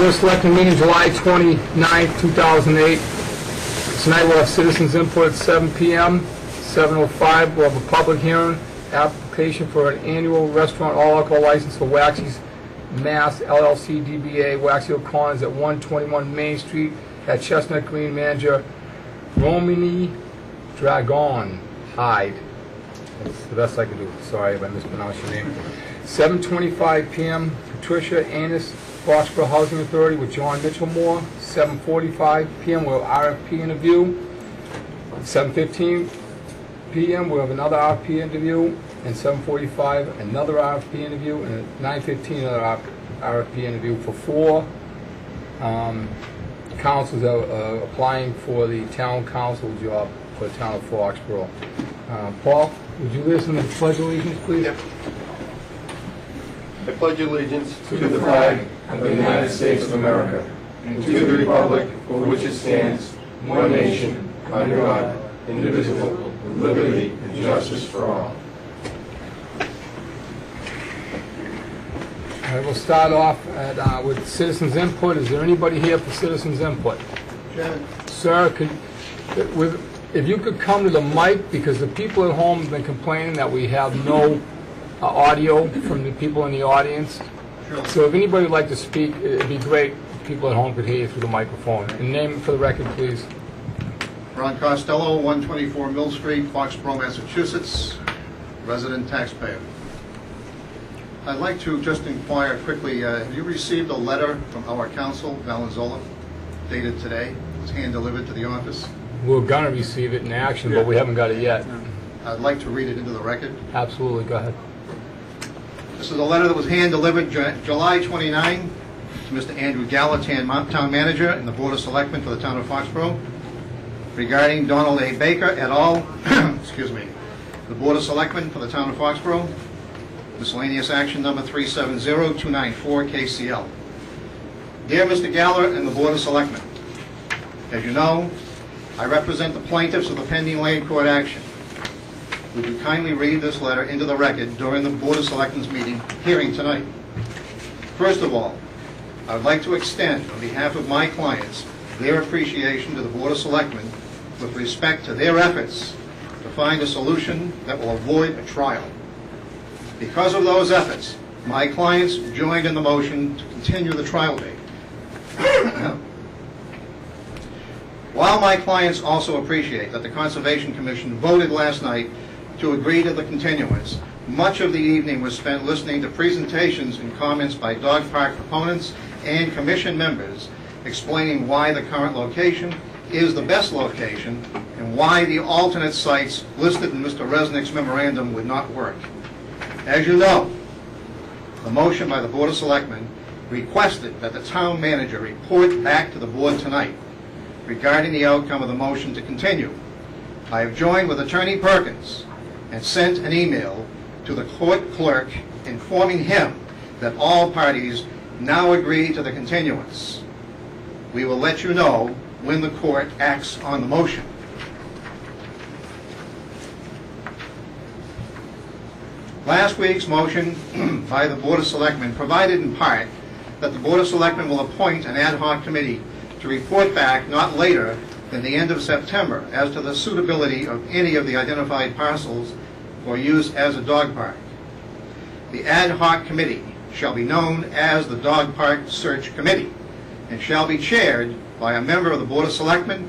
Board of Selectmen meeting July 29th, 2008. Tonight we'll have citizens input at 7 p.m. 7:05 we'll have a public hearing, application for an annual restaurant all alcohol license for Waxy's Mass LLC DBA Waxy O'Connor's at 121 Main Street at Chestnut Green. Manager Romini Dragon Hyde. That's the best I can do. Sorry if I mispronounced your name. 7:25 p.m. Patricia Annis, Foxboro Housing Authority with John Mitchell-Moore. 7:45 p.m. we'll have RFP interview. 7:15 p.m. we'll have another RFP interview, and 7:45 another RFP interview, and at 9:15 another RFP interview for 4 councils applying for the town council job for the town of Foxboro. Paul, would you listen to the Pledge of Allegiance, please? Yep. I pledge allegiance to the flag of the United States of America and to the republic for which it stands, one nation, under God, indivisible, with liberty and justice for all. All right, we'll start off with citizens' input. Is there anybody here for citizens' input? Chairman. Sir, if you could come to the mic, because the people at home have been complaining that we have no audio from the people in the audience. Sure. So if anybody would like to speak, it'd be great if people at home could hear you through the microphone. And name for the record, please. Ron Costello, 124 Mill Street, Foxboro, Massachusetts, resident taxpayer. I'd like to just inquire quickly, have you received a letter from our counsel, Valenzola, dated today? It was hand-delivered to the office. We're going to receive it in action, but we haven't got it yet. I'd like to read it into the record. Absolutely, go ahead. This is a letter that was hand-delivered July 29 to Mr. Andrew Gallatin, Town Manager, and the Board of Selectmen for the town of Foxboro, regarding Donald A. Baker et al., excuse me, the Board of Selectmen for the town of Foxboro, miscellaneous action number 370294 KCL. Dear Mr. Galler and the Board of Selectmen, as you know, I represent the plaintiffs of the pending land court action. Would you kindly read this letter into the record during the Board of Selectmen's meeting hearing tonight? First of all, I would like to extend, on behalf of my clients, their appreciation to the Board of Selectmen with respect to their efforts to find a solution that will avoid a trial. Because of those efforts, my clients joined in the motion to continue the trial date. While my clients also appreciate that the Conservation Commission voted last night to agree to the continuance, much of the evening was spent listening to presentations and comments by dog park proponents and commission members explaining why the current location is the best location and why the alternate sites listed in Mr. Resnick's memorandum would not work. As you know, the motion by the Board of Selectmen requested that the town manager report back to the board tonight regarding the outcome of the motion to continue. I have joined with Attorney Perkins and sent an email to the court clerk informing him that all parties now agree to the continuance. We will let you know when the court acts on the motion. Last week's motion by the Board of Selectmen provided in part that the Board of Selectmen will appoint an ad hoc committee to report back not later than the end of September as to the suitability of any of the identified parcels for use as a dog park. The ad hoc committee shall be known as the Dog Park Search Committee and shall be chaired by a member of the Board of Selectmen,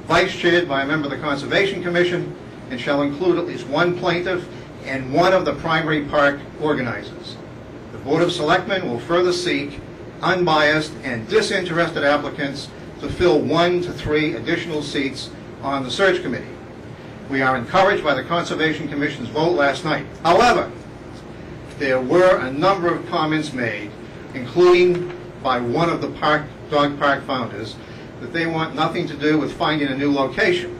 vice chaired by a member of the Conservation Commission, and shall include at least one plaintiff and one of the primary park organizers. The Board of Selectmen will further seek unbiased and disinterested applicants to fill 1 to 3 additional seats on the search committee. We are encouraged by the Conservation Commission's vote last night. However, there were a number of comments made, including by one of the dog park founders, that they want nothing to do with finding a new location.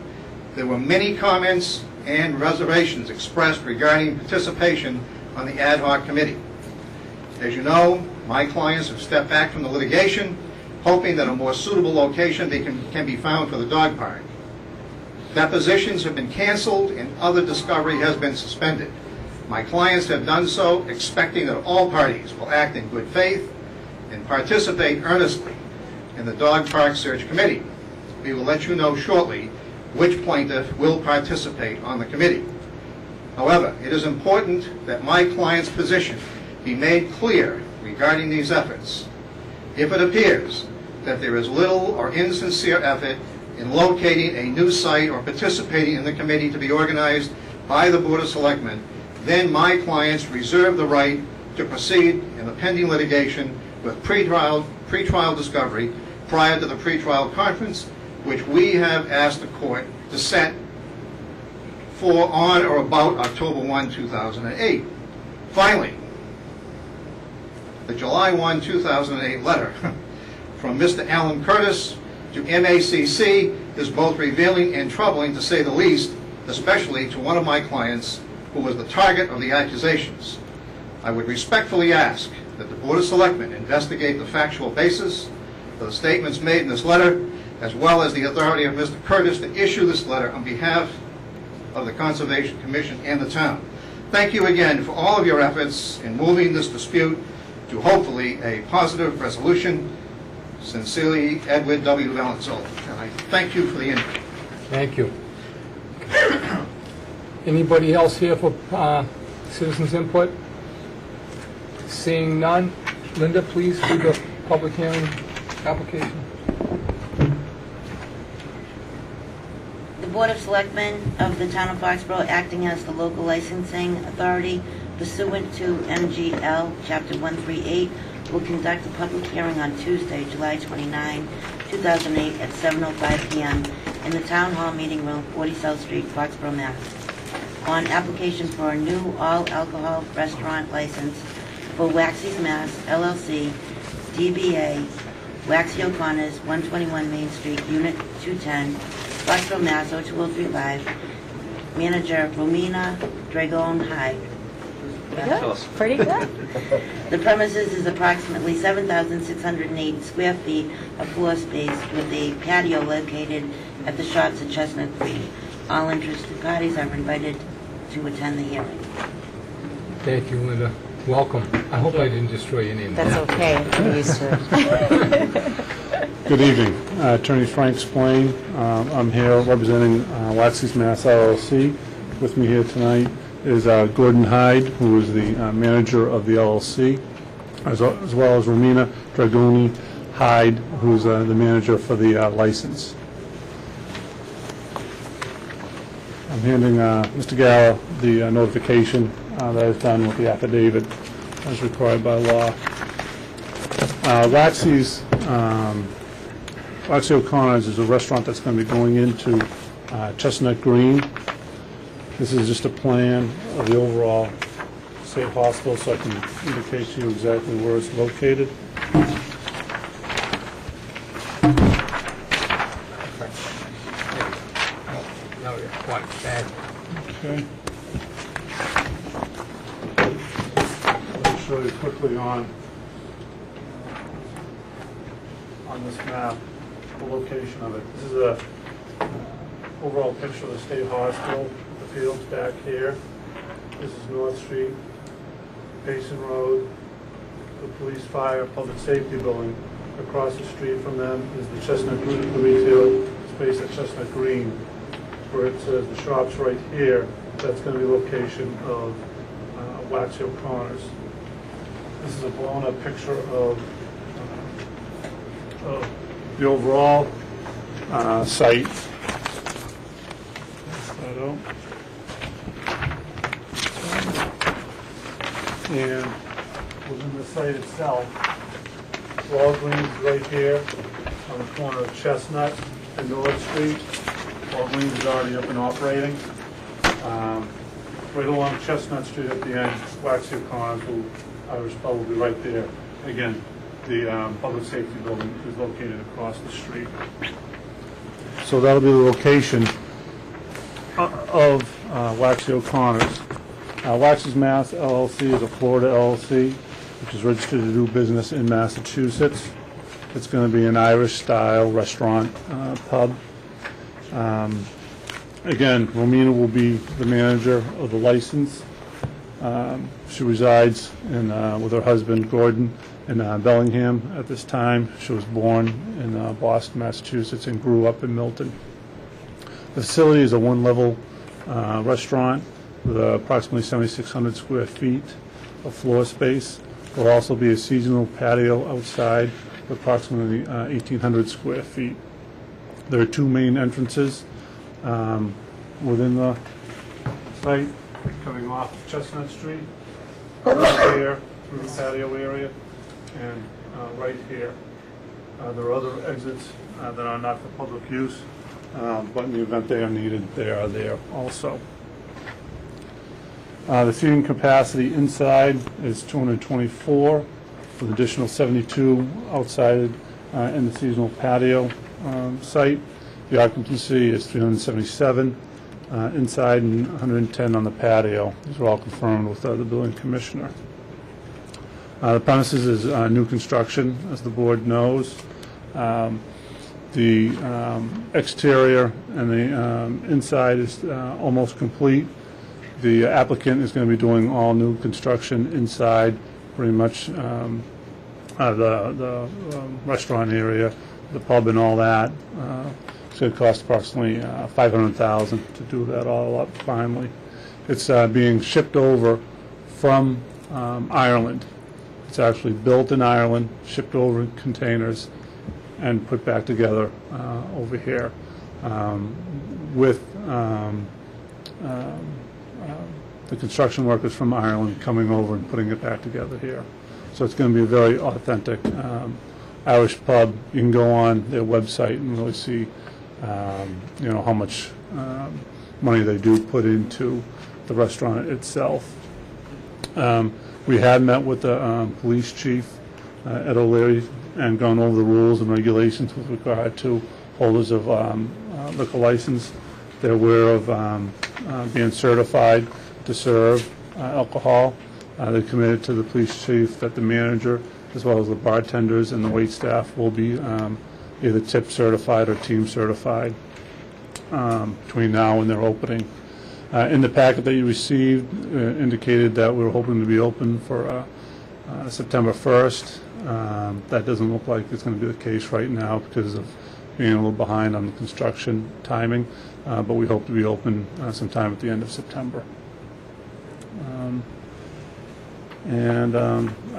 There were many comments and reservations expressed regarding participation on the ad hoc committee. As you know, my clients have stepped back from the litigation, hoping that a more suitable location can be found for the dog park. Depositions have been canceled and other discovery has been suspended. My clients have done so expecting that all parties will act in good faith and participate earnestly in the Dog Park Search Committee. We will let you know shortly which plaintiff will participate on the committee. However, it is important that my client's position be made clear regarding these efforts. If it appears that there is little or insincere effort in locating a new site or participating in the committee to be organized by the Board of Selectmen, then my clients reserve the right to proceed in the pending litigation with pretrial discovery prior to the pretrial conference, which we have asked the court to set for on or about October 1, 2008. Finally, the July 1, 2008 letter from Mr. Alan Curtis to MACC is both revealing and troubling, to say the least, especially to one of my clients who was the target of the accusations. I would respectfully ask that the Board of Selectmen investigate the factual basis for the statements made in this letter, as well as the authority of Mr. Curtis to issue this letter on behalf of the Conservation Commission and the town. Thank you again for all of your efforts in moving this dispute to hopefully a positive resolution. Sincerely, Edward W. Valenzola. And I thank you for the input. Thank you. Anybody else here for citizens' input? Seeing none, Linda, please do the public hearing application. The Board of Selectmen of the Town of Foxboro, acting as the local licensing authority pursuant to MGL Chapter 138, will conduct a public hearing on Tuesday, July 29, 2008 at 7:05 p.m. in the Town Hall Meeting Room, 40 South Street, Foxboro, Mass. on application for a new all-alcohol restaurant license for Waxy's Mass, LLC, DBA, Waxy O'Connor's, 121 Main Street, Unit 210, Foxboro, Mass. 02035. Manager Romina Dragon Hyde. Pretty good. The premises is approximately 7,608 square feet of floor space with a patio located at the shops at Chestnut Green. All interested parties are invited to attend the hearing. Thank you, Linda. Welcome. I hope I didn't destroy your name. That's okay. I'm used to it. Good evening. Attorney Frank Splain. I'm here representing Waxy's Mass LLC. With me here tonight is Gordon Hyde, who is the manager of the LLC, as well as Romina Dragoni Hyde, who is the manager for the license. I'm handing Mr. Gara the notification that is done with the affidavit as required by law. Waxy O'Connor's is a restaurant that's going to be going into Chestnut Green. This is just a plan of the overall state hospital, so I can indicate to you exactly where it's located. Okay. Let me show you quickly on this map the location of it. This is a overall picture of the state hospital. The fields back here. This is North Street, Basin Road, the police, fire, public safety building. Across the street from them is the Chestnut Green, the retail space at Chestnut Green, where it says the shop's right here. That's going to be the location of Waxy O'Connor's. This is a blown-up picture of the overall site. And within the site itself, Walgreens right here on the corner of Chestnut and North Street. Walgreens is already up and operating. Right along Chestnut Street at the end, Waxy O'Connor's, who I was probably right there. Again, the public safety building is located across the street. So that'll be the location of Waxy O'Connor's. Waxy's Mass LLC is a Florida LLC, which is registered to do business in Massachusetts. It's going to be an Irish-style restaurant pub. Again, Romina will be the manager of the license. She resides with her husband, Gordon, in Bellingham at this time. She was born in Boston, Massachusetts, and grew up in Milton. The facility is a one-level restaurant with approximately 7,600 square feet of floor space. There will also be a seasonal patio outside with approximately 1,800 square feet. There are two main entrances within the site, coming off Chestnut Street, right here through the patio area, and right here. There are other exits that are not for public use, but in the event they are needed, they are there also. The seating capacity inside is 224, with additional 72 outside in the seasonal patio site. The occupancy is 377 inside and 110 on the patio. These are all confirmed with the building commissioner. The premises is new construction, as the board knows. The exterior and the inside is almost complete. The applicant is going to be doing all new construction inside, pretty much the restaurant area, the pub and all that. It's going to cost approximately $500,000 to do that all up finally. It's being shipped over from Ireland. It's actually built in Ireland, shipped over in containers, and put back together over here with the construction workers from Ireland coming over and putting it back together here. So it's going to be a very authentic Irish pub. You can go on their website and really see, how much money they do put into the restaurant itself. We had met with the police chief, Ed O'Leary, and gone over the rules and regulations with regard to holders of liquor license. They're aware of being certified to serve alcohol. They're committed to the police chief that the manager, as well as the bartenders and the wait staff, will be either tip certified or team certified between now and their opening. In the packet that you received indicated that we were hoping to be open for September 1st. That doesn't look like it's going to be the case right now because of being a little behind on the construction timing, but we hope to be open sometime at the end of September.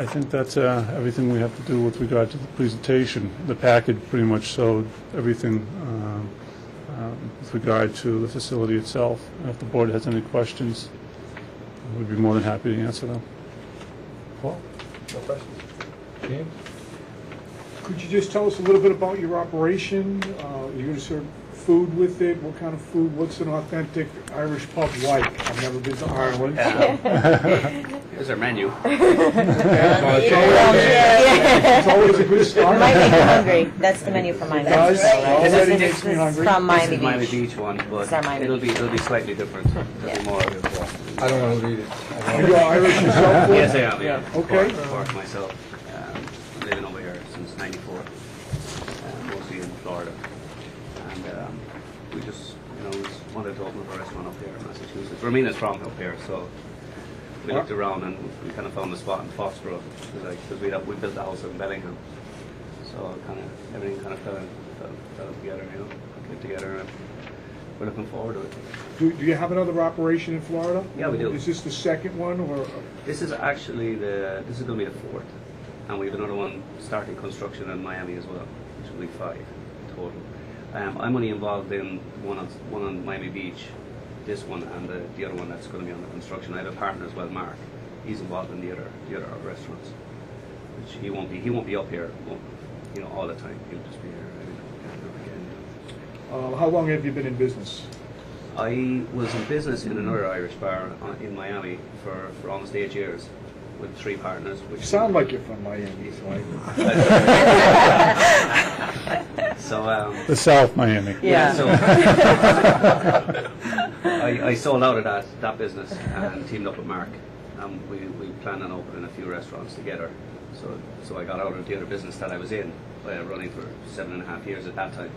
I think that's everything we have to do with regard to the presentation. The package pretty much showed everything with regard to the facility itself. If the board has any questions, we'd be more than happy to answer them. Paul? No questions. James? Could you just tell us a little bit about your operation? You're going to serve food with it? What kind of food? What's an authentic Irish pub like? I've never been to Ireland. Here's our menu. It's always a good start. It might make you hungry. That's the menu for mine. It does? Already This makes me is hungry. from This is Miami Miami Beach. Beach one, It's our but Miami it'll be slightly different. It'll be more. I don't want to read it. Are you Irish yourself? Yes, I am. Yeah. Okay. Of course, myself. Living over here since '94, mostly in Florida, and we just wanted to open up a restaurant up here in Massachusetts. Romina's from up here, so we looked around and we kind of found a spot in Foxboro because we built the house in Bellingham, so everything kind of fell together, came together, and we're looking forward to it. Do you have another operation in Florida? Yeah, we do. Is this the second one, or? This is actually this is going to be the fourth, and we have another one starting construction in Miami as well, which will be 5 total. I'm only involved in one on Miami Beach, this one, and the other one that's going to be under construction. I have a partner as well, Mark. He's involved in the other restaurants, which he won't be up here, all the time. He'll just be here again. How long have you been in business? I was in business in another Irish bar in Miami for almost 8 years with 3 partners. You sound like you're from Miami. So The South Miami. Yeah. So I sold out of that business and teamed up with Mark. We planned on opening a few restaurants together. So I got out of the other business that I was in, running for 7.5 years at that time.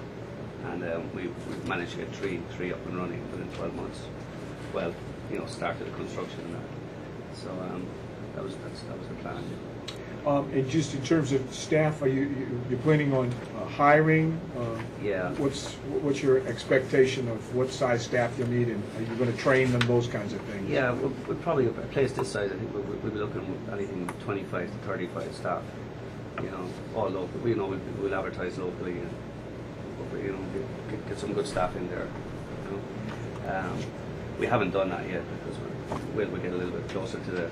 And we managed to get three up and running within 12 months. Well, started the construction and that. So that was the plan. And just in terms of staff, are you're planning on hiring? Yeah. What's your expectation of what size staff you'll need, and are you going to train them, those kinds of things? Yeah, we'll probably, a place this size, I think we'll be looking at anything 25 to 35 staff. You know, all local. We know we'll advertise locally and hopefully, you know, get some good staff in there. You know, we haven't done that yet because we'll get a little bit closer to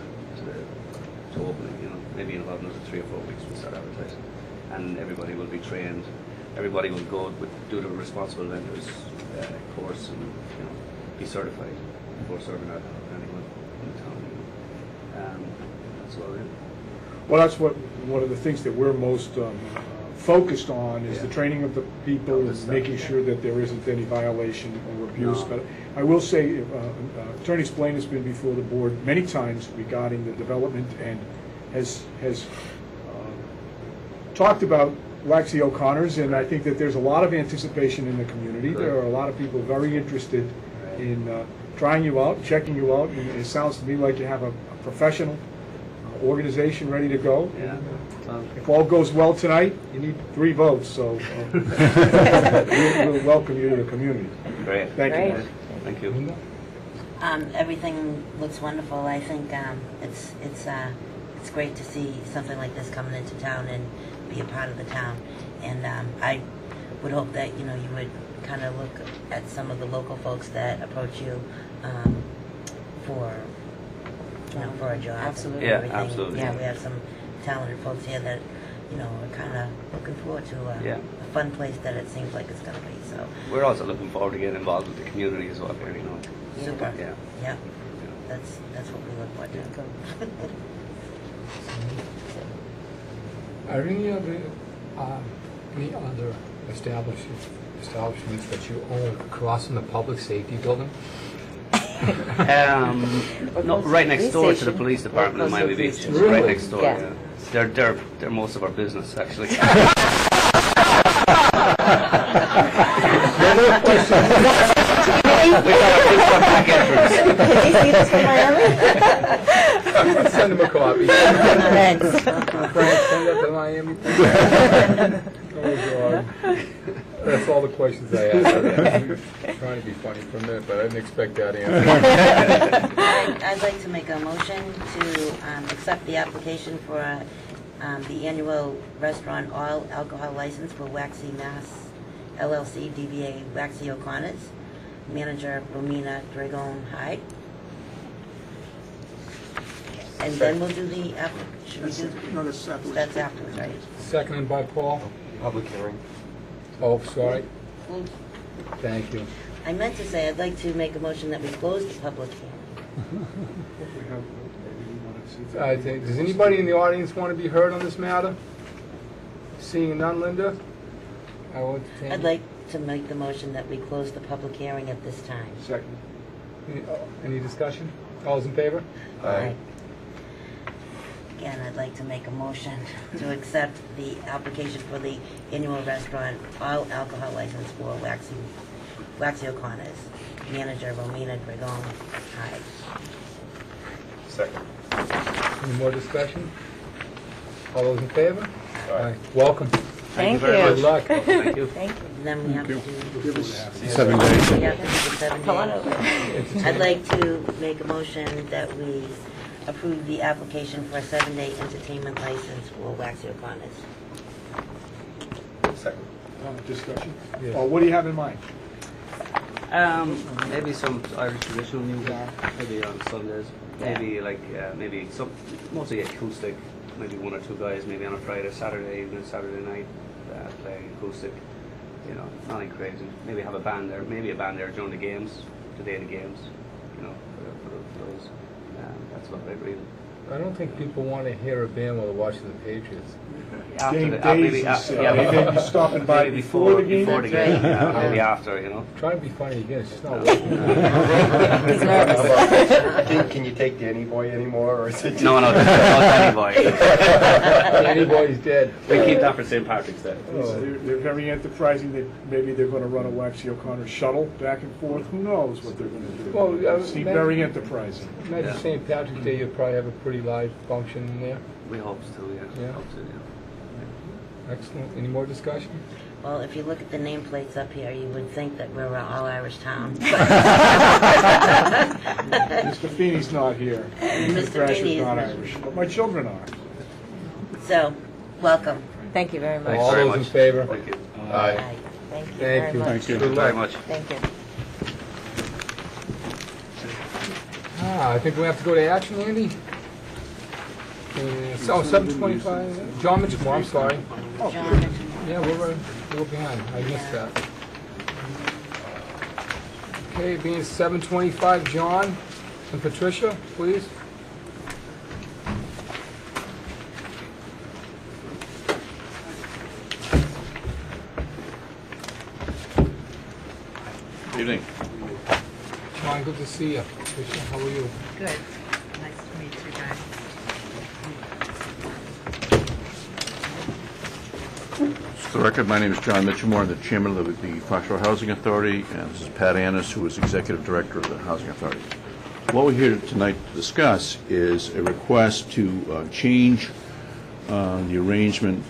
opening. You know, maybe in about another 3 or 4 weeks we'll start advertising, and everybody will be trained. Everybody will go do the responsible vendors course and, you know, be certified before serving out anyone in the town. You know. That's all it is. Well, that's one of the things that we're most focused on is the training of the people and making sure that there isn't any violation or abuse. But I will say, Attorney Splain has been before the board many times regarding the development and has talked about Waxy O'Connor's, and I think that there's a lot of anticipation in the community. There are a lot of people very interested in trying you out, checking you out, and it sounds to me like you have a professional organization ready to go. Yeah. If all goes well tonight, you need 3 votes, so we'll welcome you to the community. Great. Thank you. Great. Thank you. Everything looks wonderful. I think it's great to see something like this coming into town and be a part of the town. And I would hope that, you know, you would kind of look at some of the local folks that approach you for a job. Absolutely. Yeah, Everything. absolutely. Yeah, we have some talented folks here that, you know, are kind of looking forward to a fun place that it seems like it's going to be. So We're also looking forward to getting involved with the community as well. You know. super. Yeah. Yeah. That's what we look forward to. Are any other establishments that you own across in the public safety building? No, right next door to the police department in Miami Beach. It's right next door. Yeah. Yeah. They're most of our business actually. We got a big one back entrance. Did you see this from Miami? Send them a copy. Thanks. Frank, send that to Miami. Oh, God. That's all the questions I have. Trying to be funny for a minute, but I didn't expect that answer. I'd like to make a motion to accept the application for the annual restaurant all alcohol license for Waxy Mass LLC, DBA Waxy O'Connor's, manager Romina Dragon Hyde. And then we'll do the should we do? No, that's afterwards. That's afterwards, right? Seconded by Paul. Public hearing. Oh, sorry. Well, Thank you. I meant to say I'd like to make a motion that we close the public hearing. Does anybody in the audience want to be heard on this matter? Seeing none, Linda? I will entertain. I'd like to make the motion that we close the public hearing at this time. Second. Any discussion? All those in favor? Aye. Again, I'd like to make a motion to accept the application for the annual restaurant all alcohol license for Waxy O'Connor's, manager Romina Dragon Hyde. Second. Any more discussion? All those in favor? Aye. Welcome. Thank very you. Good luck. Thank you. And then we have to do 7 days. we have to do the 7 Come on days. over. I'd like to make a motion that we approve the application for a 7-day entertainment license for Waxy O'Connor's. Second. Discussion? Yes. Oh, what do you have in mind? Maybe some Irish traditional music. Yeah. Maybe on Sundays. Maybe like maybe some mostly acoustic. Maybe 1 or 2 guys. Maybe on a Friday, Saturday evening, Saturday night, playing acoustic. You know, nothing crazy. Maybe have a band there. Maybe a band there during the games, the day of the games. You know, for those. That's about it, really. I don't think people want to hear a band while they're watching the Patriots. Game maybe, days is, maybe stopping by maybe before the game. Before the game, maybe after, you know. Try to be funny again, it's just not working. He's nervous. Can you take Danny Boy anymore, or is it? No, Danny Boy. Danny Boy's dead. We keep that for St. Patrick's Day. They're very enterprising that maybe they're going to run a Waxy O'Connor shuttle back and forth. Who knows what they're going to do? Well, Seem very enterprising. Imagine St. Patrick's Day, you'll probably have a pretty live function in there. We hope to, yeah. Yeah. Hope to, yeah. Excellent. Any more discussion? Well, if you look at the nameplates up here, you would think that we're an all-Irish town. Mr. Feeney's not here. Mr. Mr. Thrasher's Feeney is not not. Irish, but my children are. So, welcome. Thank you very much. All very those in much. favor? Thank you. Aye. Aye. Thank you Thank very you. much. Thank you. Good Very luck. much. Thank you. I think we have to go to action, Andy. So 7:25. John Mitchell, I'm sorry. John, Yeah, we're behind. I missed that. Okay, being 7:25, John and Patricia, please. Evening. John, good to see you. Patricia, how are you? Good. Nice to meet you guys. For the record, my name is John Mitchellmore. I'm the chairman of the Foxboro Housing Authority, and this is Pat Annis, who is executive director of the Housing Authority. What we're here tonight to discuss is a request to change the arrangement,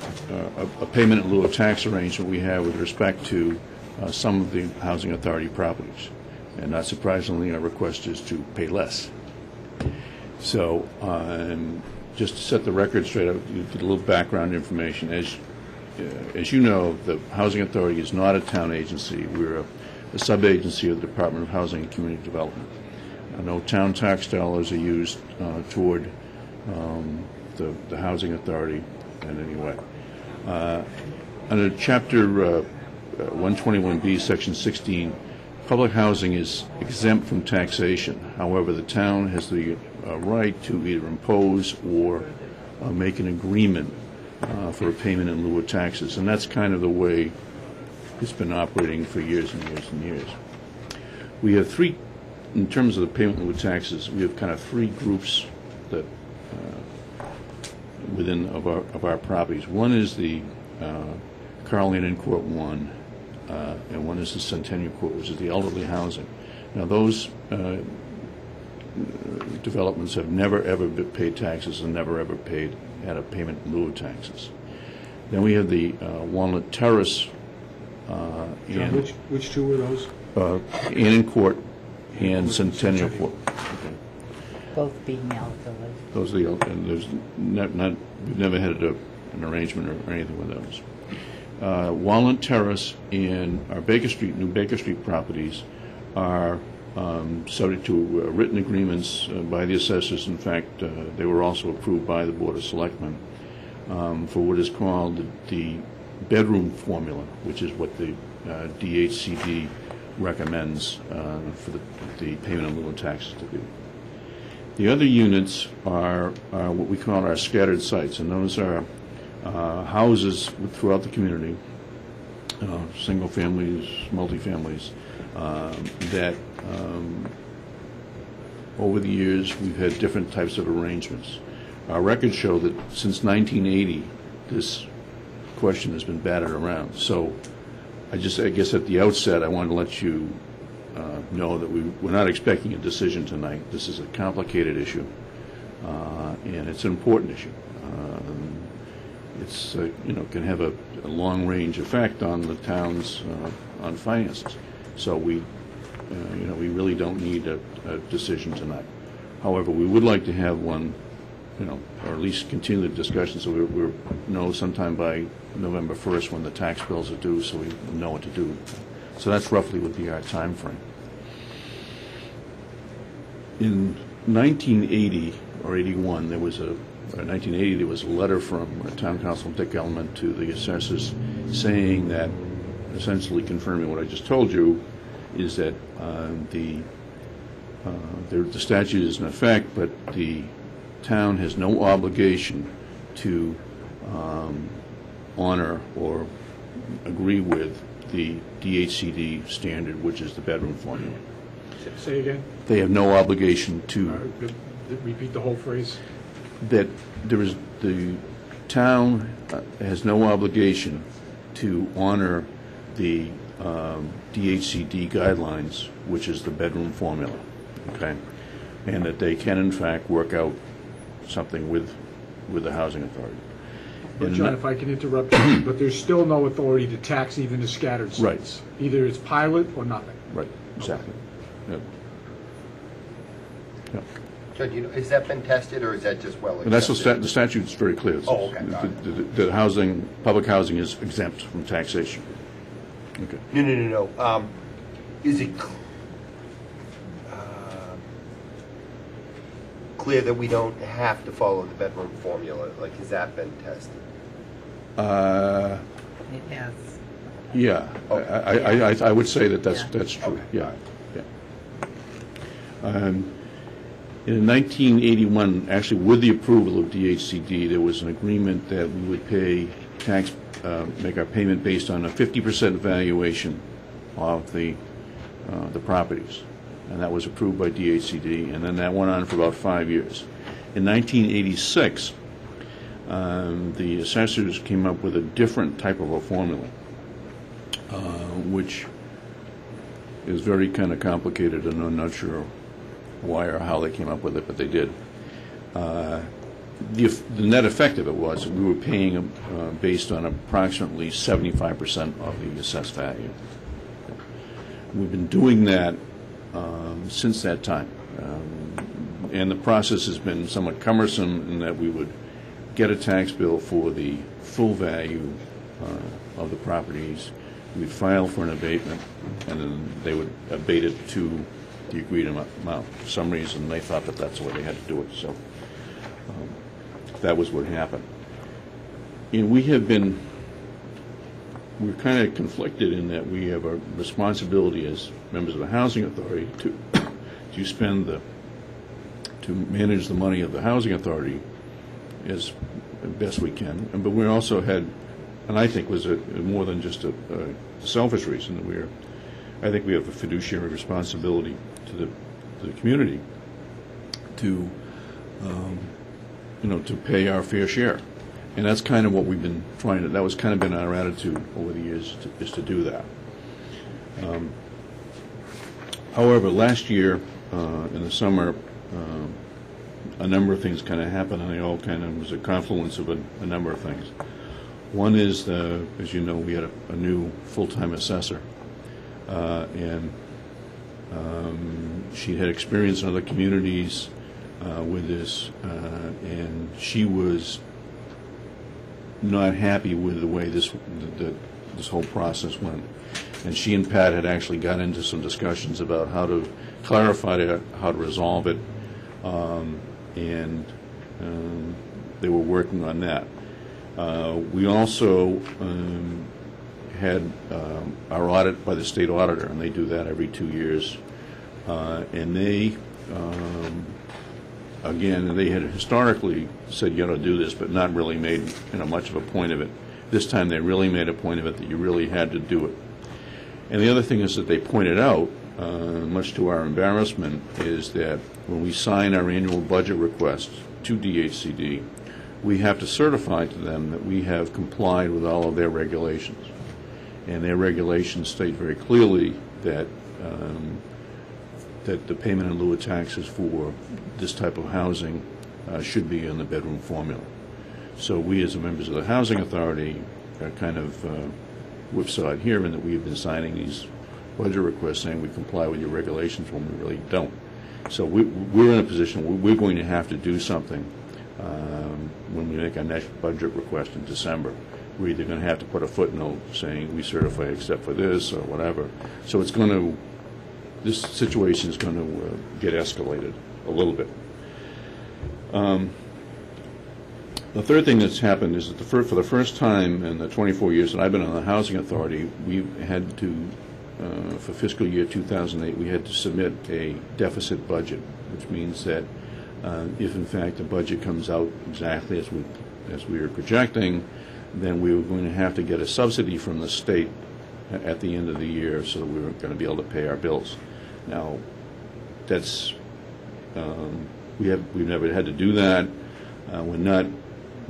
a payment in lieu of tax arrangement we have with respect to some of the Housing Authority properties. And not surprisingly, our request is to pay less. So, just to set the record straight, I'll give a little background information. As you know, the Housing Authority is not a town agency. We're a sub-agency of the Department of Housing and Community Development. No town tax dollars are used toward the Housing Authority in any way. Under Chapter 121B, Section 16, public housing is exempt from taxation. However, the town has the right to either impose or make an agreement for a payment in lieu of taxes, and that's kind of the way it's been operating for years and years and years. We have three, in terms of the payment in lieu of taxes, we have kind of three groups that within of our properties. One is the Carl Inn Court 1, and one is the Centennial Court, which is the elderly housing. Now, those developments have never ever paid taxes and never ever had a payment in lieu of taxes. Then we have the Walnut Terrace. John, which two were those? Inn Court and Centennial Court. Okay. Both being Elk Village. Those are the, and there's we've never had an arrangement or anything with those. Walnut Terrace and our New Baker Street properties are subject to written agreements by the assessors. In fact, they were also approved by the Board of Selectmen for what is called the bedroom formula, which is what the DHCD recommends for the payment of lieu of taxes to be. The other units are what we call our scattered sites, and those are houses throughout the community, single families, multi-families, that over the years we've had different types of arrangements. Our records show that since 1980 this question has been batted around. So I guess at the outset I wanted to let you know that we're not expecting a decision tonight. This is a complicated issue, and it's an important issue. It's can have a long-range effect on the town's on finances. So we really don't need a decision tonight. However, we would like to have one, or at least continue the discussion so we know sometime by November 1st when the tax bills are due, so we know what to do. So that's roughly would be our time frame. In 1980 or 81, there was 1980, there was a letter from Town Council Dick Ellman to the assessors saying that, essentially confirming what I just told you, is that the statute is in effect, but the town has no obligation to honor or agree with the DHCD standard, which is the bedroom formula. Say again? They have no obligation to... Repeat the whole phrase. That the town has no obligation to honor the DHCD guidelines, which is the bedroom formula, okay? And that they can, in fact, work out something with with the Housing Authority. But And John, that- if I can interrupt you, but there's still no authority to tax even the scattered sites. Right. Either it's pilot or nothing. Right, exactly. Yep. Yep. John, has that been tested, or is that just well accepted? And that's the statute's very clear. It says Oh, okay, got it. The housing, public housing is exempt from taxation. Okay. No. Is it clear that we don't have to follow the bedroom formula? Like, has that been tested? It has. Yeah, Okay. I would say that that's Yeah. true, Okay. yeah. In 1981, actually with the approval of DHCD, there was an agreement that we would pay tax, make our payment based on a 50% valuation of the properties. And that was approved by DHCD, and then that went on for about 5 years. In 1986, the assessors came up with a different type of a formula, which is very kind of complicated, and I'm not sure why or how they came up with it, but they did. The net effect of it was that we were paying based on approximately 75% of the assessed value. We've been doing that since that time. And the process has been somewhat cumbersome in that we would get a tax bill for the full value of the properties. We'd file for an abatement, and then they would abate it to the agreed amount. For some reason, they thought that that's the way they had to do it, so that was what happened. And we're kind of conflicted in that we have a responsibility as members of the Housing Authority to manage the money of the Housing Authority as best we can. But we also had, and I think was more than just a selfish reason, that I think we have a fiduciary responsibility to the community to to pay our fair share. And that's kind of what we've been trying to, that was kind of been our attitude over the years, is to do that. However, last year, in the summer, a number of things kind of happened, and they all kind of was a confluence of a number of things. One is, as you know, we had a new full-time assessor, and she had experience in other communities with this, and she was not happy with the way this whole process went. And she and Pat had actually got into some discussions about how to clarify it, how to resolve it, and they were working on that. We also had our audit by the state auditor, and they do that every 2 years. And they, again, they had historically said you ought to do this, but not really made much of a point of it. This time they really made a point of it that you really had to do it. And the other thing is that they pointed out, much to our embarrassment, is that when we sign our annual budget request to DHCD, we have to certify to them that we have complied with all of their regulations. And their regulations state very clearly that that the payment in lieu of taxes for this type of housing should be in the bedroom formula. So we, as members of the Housing Authority, are kind of whipsawed here in that we have been signing these budget requests saying we comply with your regulations when we really don't. So we're in a position where we're going to have to do something when we make our next budget request in December. We're either going to have to put a footnote saying we certify except for this or whatever. So it's going to, this situation is going to get escalated a little bit. The third thing that's happened is that for the first time in the 24 years that I've been on the Housing Authority, we've had to, for fiscal year 2008, we had to submit a deficit budget, which means that if in fact the budget comes out exactly as we are projecting, then we were going to have to get a subsidy from the state at the end of the year so that we were going to be able to pay our bills. Now, that's we've never had to do that.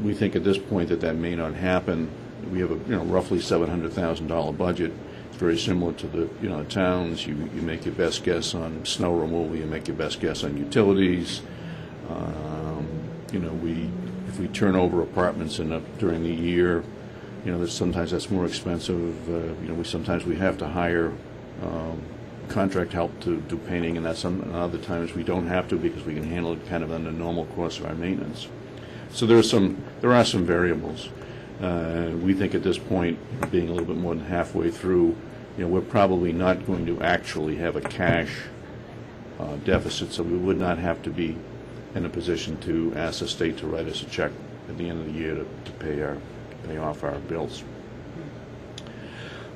We think at this point that may not happen. We have a roughly $700,000 budget. It's very similar to the towns. You make your best guess on snow removal. You make your best guess on utilities. We if we turn over apartments during the year, sometimes that's more expensive. Sometimes we have to hire contract help to do painting, and other times we don't have to because we can handle it kind of on the normal course of our maintenance. So there are some variables. We think at this point, being a little bit more than halfway through, we're probably not going to actually have a cash deficit, so we would not have to be in a position to ask the state to write us a check at the end of the year to pay off our bills.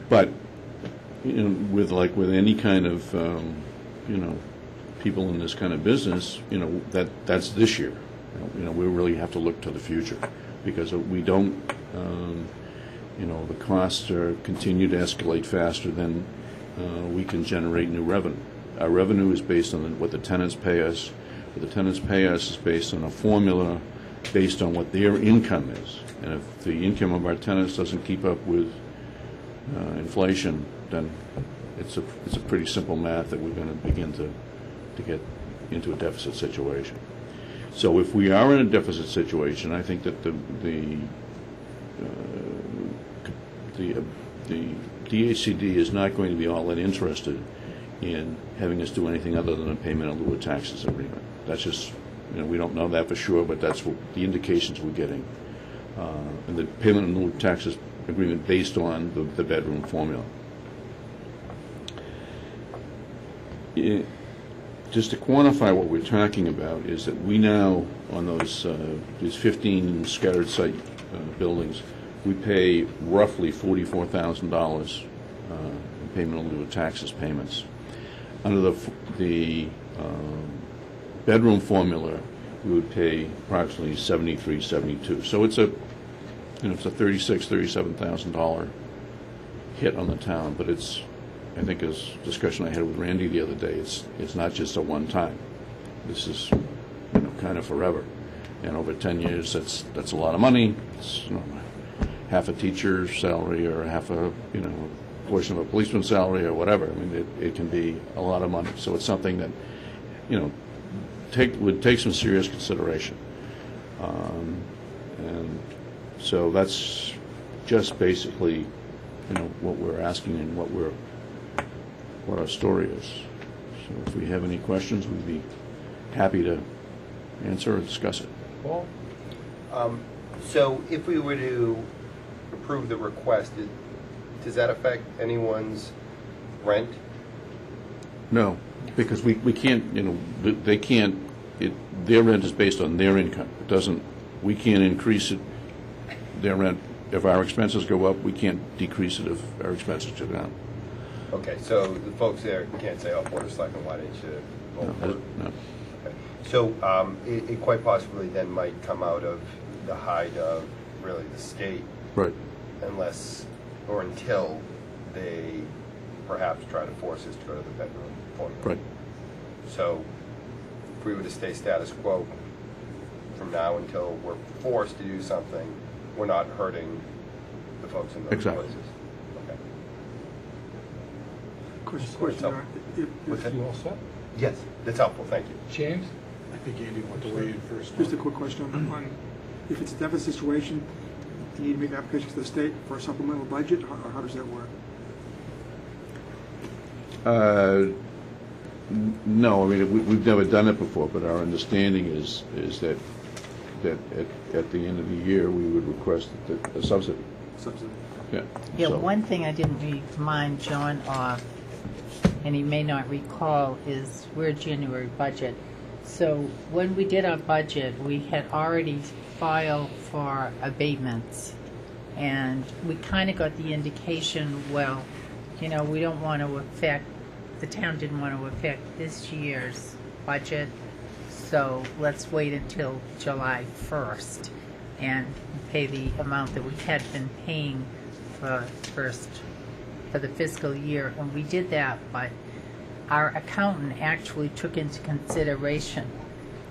But with any kind of people in this kind of business, that's this year. We really have to look to the future because we don't. The costs continue to escalate faster than we can generate new revenue. Our revenue is based on what the tenants pay us. What the tenants pay us is based on a formula based on what their income is. And if the income of our tenants doesn't keep up with inflation, then it's a pretty simple math that we're going to begin to get into a deficit situation. So if we are in a deficit situation, I think that the DHCD is not going to be all that interested in having us do anything other than a payment in lieu of taxes agreement. That's just, we don't know that for sure, but that's what the indications we're getting. And the payment in lieu of taxes agreement based on the bedroom formula. Just to quantify what we're talking about is that we now, on these 15 scattered site buildings, we pay roughly $44,000 in payment in lieu of taxes payments. Under the bedroom formula, we would pay approximately $73,000, $72,000. So it's a $37,000 hit on the town, but it's, I think, as discussion I had with Randy the other day, it's not just a one-time. This is, kind of forever, and over 10 years, that's a lot of money. It's half a teacher's salary or half a portion of a policeman's salary or whatever. I mean, it can be a lot of money. So it's something that would take some serious consideration, and so that's just basically what we're asking and what our story is. So if we have any questions, we'd be happy to answer or discuss it. Paul? So if we were to approve the request, does that affect anyone's rent? No, because we can't, they can't, their rent is based on their income. We can't increase their rent. If our expenses go up, we can't decrease it if our expenses go down. Okay, so the folks there can't say, oh, Board of Selectmen, why didn't you vote for it? No. Okay. So it quite possibly then might come out of the hide of really the state. Right. Unless or until they perhaps try to force us to go to the bedroom formula. Right. So if we were to stay status quo from now until we're forced to do something, we're not hurting the folks in those Exactly. places. Okay. Question, What's that? You all set? Yes, that's helpful. Thank you. James? I think Andy wanted to weigh in first. just a quick question on if it's a deficit situation, do you need to make an application to the state for a supplemental budget, or how does that work? No, I mean, we've never done it before, but our understanding is that at the end of the year, we would request a subsidy. Subsidy. Yeah. Yeah, So- one thing I didn't remind John of, and he may not recall, is we're a January budget. So when we did our budget, we had already filed for abatements. And we kind of got the indication, well, we don't want to affect, the town didn't want to affect this year's budget. So let's wait until July 1st and pay the amount that we had been paying for the fiscal year. And we did that, but our accountant actually took into consideration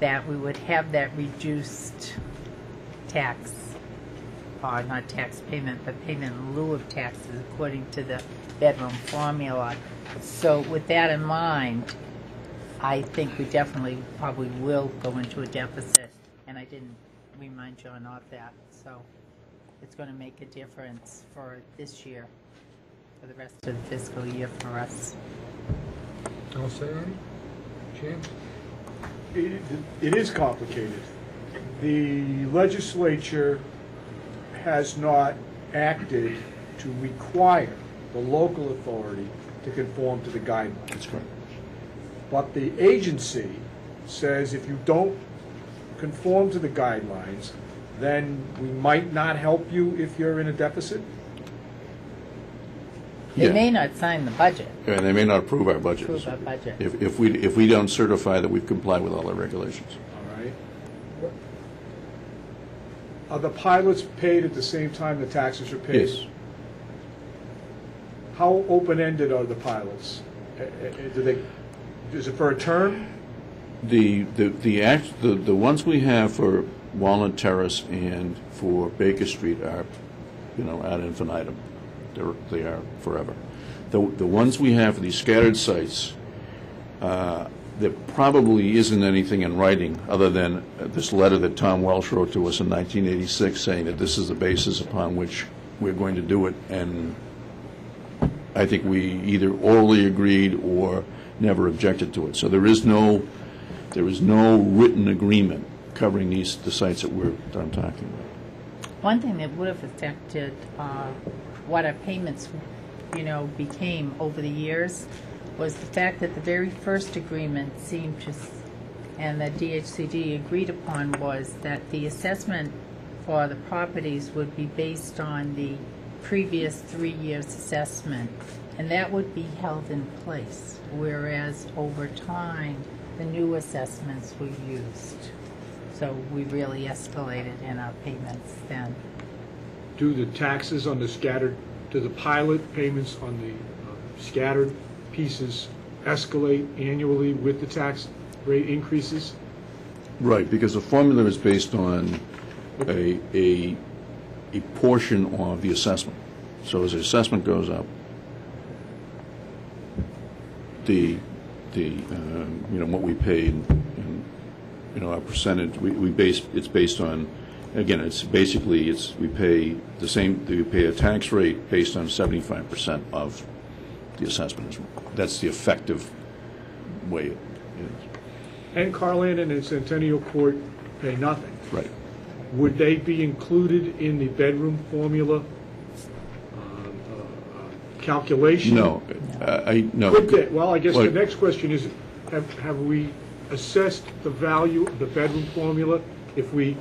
that we would have that reduced tax, or not tax payment, but payment in lieu of taxes according to the bedroom formula. So with that in mind, I think we definitely probably will go into a deficit, and I didn't remind John of that. So it's going to make a difference for this year, for the rest of the fiscal year for us. I'll say any? James? It is complicated. The legislature has not acted to require the local authority to conform to the guidelines. That's correct. But the agency says if you don't conform to the guidelines, then we might not help you if you're in a deficit? They Yeah. may not sign the budget, And they may not approve our budget. approve our budget. If we don't certify that we've complied with all our regulations. All right. Are the pilots paid at the same time the taxes are paid? Yes. How open-ended are the pilots? Is it for a term? The ones we have for Walnut Terrace and for Baker Street are, ad infinitum. They are forever. The ones we have for these scattered sites, there probably isn't anything in writing other than this letter that Tom Welsh wrote to us in 1986 saying that this is the basis upon which we're going to do it, and I think we either orally agreed or never objected to it. So there is no written agreement covering the sites that I'm talking about. One thing that would have affected what our payments, became over the years was the fact that the very first agreement seemed to, and that DHCD agreed upon, was that the assessment for the properties would be based on the previous 3 years' assessment, and that would be held in place, whereas over time, the new assessments were used. So we really escalated in our payments then. Do the taxes on the scattered, do the pilot payments on the scattered pieces escalate annually with the tax rate increases? Right, because the formula is based on a portion of the assessment. So as the assessment goes up, what we paid, our percentage, it's based on, again, we pay the same, we pay a tax rate based on 75% of the assessment. That's the effective way it is. And Carland and Centennial Court pay nothing. Right. Would they be included in the bedroom formula calculation? No, no. Could they? Well, I guess the Well, next question is, have we assessed the value of the bedroom formula if we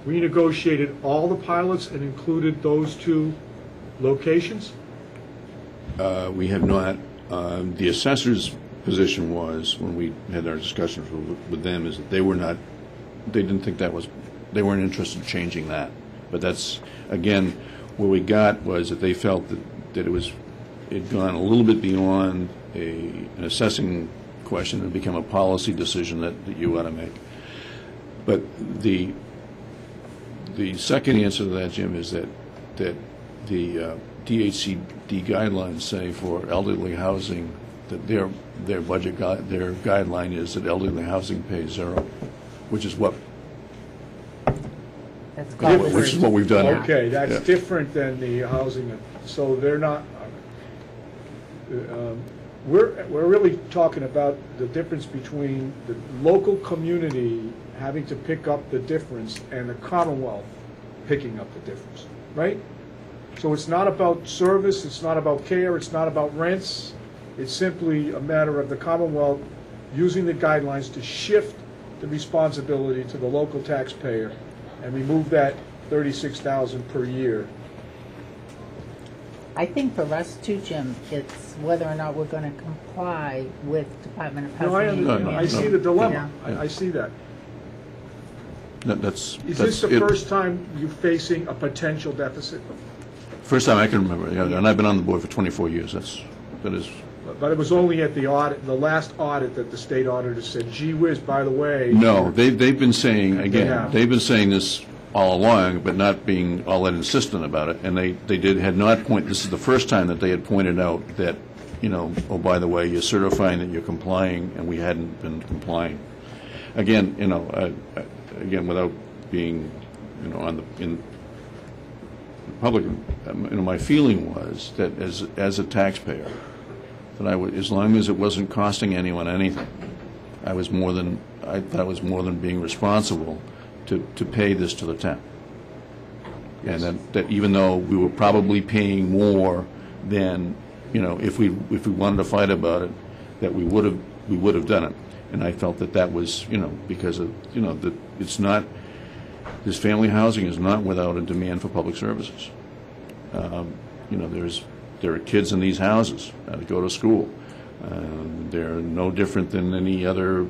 renegotiated all the pilots and included those two locations? We have not. The assessor's position was, when we had our discussions with them, is that they didn't think they weren't interested in changing that. But that's, again, what we got was that they felt that it had gone a little bit beyond an assessing question and become a policy decision that you ought to make. But the second answer to that, Jim, is that the DHCD guidelines say for elderly housing that their guideline is that elderly housing pays zero, which is what we've done here. Okay, that's Yeah. different than the housing, so they're not, we're really talking about the difference between the local community having to pick up the difference and the Commonwealth picking up the difference, right? So it's not about service, it's not about care, it's not about rents, it's simply a matter of the Commonwealth using the guidelines to shift the responsibility to the local taxpayer and remove that $36,000 per year. I think for us too, Jim, it's whether or not we're going to comply with Department of No, Housing. and I see the dilemma, Yeah. I see that. That's Is this the first time you're facing a potential deficit? First time I can remember, yeah, and I've been on the board for 24 years. That is. But it was only at the audit, the last audit, that the state auditor said, gee whiz, by the way. No, they've been saying, They again, have. they've been saying this all along, but not being all that insistent about it. And this is the first time that they had pointed out that, oh, by the way, you're certifying that you're complying, and we hadn't been complying. Again, again, without being, on in the public, my feeling was that as a taxpayer, that I would, as long as it wasn't costing anyone anything, I thought I was more than being responsible to pay this to the town. And that even though we were probably paying more than, if we wanted to fight about it, that we would have done it. And I felt that was, because of, that it's not, this family housing is not without a demand for public services. There are kids in these houses that go to school. They're no different than any other,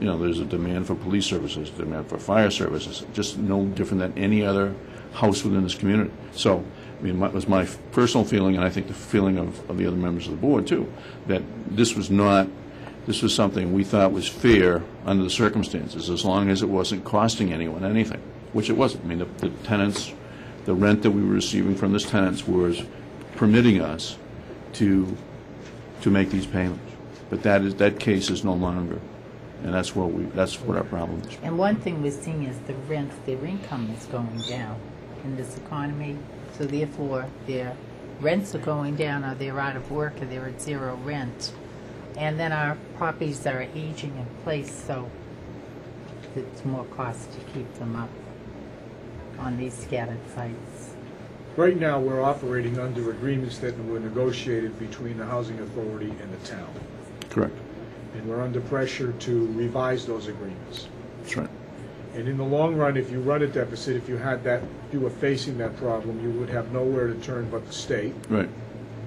there's a demand for police services, demand for fire services, just no different than any other house within this community. So, it was my personal feeling, and I think the feeling of the other members of the board too, that this was something we thought was fair under the circumstances, as long as it wasn't costing anyone anything, which it wasn't. The tenants, the rent that we were receiving from this tenants was permitting us to make these payments. But that case is no longer, and that's what our problem is. And one thing we're seeing is the rents, their income is going down in this economy, so therefore their rents are going down, or they're out of work, or they're at zero rent. And then our properties are aging in place, so it's more cost to keep them up on these scattered sites. Right now, we're operating under agreements that were negotiated between the Housing Authority and the town. Correct. And we're under pressure to revise those agreements. That's right. And in the long run, if you run a deficit, if you were facing that problem, you would have nowhere to turn but the state. Right.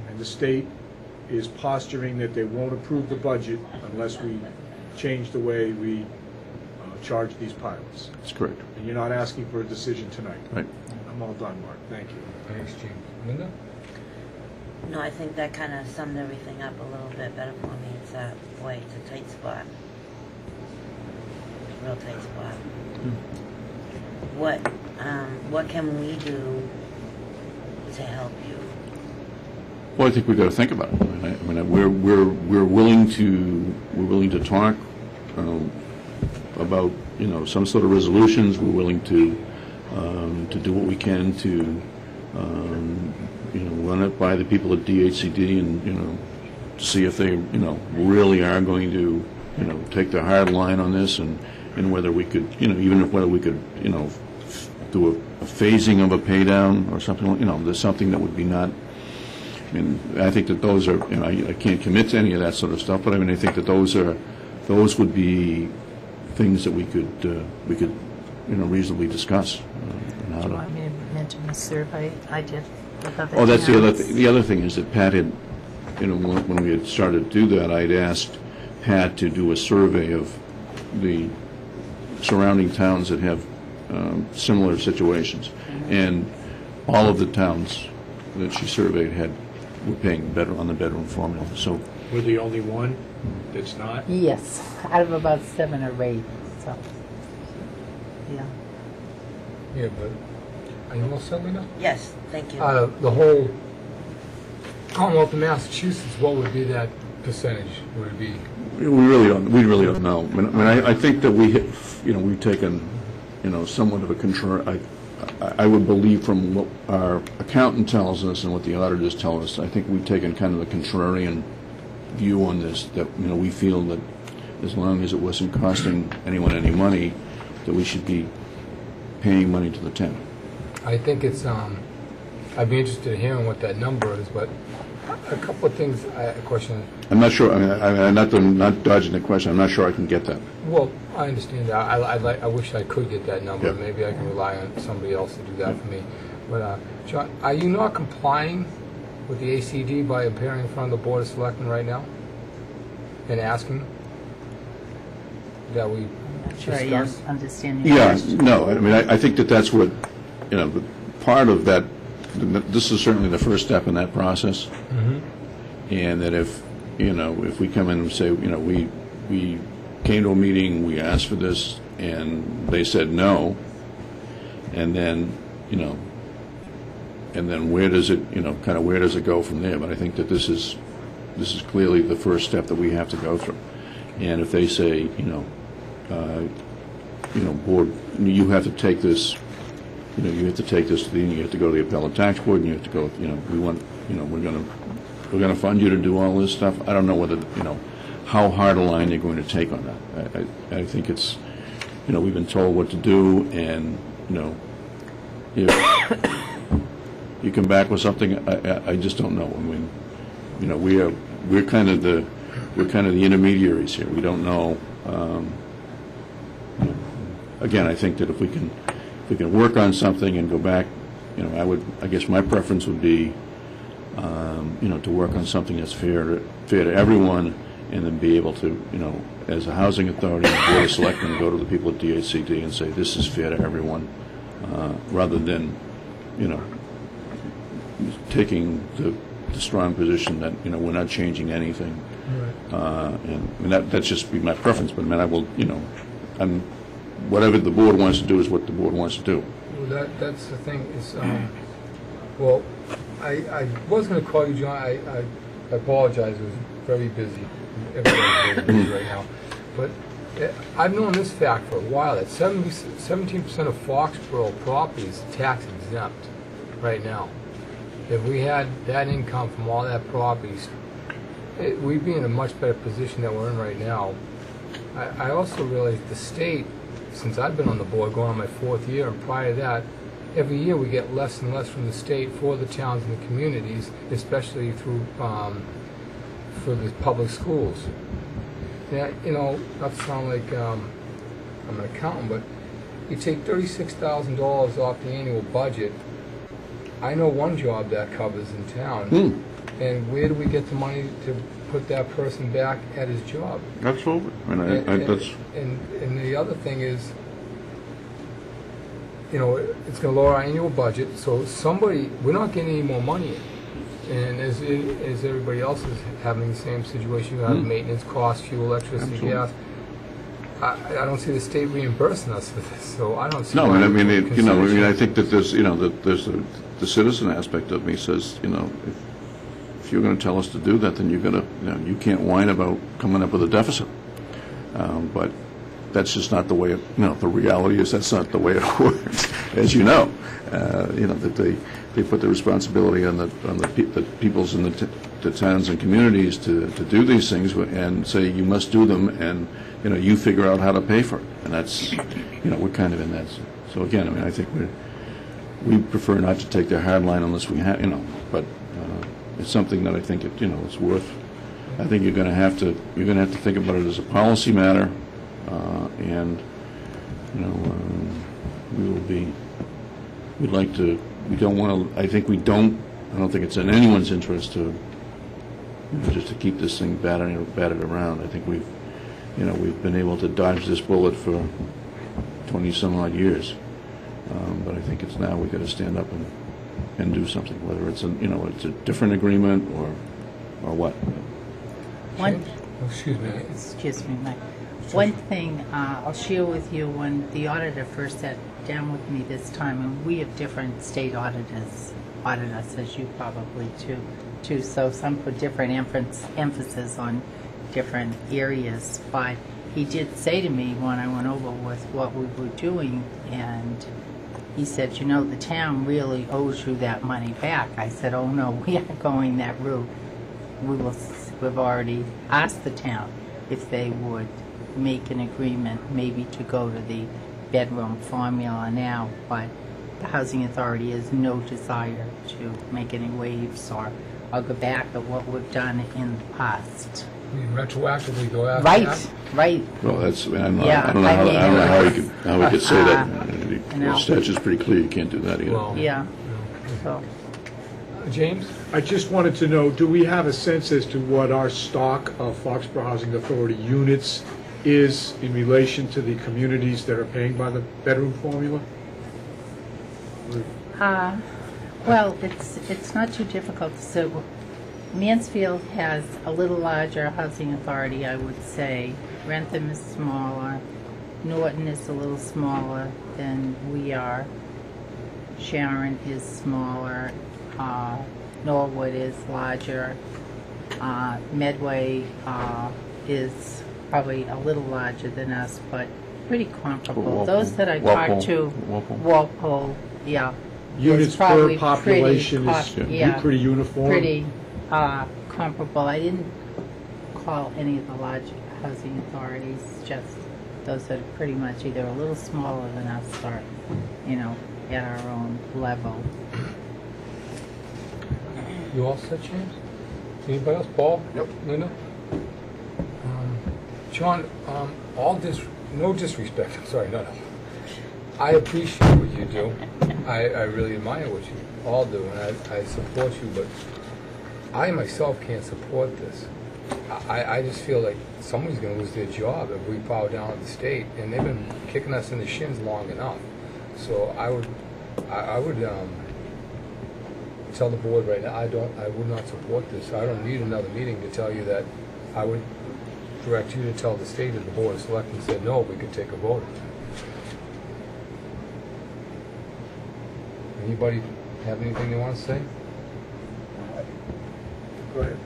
And the state is posturing that they won't approve the budget unless we change the way we charge these pilots. That's correct. And you're not asking for a decision tonight. Right. I'm all done, Mark. Thank you. Thanks, Gene. Linda? No, I think that kind of summed everything up a little bit better for me. It's a tight spot. It's a real tight spot. What can we do to help you? Well, I think we've got to think about it. We're willing to talk about some sort of resolutions. We're willing to do what we can to run it by the people at DHCD and see if they really are going to take the hard line on this, and whether we could whether we could do a phasing of a pay down or something. There's something that would be not. I think that those are. I can't commit to any of that sort of stuff, but I think that those would be things that we could reasonably discuss. Do you want me to mention the survey I did with other Oh, that's the other towns? the other thing is that Pat had, when we had started to do that, I'd asked Pat to do a survey of the surrounding towns that have similar situations, and all of the towns that she surveyed were paying better on the bedroom formula. So We're the only one that's not? Yes, out of about 7 or 8, so, yeah. Yeah, but are you all set, Linda? Yes, thank you. The whole Commonwealth of Massachusetts, what would be that percentage? Would it be? we really don't know. I think that we've taken somewhat of a control. I would believe from what our accountant tells us and what the auditors tell us, I think we've taken kind of a contrarian view on this, that we feel that as long as it wasn't costing anyone any money, that we should be paying money to the town. I think it's, I'd be interested in hearing what that number is, but a couple of things, a question. I'm not sure, I'm not dodging the question, I'm not sure I can get that. Well, I understand that. I wish I could get that number. Yeah. Maybe I can rely on somebody else to do that for me. But, John, are you not complying with the ACD by appearing in front of the Board of Selectmen right now and asking that we I'm not sure I discuss? understand your Yeah, question. no, I think that's what, part of that, this is certainly the first step in that process. And that if we come in and say, we came to a meeting, we asked for this, and they said no, and then, where does it, where does it go from there? But I think that this is clearly the first step that we have to go through. And if they say, board, you have to take this, you have to take this, you have to go to the appellate tax board, and you have to go, we want, we're going to fund you to do all this stuff. I don't know whether, how hard a line they're going to take on that. I think it's, we've been told what to do, and, if you come back with something, I just don't know. I mean, we're kind of the intermediaries here. We don't know. Again, I think that if we can work on something and go back, I guess my preference would be, to work on something that's fair to everyone, and then be able to, as a housing authority, the Board of Selectmen, go to the people at DHCD and say, this is fair to everyone, rather than, taking the strong position that, we're not changing anything. Right. And that's just be my preference, but I will, whatever the board wants to do is what the board wants to do. Well, that's the thing is, well, I was going to call you, John. I apologize. It was very busy. Everybody's very busy right now. But I've known this fact for a while, that 17% of Foxboro property is tax exempt right now. If we had that income from all that property, we'd be in a much better position than we're in right now. I also realize the state, since I've been on the board going on my 4th year, and prior to that, every year we get less and less from the state for the towns and the communities, especially through for the public schools. Yeah, not to sound like I'm an accountant, but you take $36,000 off the annual budget. I know one job that covers in town, and where do we get the money to put that person back at his job? Absolutely. And the other thing is, it's going to lower our annual budget, so we're not getting any more money in. And as everybody else is having the same situation, you have maintenance costs, fuel, electricity, gas. I don't see the state reimbursing us for this, so I don't see. No, I think that there's, there's the citizen aspect of me says, if you're going to tell us to do that, then you're going to, you can't whine about coming up with a deficit. But that's just not the way the reality is that's not the way it works, as you know. That they put the responsibility on the peoples in the towns and communities to do these things and say you must do them, and you figure out how to pay for it. And that's we're kind of in that. So again, I think we prefer not to take the hard line unless we have but it's something that I think it's worth. I think you're going to have to think about it as a policy matter, and we'd like to. We don't want to. I don't think it's in anyone's interest to just to keep this thing batted around. I think we've been able to dodge this bullet for 20 some odd years, but I think it's now we've got to stand up and do something. Whether it's it's a different agreement or what. Excuse me, Mike. One thing I'll share with you, when the auditor first sat down with me this time, and we have different state auditors audit us, as you probably too. So some put different emphasis on different areas. But he did say to me when I went over with what we were doing, and he said, the town really owes you that money back. I said, oh no, we aren't going that route. We've already asked the town if they would make an agreement maybe to go to the bedroom formula now, but the Housing Authority has no desire to make any waves or go back at what we've done in the past. Retroactively go after that? Right. Well, that's, I don't know how he could say that. The statute's pretty clear, you can't do that either. Well, yeah. So. James? I just wanted to know, do we have a sense as to what our stock of Foxborough Housing Authority units is in relation to the communities that are paying by the bedroom formula? Well, it's not too difficult. So Mansfield has a little larger housing authority, I would say. Rentham is smaller. Norton is a little smaller than we are. Sharon is smaller. Norwood is larger. Medway is probably a little larger than us, but pretty comparable. Walpole. Those that I Walpole. talked to, Walpole. Walpole, yeah. Units It's probably per population is yeah, pretty uniform? pretty comparable. I didn't call any of the large housing authorities, just those that are pretty much either a little smaller than us or, at our own level. You all set, James? Anybody else? Paul? Nope. Linda? John, no disrespect, I'm sorry, no. I appreciate what you do. I really admire what you all do, and I support you, but I myself can't support this. I just feel like somebody's going to lose their job if we bow down at the state, and they've been kicking us in the shins long enough. So I would tell the board right now, I would not support this. I don't need another meeting to tell you that. I would direct you to tell the state that the board of selectmen said no, we could take a vote. Anybody have anything they want to say? Go ahead.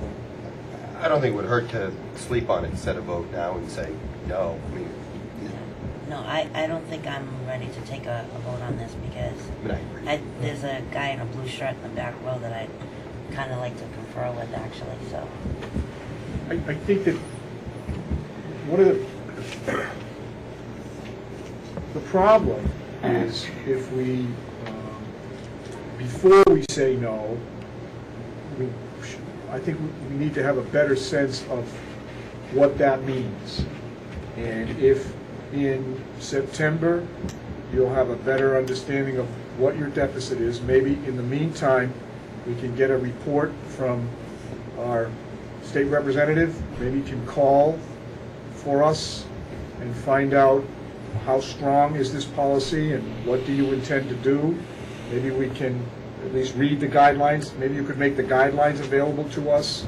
I don't think it would hurt to sleep on it, set a vote now and say no. I mean, No, I don't think I'm ready to take a vote on this because there's a guy in a blue shirt in the back row that I'd kind of like to confer with, actually, so. I think that one of the problem is if we, before we say no, I think we need to have a better sense of what that means. And if in September you'll have a better understanding of what your deficit is, maybe in the meantime we can get a report from our state representative, maybe you can call for us and find out how strong is this policy and what do you intend to do. Maybe we can at least read the guidelines. Maybe you could make the guidelines available to us,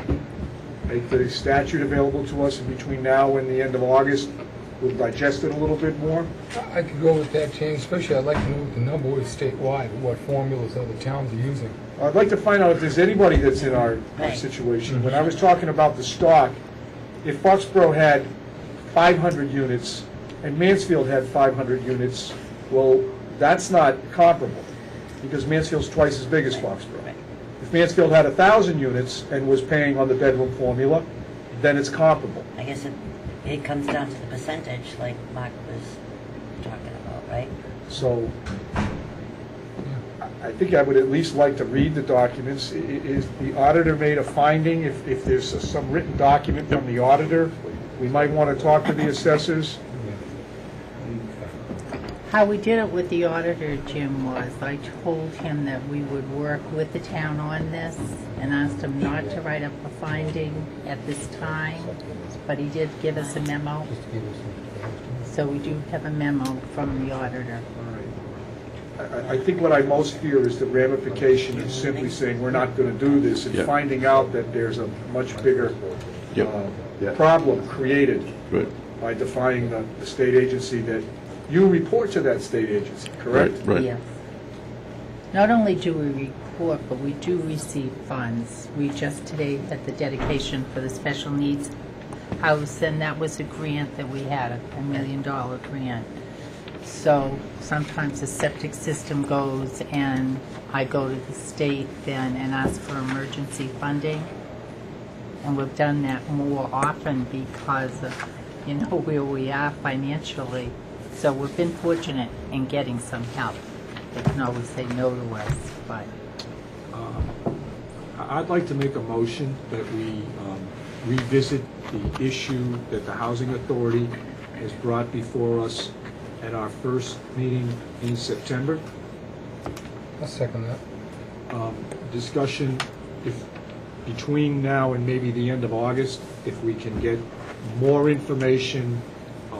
make the statute available to us, and between now and the end of August, we'll digest it a little bit more. I could go with that, James, especially I'd like to know what the number is statewide, what formulas other towns are using. I'd like to find out if there's anybody that's in our situation. When I was talking about the stock, if Foxboro had 500 units and Mansfield had 500 units, well, that's not comparable, because Mansfield's twice as big as Foxboro. If Mansfield had 1,000 units and was paying on the bedroom formula, then it's comparable. I guess it comes down to the percentage, like Mark was talking about, right? So I think I would at least like to read the documents. Is the auditor made a finding? If there's some written document from the auditor, we might want to talk to the assessors. How we did it with the auditor, Jim, was I told him that we would work with the town on this and asked him not to write up a finding at this time, but he did give us a memo. So we do have a memo from the auditor. I think what I most fear is the ramification of simply saying we're not going to do this and finding out that there's a much bigger problem created by defying the state agency that you report to that state agency, correct? Right. Yes. Not only do we report, but we do receive funds. We just today had the dedication for the special needs house, and that was a grant that we had, $1 million grant. So sometimes the septic system goes, and I go to the state then and ask for emergency funding. And we've done that more often because of, where we are financially. So we've been fortunate in getting some help. They can always say no to us, but... I'd like to make a motion that we revisit the issue that the Housing Authority has brought before us at our first meeting in September. I'll second that. Discussion, if between now and maybe the end of August, if we can get more information.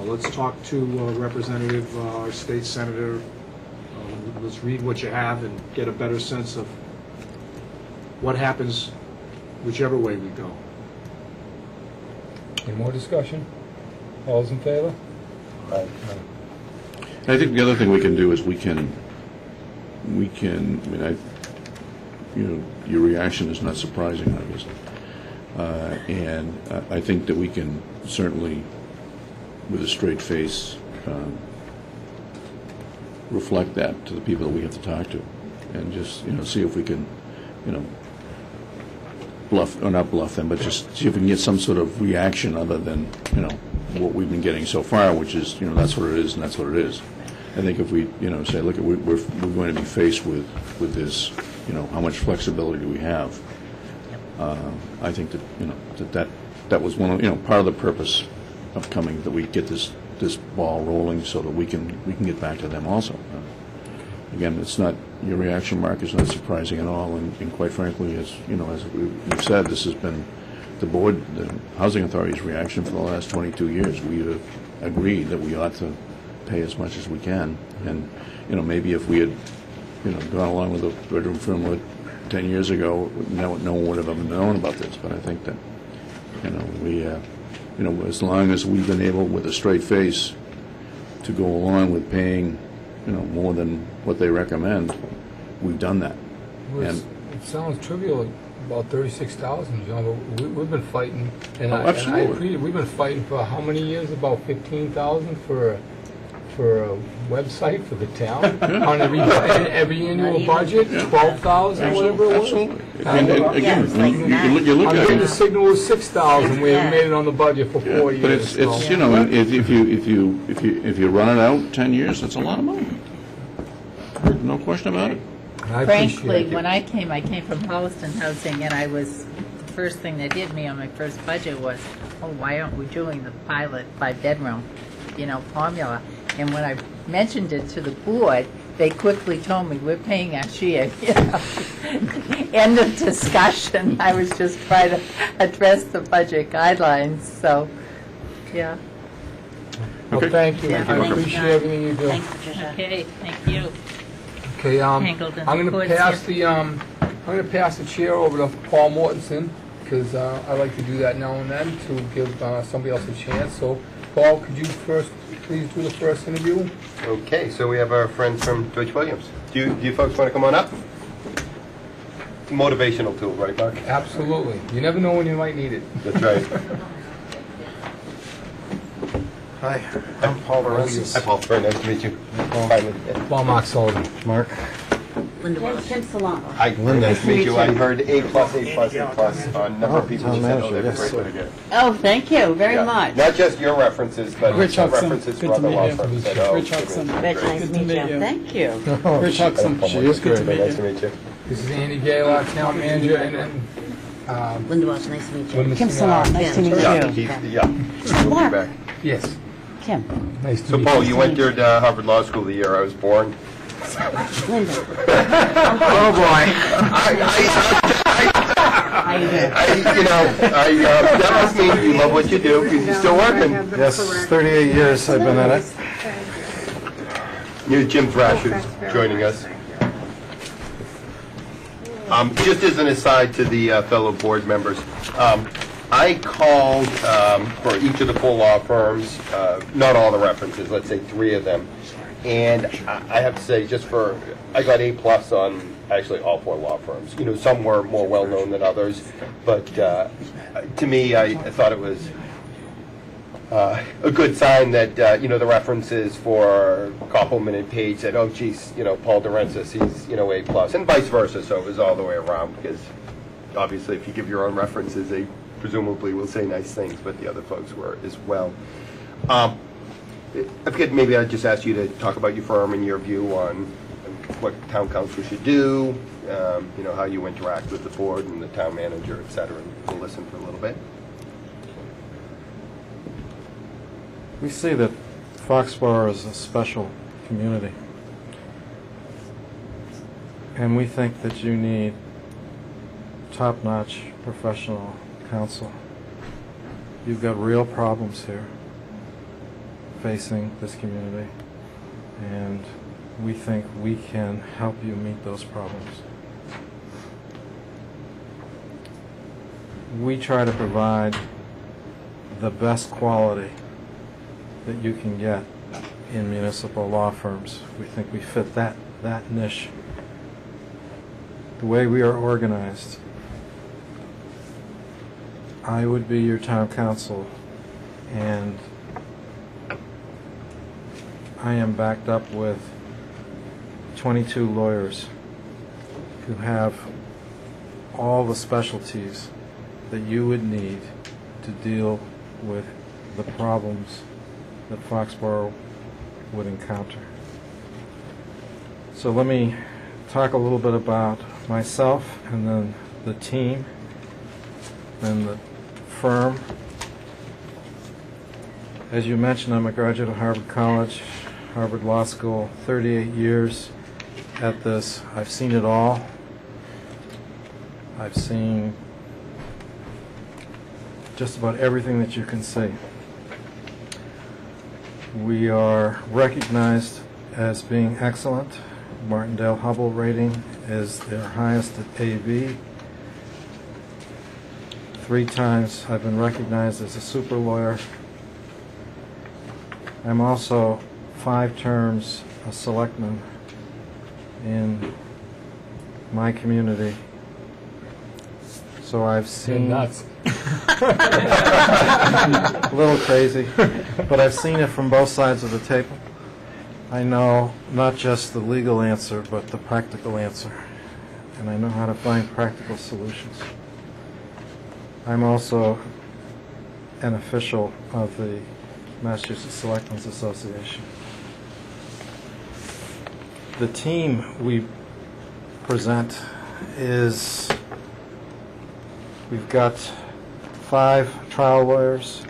Let's talk to Representative, our state senator. Let's read what you have and get a better sense of what happens whichever way we go. Any more discussion? All those in favor? Right. I think the other thing we can do is your reaction is not surprising, obviously. And I think that we can certainly, with a straight face, reflect that to the people that we have to talk to, and just, see if we can, bluff, or not bluff them, but just see if we can get some sort of reaction other than, what we've been getting so far, which is, that's what it is and that's what it is. I think if we, say, look, we're going to be faced with this, how much flexibility do we have? I think that, that was one of, part of the purpose of coming, that we get this ball rolling so that we can get back to them also. Again, it's not, your reaction, Mark, is not surprising at all, and quite frankly, as we've said, this has been the board, the Housing Authority's reaction for the last 22 years. We have agreed that we ought to pay as much as we can, and maybe if we had gone along with the bedroom formula 10 years ago, no one would have ever known about this. But I think that we as long as we've been able, with a straight face, to go along with paying more than what they recommend, we've done that. It sounds trivial, about 36,000, John, but we've been fighting, and absolutely. I agree, we've been fighting for how many years? About 15,000 for a website for the town on every annual budget, 12,000, whatever it was. Absolutely. And again, it's like that. you look I'm at getting the it. signal was 6,000. We haven't made it on the budget for 4 years. But it's if you run it out 10 years, that's a lot of money. No question about it. I Frankly, appreciate it. when I came from Holliston Housing, and the first thing that hit me on my first budget was, why aren't we doing the pilot 5-bedroom, formula? And when I mentioned it to the board, they quickly told me, we're paying our share. End of discussion. I was just trying to address the budget guidelines, so, yeah. Well, thank you. Yeah, I thanks, appreciate John. everything you do. Thanks, Patricia. Okay, thank you. Okay, Tangled in I'm the going to courts pass here. I'm going to pass the chair over to Paul Mortensen, because I like to do that now and then to give somebody else a chance. So, Paul, could you please do the first interview? Okay, so we have our friends from Deutsch Williams. Do you folks want to come on up? Motivational tool, right, Mark? Absolutely. You never know when you might need it. That's right. Hi, I'm Paul Lorenz. Hi, Paul. Very nice to meet you. Finally. Paul Mark Sullivan. Mark. Linda, Kim Salon. Hi, nice to meet you. I heard A+, A+, on a number of people who said, Town that's manager, great way to get it. Oh, thank you very Yeah. much. Not just your references, but Rich Hudson. references Good from to other meet law you. firms. Said, oh, Rich Hudson. Rich, nice Good to meet you. you. Thank you. Rich Hudson. She is good to meet Nice to you. meet you. This is Andy Gale, our town manager, and then Linda Welch, nice to meet you. Linda Kim Salon. Salon, nice to meet Yeah, you. yeah. We'll be back. yes, Kim. nice to So, meet Paul, you. you entered Harvard Law School the year I was born. Linda. Oh boy. How you doing? That must mean you love what you do because you're still working. Yes, 38 years I've been at it. Here's Jim Thrasher's joining us. Just as an aside to the fellow board members, I called for each of the full law firms, not all the references, let's say 3 of them, and I have to say, I got A+ on actually all 4 law firms. Some were more well-known than others, but to me, I thought it was a good sign that, the references for Koppelman and Page said, oh, geez, Paul Durensis, he's, A+, and vice versa, so it was all the way around, because obviously if you give your own references, they presumably will say nice things, but the other folks were as well. I forget, maybe I'd just ask you to talk about your firm and your view on what town council should do, how you interact with the board and the town manager, et cetera, and we'll listen for a little bit. We see that Foxboro is a special community. And we think that you need top-notch professional counsel. You've got real problems here facing this community, and we think we can help you meet those problems. We try to provide the best quality that you can get in municipal law firms. We think we fit that niche. The way we are organized, I would be your town council, and I am backed up with 22 lawyers who have all the specialties that you would need to deal with the problems that Foxboro would encounter. So let me talk a little bit about myself and then the team and the firm. As you mentioned, I'm a graduate of Harvard College, Harvard Law School, 38 years at this. I've seen it all. I've seen just about everything that you can see. We are recognized as being excellent. Martindale-Hubbell rating is their highest at AV. 3 times I've been recognized as a super lawyer. I'm also 5 terms a selectman in my community. So I've seen... nuts. A little crazy, but I've seen it from both sides of the table. I know not just the legal answer, but the practical answer, and I know how to find practical solutions. I'm also an official of the Massachusetts Selectmen's Association. The team we present is, we've got 5 trial lawyers,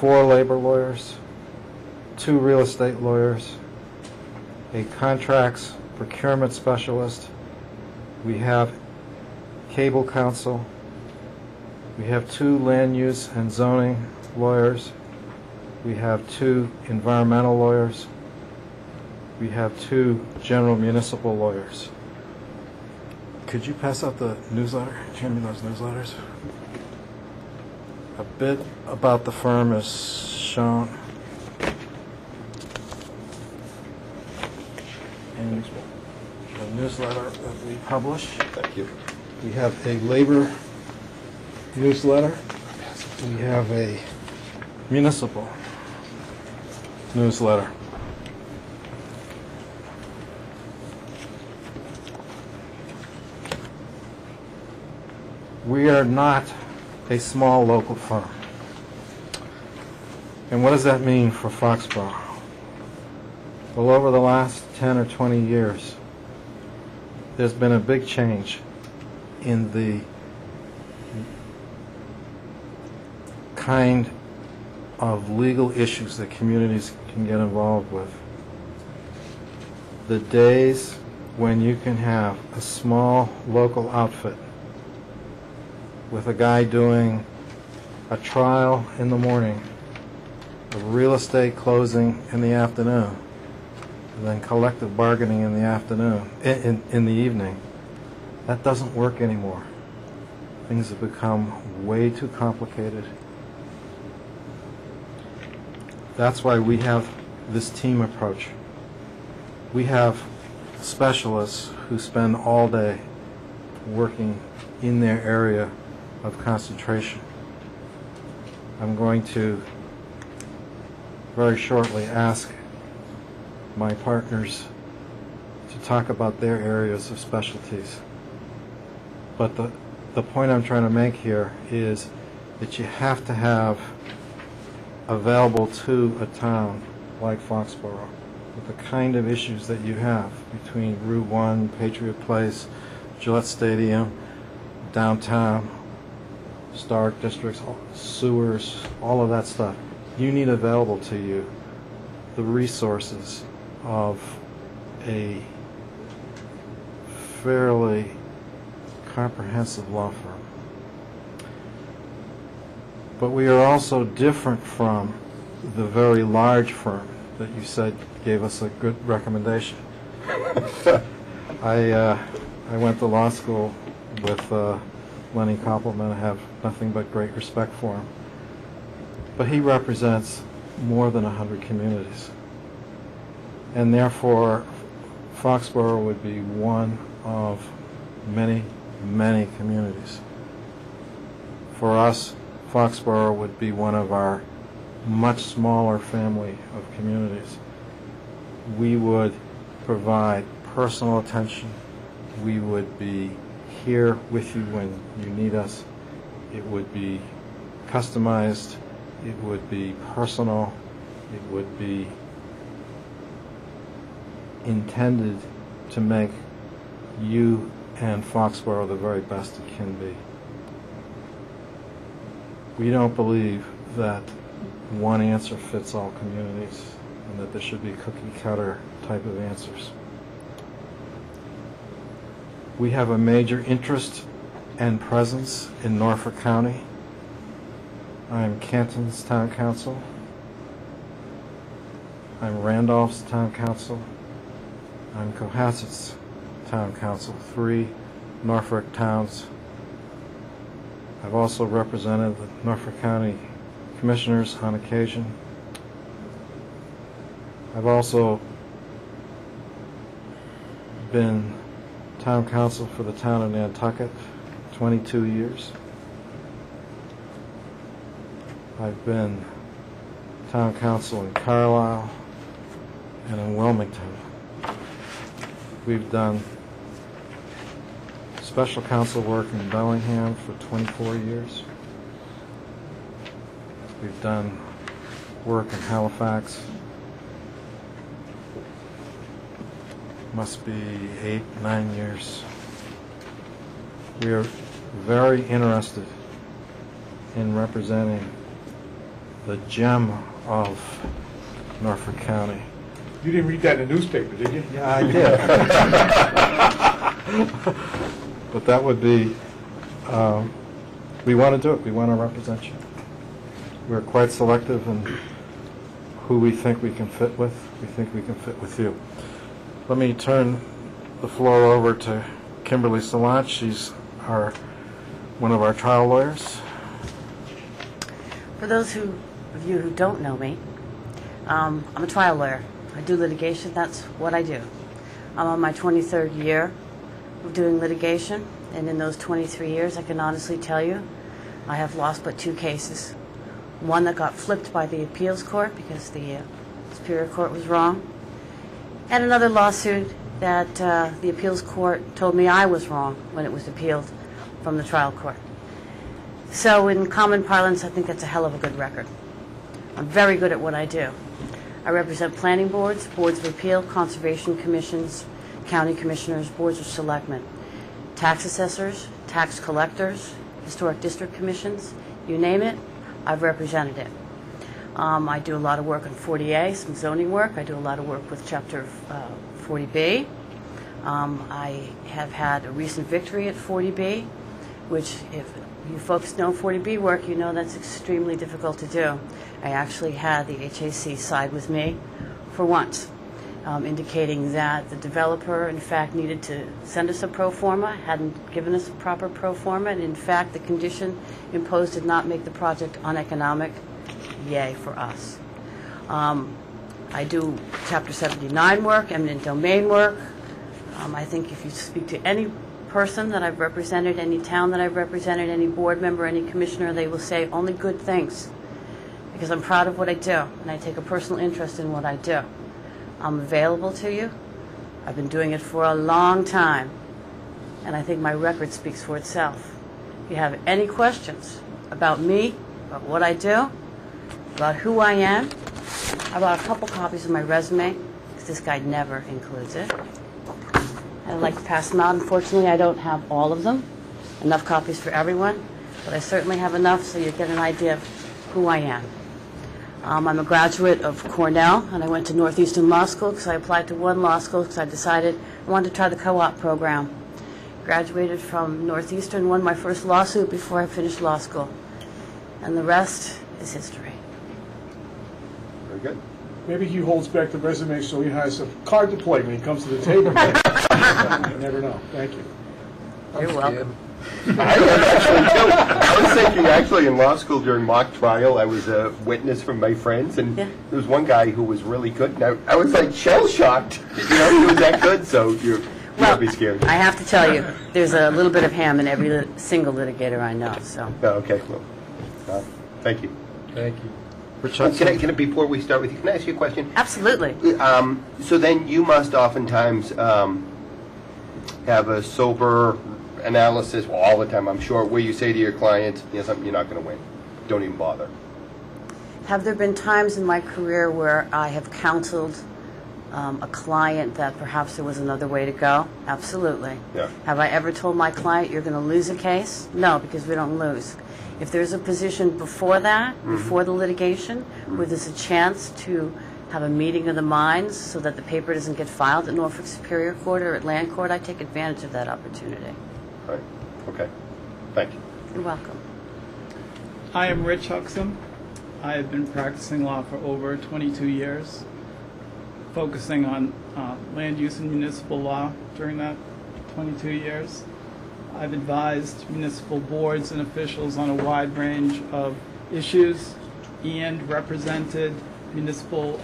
4 labor lawyers, 2 real estate lawyers, a contracts procurement specialist. We have cable counsel. We have 2 land use and zoning lawyers. We have 2 environmental lawyers. We have 2 general municipal lawyers. Could you pass out the newsletter? Hand me those newsletters. A bit about the firm is shown in the newsletter that we publish. Thank you. We have a labor newsletter. We have a municipal newsletter. We are not a small local firm. And what does that mean for Foxboro? Well, over the last 10 or 20 years, there's been a big change in the kind of legal issues that communities can get involved with. The days when you can have a small local outfit with a guy doing a trial in the morning, a real estate closing in the afternoon, and then collective bargaining in the afternoon, in the evening, that doesn't work anymore. Things have become way too complicated. That's why we have this team approach. We have specialists who spend all day working in their area of concentration. I'm going to very shortly ask my partners to talk about their areas of specialties. But the point I'm trying to make here is that you have to have available to a town like Foxboro with the kind of issues that you have between Route 1, Patriot Place, Gillette Stadium, downtown, historic districts, sewers, all of that stuff. You need available to you the resources of a fairly comprehensive law firm. But we are also different from the very large firm that you said gave us a good recommendation. I went to law school with Lenny Koppelman. I have nothing but great respect for him. But he represents more than 100 communities. And therefore, Foxboro would be one of many, many communities. For us, Foxboro would be one of our much smaller family of communities. we would provide personal attention. We would be here with you when you need us. It would be customized. It would be personal. It would be intended to make you and Foxboro the very best it can be. We don't believe that one answer fits all communities and that there should be cookie cutter type of answers. We have a major interest and presence in Norfolk County. I'm Canton's town council. I'm Randolph's town council. I'm Cohasset's town council, 3 Norfolk towns. I've also represented the Norfolk County Commissioners on occasion. I've also been town council for the town of Nantucket, 22 years. I've been town council in Carlisle and in Wilmington. We've done special council work in Bellingham for 24 years. We've done work in Halifax. Must be 8, 9 years. We are very interested in representing the gem of Norfolk County. You didn't read that in the newspaper, did you? Yeah, I did. But that would be, we want to do it. We want to represent you. We're quite selective in who we think we can fit with. We think we can fit with you. Let me turn the floor over to Kimberly Salant. She's one of our trial lawyers. For those of you who don't know me, I'm a trial lawyer. I do litigation. That's what I do. I'm on my 23rd year of doing litigation, and in those 23 years, I can honestly tell you, I have lost but 2 cases. One that got flipped by the appeals court because the Superior Court was wrong, and another lawsuit that the appeals court told me I was wrong when it was appealed from the trial court. So in common parlance, I think that's a hell of a good record. I'm very good at what I do. I represent planning boards, boards of appeal, conservation commissions, county commissioners, boards of selectmen, tax assessors, tax collectors, historic district commissions, you name it, I've represented it. I do a lot of work on 40A, some zoning work. I do a lot of work with Chapter 40B. I have had a recent victory at 40B, which if you folks know 40B work, you know that's extremely difficult to do. I actually had the HAC side with me for once, indicating that the developer, in fact, needed to send us a pro forma, hadn't given us a proper pro forma, and in fact, the condition imposed did not make the project uneconomic. Yay for us. I do Chapter 79 work, eminent domain work. I think if you speak to any person that I've represented, any town that I've represented, any board member, any commissioner, they will say only good things because I'm proud of what I do and I take a personal interest in what I do. I'm available to you. I've been doing it for a long time and I think my record speaks for itself. If you have any questions about me, about what I do, about who I am, I brought a couple copies of my resume because this guy never includes it. I'd like to pass them out. Unfortunately, I don't have all of them, enough copies for everyone, but I certainly have enough so you get an idea of who I am. I'm a graduate of Cornell, and I went to Northeastern Law School because I applied to one law school because I decided I wanted to try the co-op program. Graduated from Northeastern, won my first lawsuit before I finished law school, and the rest is history. Very good. Maybe he holds back the resume so he has a card to play when he comes to the table. You never know. Thank you. You're welcome. I was thinking, actually, in law school during mock trial, I was a witness from my friends, and there was one guy who was really good, and I was like shell-shocked. You know, he was that good, so you don't be scared. I have to tell you, there's a little bit of ham in every single litigator I know. So. Oh, okay, well, thank you. Thank you. Rich Can Hudson? before we start with you, can I ask you a question? Absolutely. So then you must oftentimes have a sober analysis, well, all the time, I'm sure, where you say to your clients, you know something, you're not going to win. Don't even bother. Have there been times in my career where I have counseled a client that perhaps there was another way to go? Absolutely. Yeah. Have I ever told my client you're going to lose a case? No, because we don't lose. If there's a position before that, before the litigation, where there's a chance to have a meeting of the minds so that the paper doesn't get filed at Norfolk Superior Court or at Land Court, I take advantage of that opportunity. Right. Okay. Thank you. You're welcome. I am Rich Huxham. I have been practicing law for over 22 years, focusing on land use and municipal law during that 22 years. I've advised municipal boards and officials on a wide range of issues and represented municipal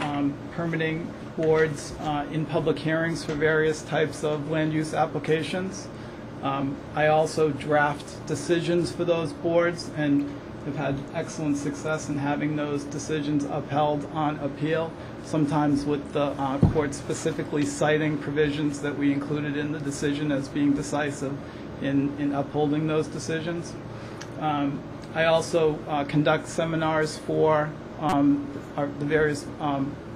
permitting boards in public hearings for various types of land use applications. I also draft decisions for those boards and have had excellent success in having those decisions upheld on appeal, sometimes with the court specifically citing provisions that we included in the decision as being decisive in upholding those decisions. I also conduct seminars for the various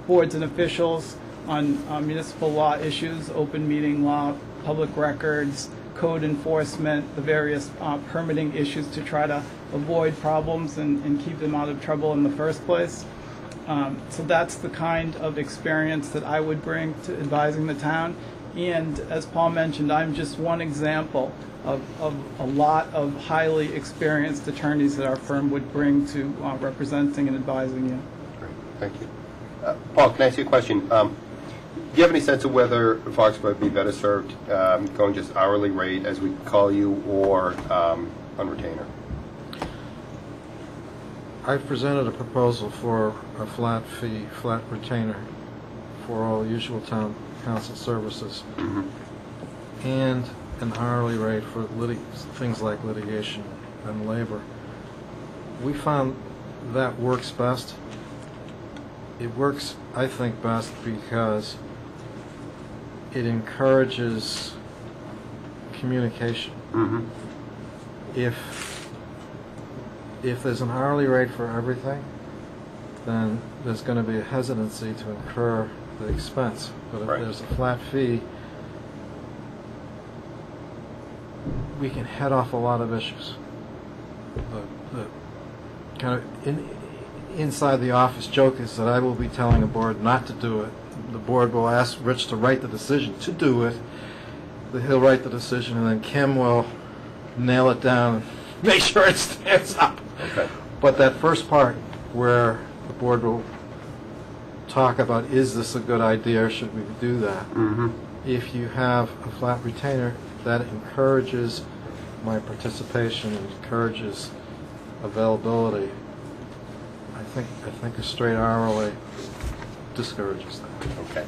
boards and officials on municipal law issues, open meeting law, public records, code enforcement, the various permitting issues to try to avoid problems and keep them out of trouble in the first place. So that's the kind of experience that I would bring to advising the town. And as Paul mentioned, I'm just one example of a lot of highly experienced attorneys that our firm would bring to representing and advising you. Great. Thank you. Paul, can I ask you a question? Do you have any sense of whether Foxboro would be better served going just hourly rate, as we call you, or on retainer? I've presented a proposal for a flat fee, flat retainer for all usual town council services, and an hourly rate for things like litigation and labor. We found that works best. It works, I think, best because it encourages communication. If there's an hourly rate for everything, then there's going to be a hesitancy to incur the expense. But if there's a flat fee, we can head off a lot of issues. The kind of inside the office joke is that I will be telling a board not to do it. The board will ask Rich to write the decision to do it. He'll write the decision, and then Kim will nail it down and make sure it stands up. Okay. But that first part where the board will talk about, is this a good idea or should we do that? If you have a flat retainer, that encourages my participation and encourages availability. I think a straight hourly discourages that. Okay.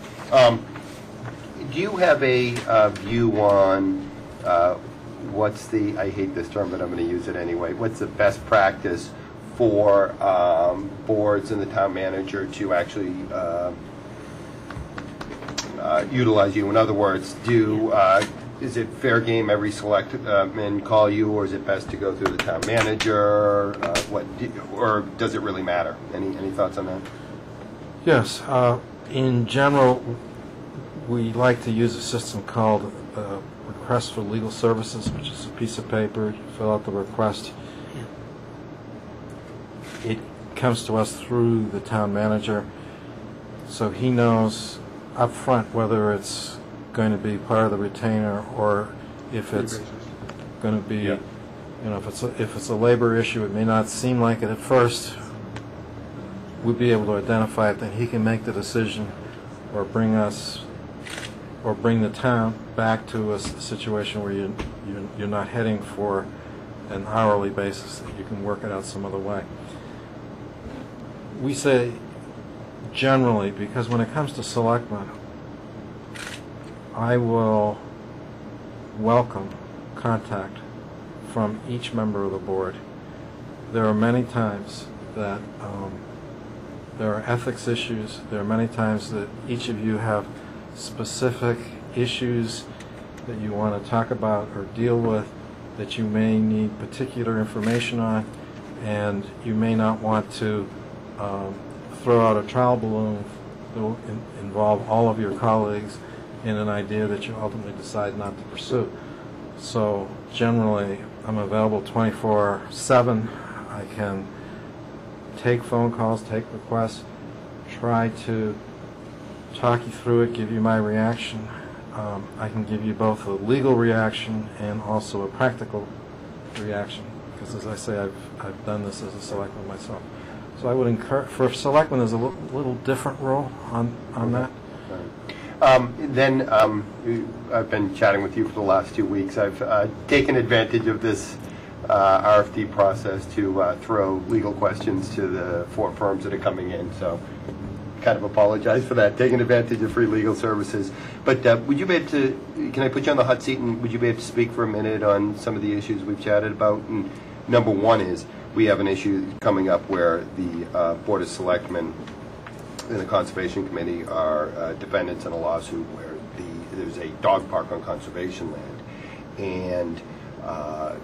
Do you have a view on what's the, I hate this term, but I'm going to use it anyway, what's the best practice for boards and the town manager to actually utilize you? In other words, is it fair game every selectman call you, or is it best to go through the town manager? Or does it really matter? Any thoughts on that? Yes. In general, we like to use a system called request for legal services, which is a piece of paper. You fill out the request. It comes to us through the town manager, so he knows up front whether it's going to be part of the retainer or if it's going to be, you know, if it's a labor issue, it may not seem like it at first. We'll be able to identify it, then he can make the decision or bring the town back to a situation where you're not heading for an hourly basis, that you can work it out some other way. We say generally, because when it comes to selectmen, I will welcome contact from each member of the board. There are many times that there are ethics issues. There are many times that each of you have specific issues that you want to talk about or deal with that you may need particular information on, and you may not want to throw out a trial balloon that will involve all of your colleagues in an idea that you ultimately decide not to pursue. So generally, I'm available 24/7. I can take phone calls, take requests, try to talk you through it, give you my reaction. I can give you both a legal reaction and also a practical reaction, because as I say, I've done this as a selectman myself. So I would encourage, for selectmen, there's a little different role on that. I've been chatting with you for the last 2 weeks. I've taken advantage of this RFD process to throw legal questions to the 4 firms that are coming in. So kind of apologize for that, taking advantage of free legal services. But would you be able to, can I put you on the hot seat, and would you be able to speak for a minute on some of the issues we've chatted about? And number one is, we have an issue coming up where the Board of Selectmen and the Conservation Committee are defendants in a lawsuit where there's a dog park on conservation land. And the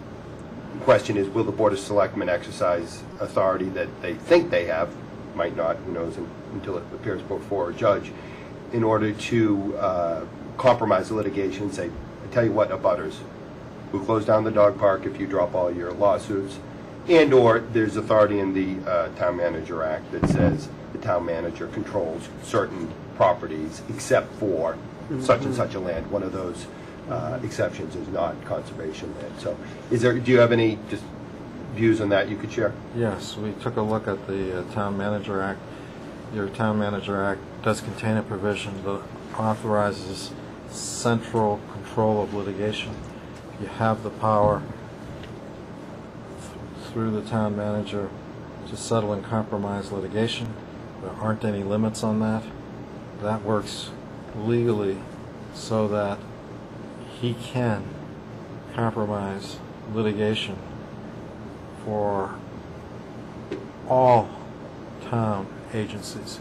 question is, will the Board of Selectmen exercise authority that they think they have, might not, who knows, until it appears before a judge, in order to compromise the litigation and say, I tell you what, abutters, we'll close down the dog park if you drop all your lawsuits. And or there's authority in the Town Manager Act that says the town manager controls certain properties except for such and such a land. One of those exceptions is not conservation land. So do you have any just views on that you could share? Yes, we took a look at the Town Manager Act. Your Town Manager Act does contain a provision that authorizes central control of litigation. You have the power through the town manager to settle and compromise litigation. There aren't any limits on that. That works legally so that he can compromise litigation for all town agencies.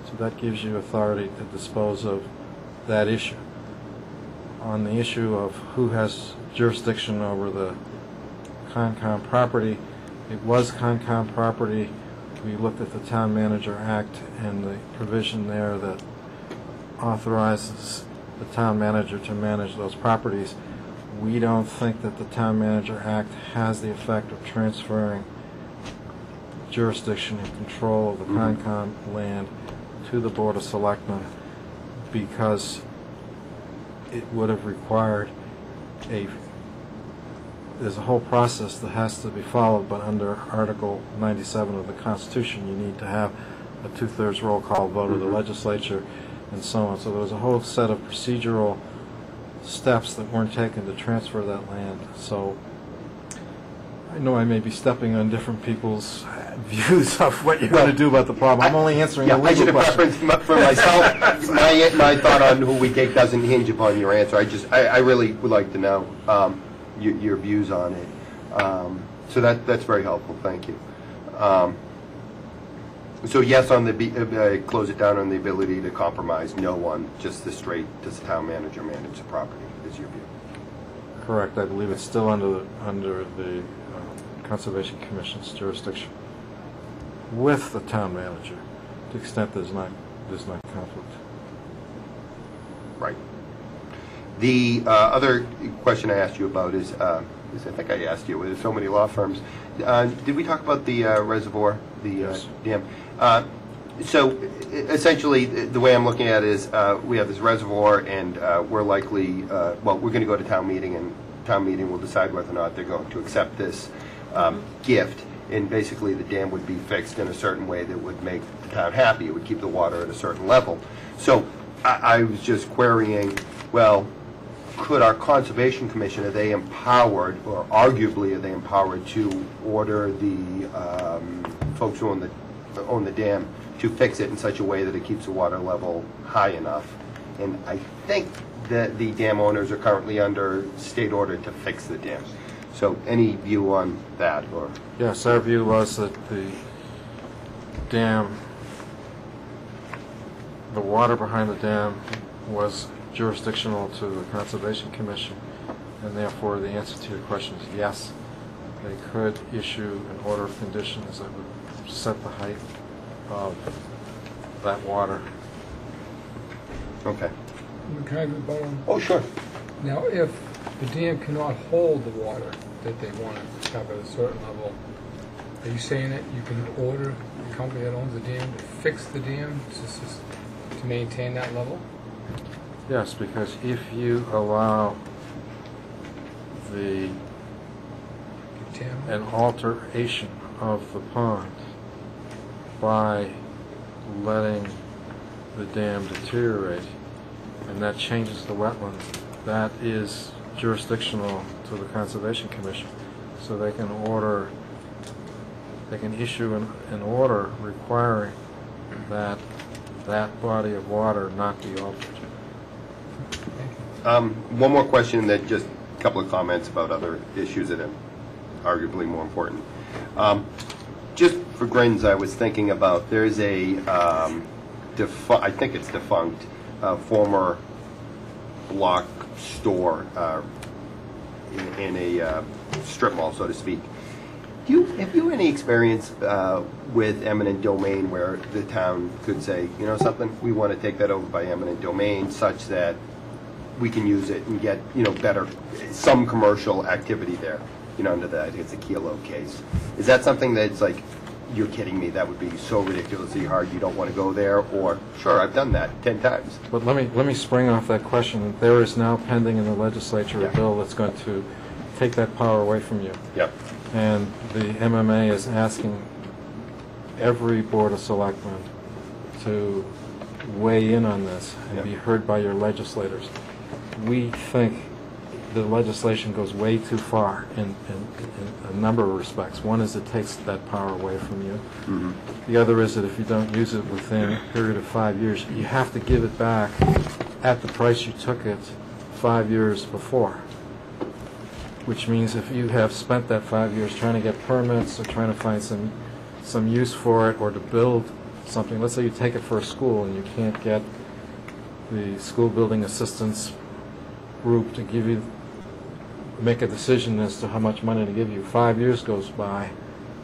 So that gives you authority to dispose of that issue. On the issue of who has jurisdiction over the Concom property, it was Concom property. We looked at the Town Manager Act and the provision there that authorizes the town manager to manage those properties. We don't think that the Town Manager Act has the effect of transferring jurisdiction and control of the Concom land to the Board of Selectmen, because it would have required there's a whole process that has to be followed, but under Article 97 of the Constitution, you need to have a 2/3 roll call vote of the legislature and so on. So there was a whole set of procedural steps that weren't taken to transfer that land. So I know I may be stepping on different people's views of what you're going to do about the problem. I'm only answering a legal question. I should have preference for myself. My thought on who we take doesn't hinge upon your answer. I really would like to know your views on it. So that's very helpful. Thank you. So yes, on the close it down on the ability to compromise. No one, just the straight. Does the town manager manage the property? Is your view? Correct. I believe it's still under the Conservation Commission's jurisdiction with the town manager, to the extent there's not conflict. Right. The other question I asked you about is I think I asked you, with so many law firms, did we talk about the reservoir, the dam? So essentially, the way I'm looking at it is we have this reservoir, and we're likely, we're going to go to town meeting, and town meeting will decide whether or not they're going to accept this gift. And basically, the dam would be fixed in a certain way that would make the town happy. It would keep the water at a certain level. So I was just querying, well, could our Conservation Commission, are they empowered, or arguably are they empowered, to order the folks who own the dam to fix it in such a way that it keeps the water level high enough? And I think that the dam owners are currently under state order to fix the dam. So any view on that? Or yes, our view was that the dam the water behind the dam was jurisdictional to the Conservation Commission, and therefore the answer to your question is yes. They could issue an order of conditions that would set the height of that water. Okay. Can I rebuttal? Oh, sure. Now, if the dam cannot hold the water that they want to have at a certain level, are you saying that you can order the company that owns the dam to fix the dam to maintain that level? Yes, because if you allow an alteration of the pond by letting the dam deteriorate, and that changes the wetlands, that is jurisdictional to the Conservation Commission. So they can issue an order requiring that body of water not be altered. One more question, then just a couple of comments about other issues that are arguably more important. Just for grins, I was thinking about, there's a, I think it's defunct, former block store in a strip mall, so to speak. Have you any experience with eminent domain where the town could say, you know something, we want to take that over by eminent domain such that we can use it and get, better, some commercial activity there, under that, it's a Kilo case. Is that something that's like, you're kidding me, that would be so ridiculously hard, you don't want to go there? Or, sure, I've done that 10 times. But let me spring off that question. There is now pending in the legislature a bill that's going to take that power away from you. Yep. And the MMA is asking every Board of Selectmen to weigh in on this and be heard by your legislators. We think the legislation goes way too far in a number of respects. One is it takes that power away from you. Mm-hmm. The other is that if you don't use it within a period of 5 years, you have to give it back at the price you took it 5 years before. Which means if you have spent that 5 years trying to get permits or trying to find some use for it or to build something, let's say you take it for a school and you can't get the school building assistance group to make a decision as to how much money to give you. 5 years goes by,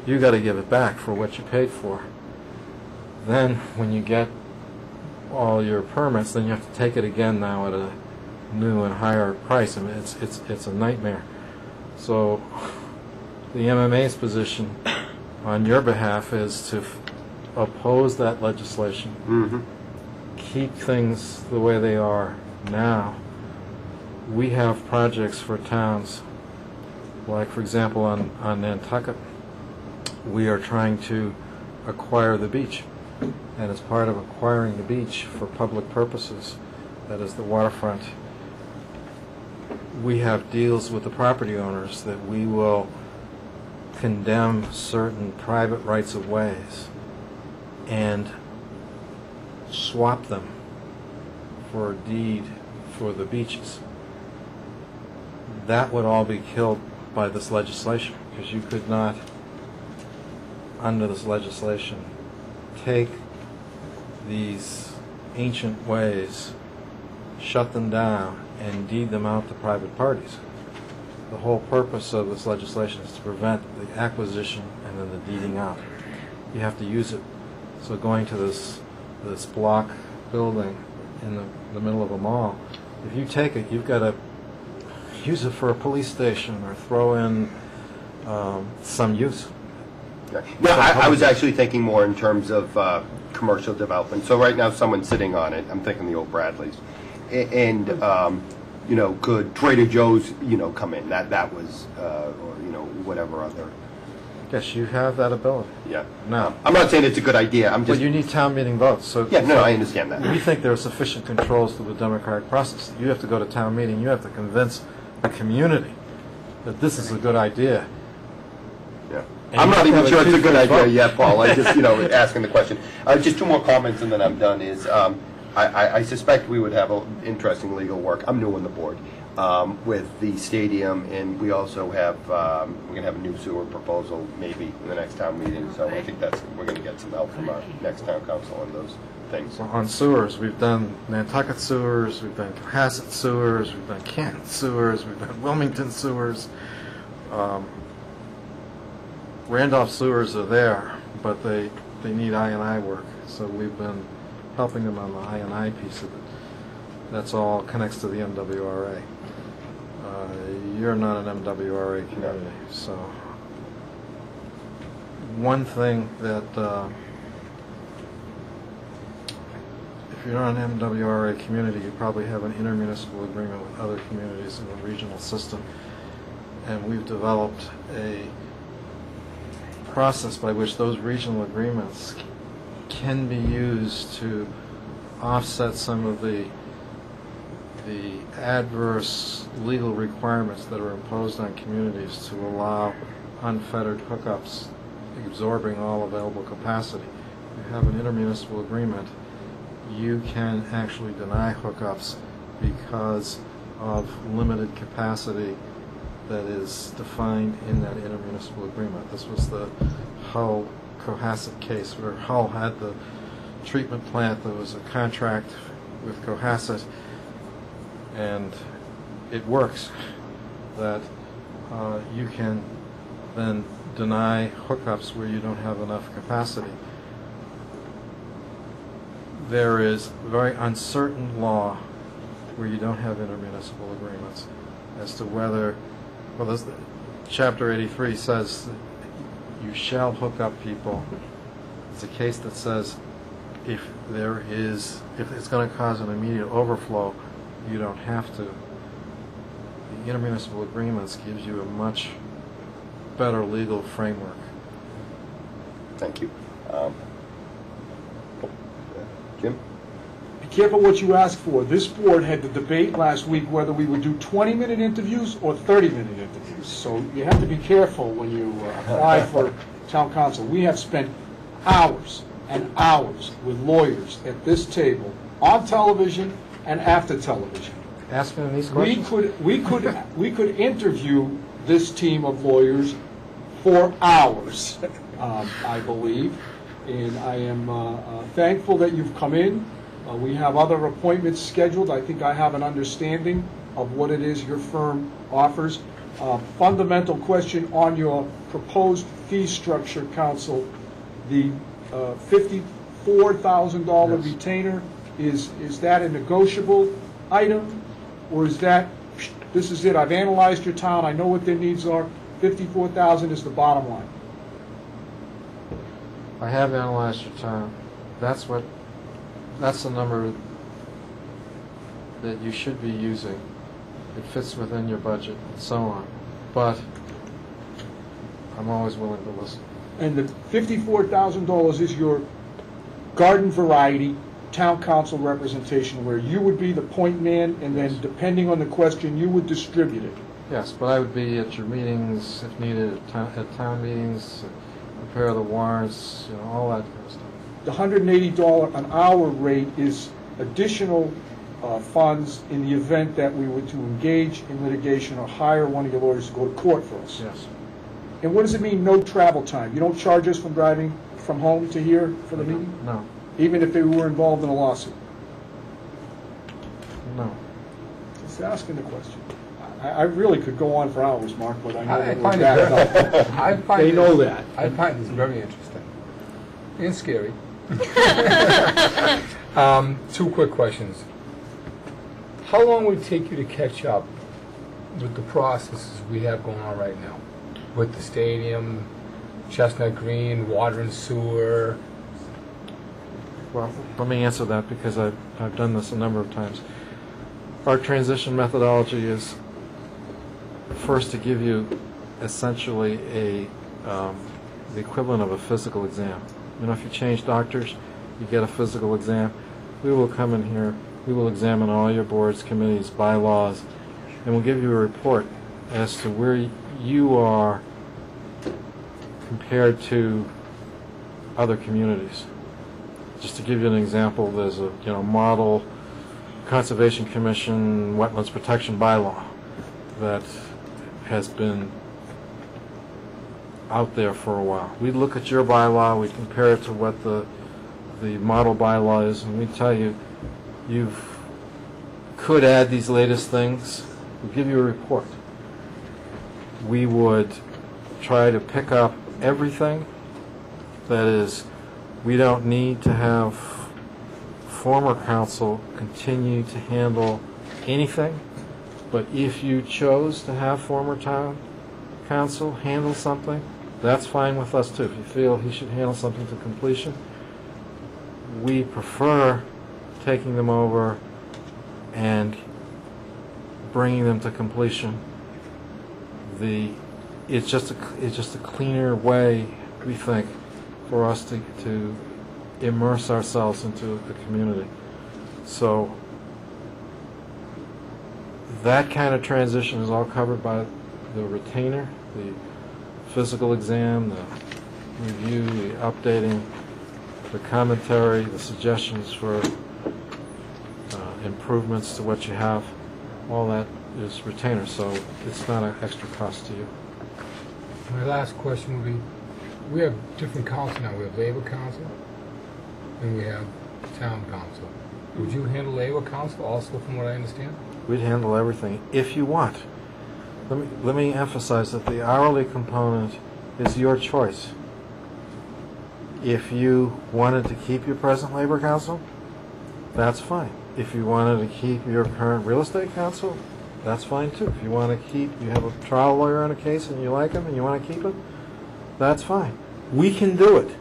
you got to give it back for what you paid for. Then when you get all your permits, then you have to take it again now at a new and higher price. I mean, it's a nightmare. So the MMA's position on your behalf is to oppose that legislation, mm-hmm. keep things the way they are now. We have projects for towns, like for example on Nantucket, we are trying to acquire the beach. And as part of acquiring the beach for public purposes, that is the waterfront, we have deals with the property owners that we will condemn certain private rights of ways and swap them for a deed for the beaches. That would all be killed by this legislation, because you could not, under this legislation, take these ancient ways, shut them down, and deed them out to private parties. The whole purpose of this legislation is to prevent the acquisition and then the deeding out. You have to use it. So going to this block building in the middle of a mall, if you take it, you've got to use it for a police station or throw in some use. No, I was actually thinking more in terms of commercial development. So right now someone's sitting on it, I'm thinking the old Bradleys, and could Trader Joe's come in, that was or whatever other. Yes, you have that ability. Yeah. Now, I'm not saying it's a good idea, I'm just. But you need town meeting votes. So yeah, no, I understand that. We think there are sufficient controls to the democratic process. You have to go to town meeting, you have to convince the community that this is a good idea. Yeah. And I'm not even sure it's a good idea vote. yet, Paul. I just, asking the question. Just two more comments and then I'm done. Is I suspect we would have interesting legal work. I'm new on the board with the stadium, and we also have we're going to have a new sewer proposal maybe in the next town meeting. So I think we're going to get some help from our next town council on those Thanks. On sewers, we've done Nantucket sewers, we've done Cohasset sewers, we've done Canton sewers, we've done Wilmington sewers. Randolph sewers are there, but they need I&I work, so we've been helping them on the I&I piece of it. That's all connects to the MWRA. You're not an MWRA community, so one thing that if you're not an MWRA community, you probably have an intermunicipal agreement with other communities in the regional system, and we've developed a process by which those regional agreements can be used to offset some of the adverse legal requirements that are imposed on communities to allow unfettered hookups absorbing all available capacity. If you have an intermunicipal agreement, you can actually deny hookups because of limited capacity that is defined in that intermunicipal agreement. This was the Hull Cohasset case where Hull had the treatment plant. There was a contract with Cohasset, and it works that you can then deny hookups where you don't have enough capacity. There is very uncertain law where you don't have intermunicipal agreements as to whether, well, this, Chapter 83 says that you shall hook up people. It's a case that says if it's going to cause an immediate overflow, you don't have to. The intermunicipal agreements gives you a much better legal framework. Thank you. Jim? Be careful what you ask for. This board had the debate last week whether we would do 20-minute interviews or 30-minute interviews. So you have to be careful when you apply for town council. We have spent hours and hours with lawyers at this table, on television and after television. Asking these questions? We could interview this team of lawyers for hours, I believe, and I am thankful that you've come in. We have other appointments scheduled. I think I have an understanding of what it is your firm offers. Fundamental question on your proposed fee structure, counsel. The $54,000 retainer, is that a negotiable item, or is that, this is it, I've analyzed your town, I know what their needs are, $54,000 is the bottom line? I have analyzed your town. That's the number that you should be using. It fits within your budget and so on. But I'm always willing to listen. And the $54,000 is your garden variety town council representation, where you would be the point man, and then depending on the question, you would distribute it. Yes, but I would be at your meetings if needed, at town meetings, prepare the warrants, all that kind of stuff. The $180 an hour rate is additional funds in the event that we were to engage in litigation or hire one of your lawyers to go to court for us. Yes. And what does it mean, no travel time? You don't charge us from driving from home to here for the meeting? No. Even if we were involved in a lawsuit? No. Just asking the question. I really could go on for hours, Mark, but I know that we're find bad it enough. They know that. I find this very interesting and scary. Two quick questions. How long would it take you to catch up with the processes we have going on right now? With the stadium, Chestnut Green, water and sewer? Well, let me answer that because I've done this a number of times. Our transition methodology is first to give you essentially the equivalent of a physical exam. If you change doctors, you get a physical exam. We will come in here, we will examine all your boards, committees, bylaws, and we'll give you a report as to where you are compared to other communities. Just to give you an example, there's a model Conservation Commission wetlands protection bylaw that has been out there for a while. We look at your bylaw, we compare it to what the the model bylaws, and we tell you, you could add these latest things, we'll give you a report. We would try to pick up everything. That is, we don't need to have former council continue to handle anything, but if you chose to have former town council handle something, that's fine with us too. If you feel he should handle something to completion, we prefer taking them over and bringing them to completion. It's just a cleaner way, we think, for us to immerse ourselves into the community. So that kind of transition is all covered by the retainer, the physical exam, the review, the updating, the commentary, the suggestions for improvements to what you have. All that is retainer, so it's not an extra cost to you. My last question would be, we have different council now. We have Labor Council and we have Town Council. Would you handle Labor Council also, from what I understand? We'd handle everything if you want. Let me emphasize that the hourly component is your choice. If you wanted to keep your present Labor Council, that's fine. If you wanted to keep your current Real Estate Council, that's fine too. If you want to keep, you have a trial lawyer on a case and you like him and you want to keep him, that's fine. We can do it.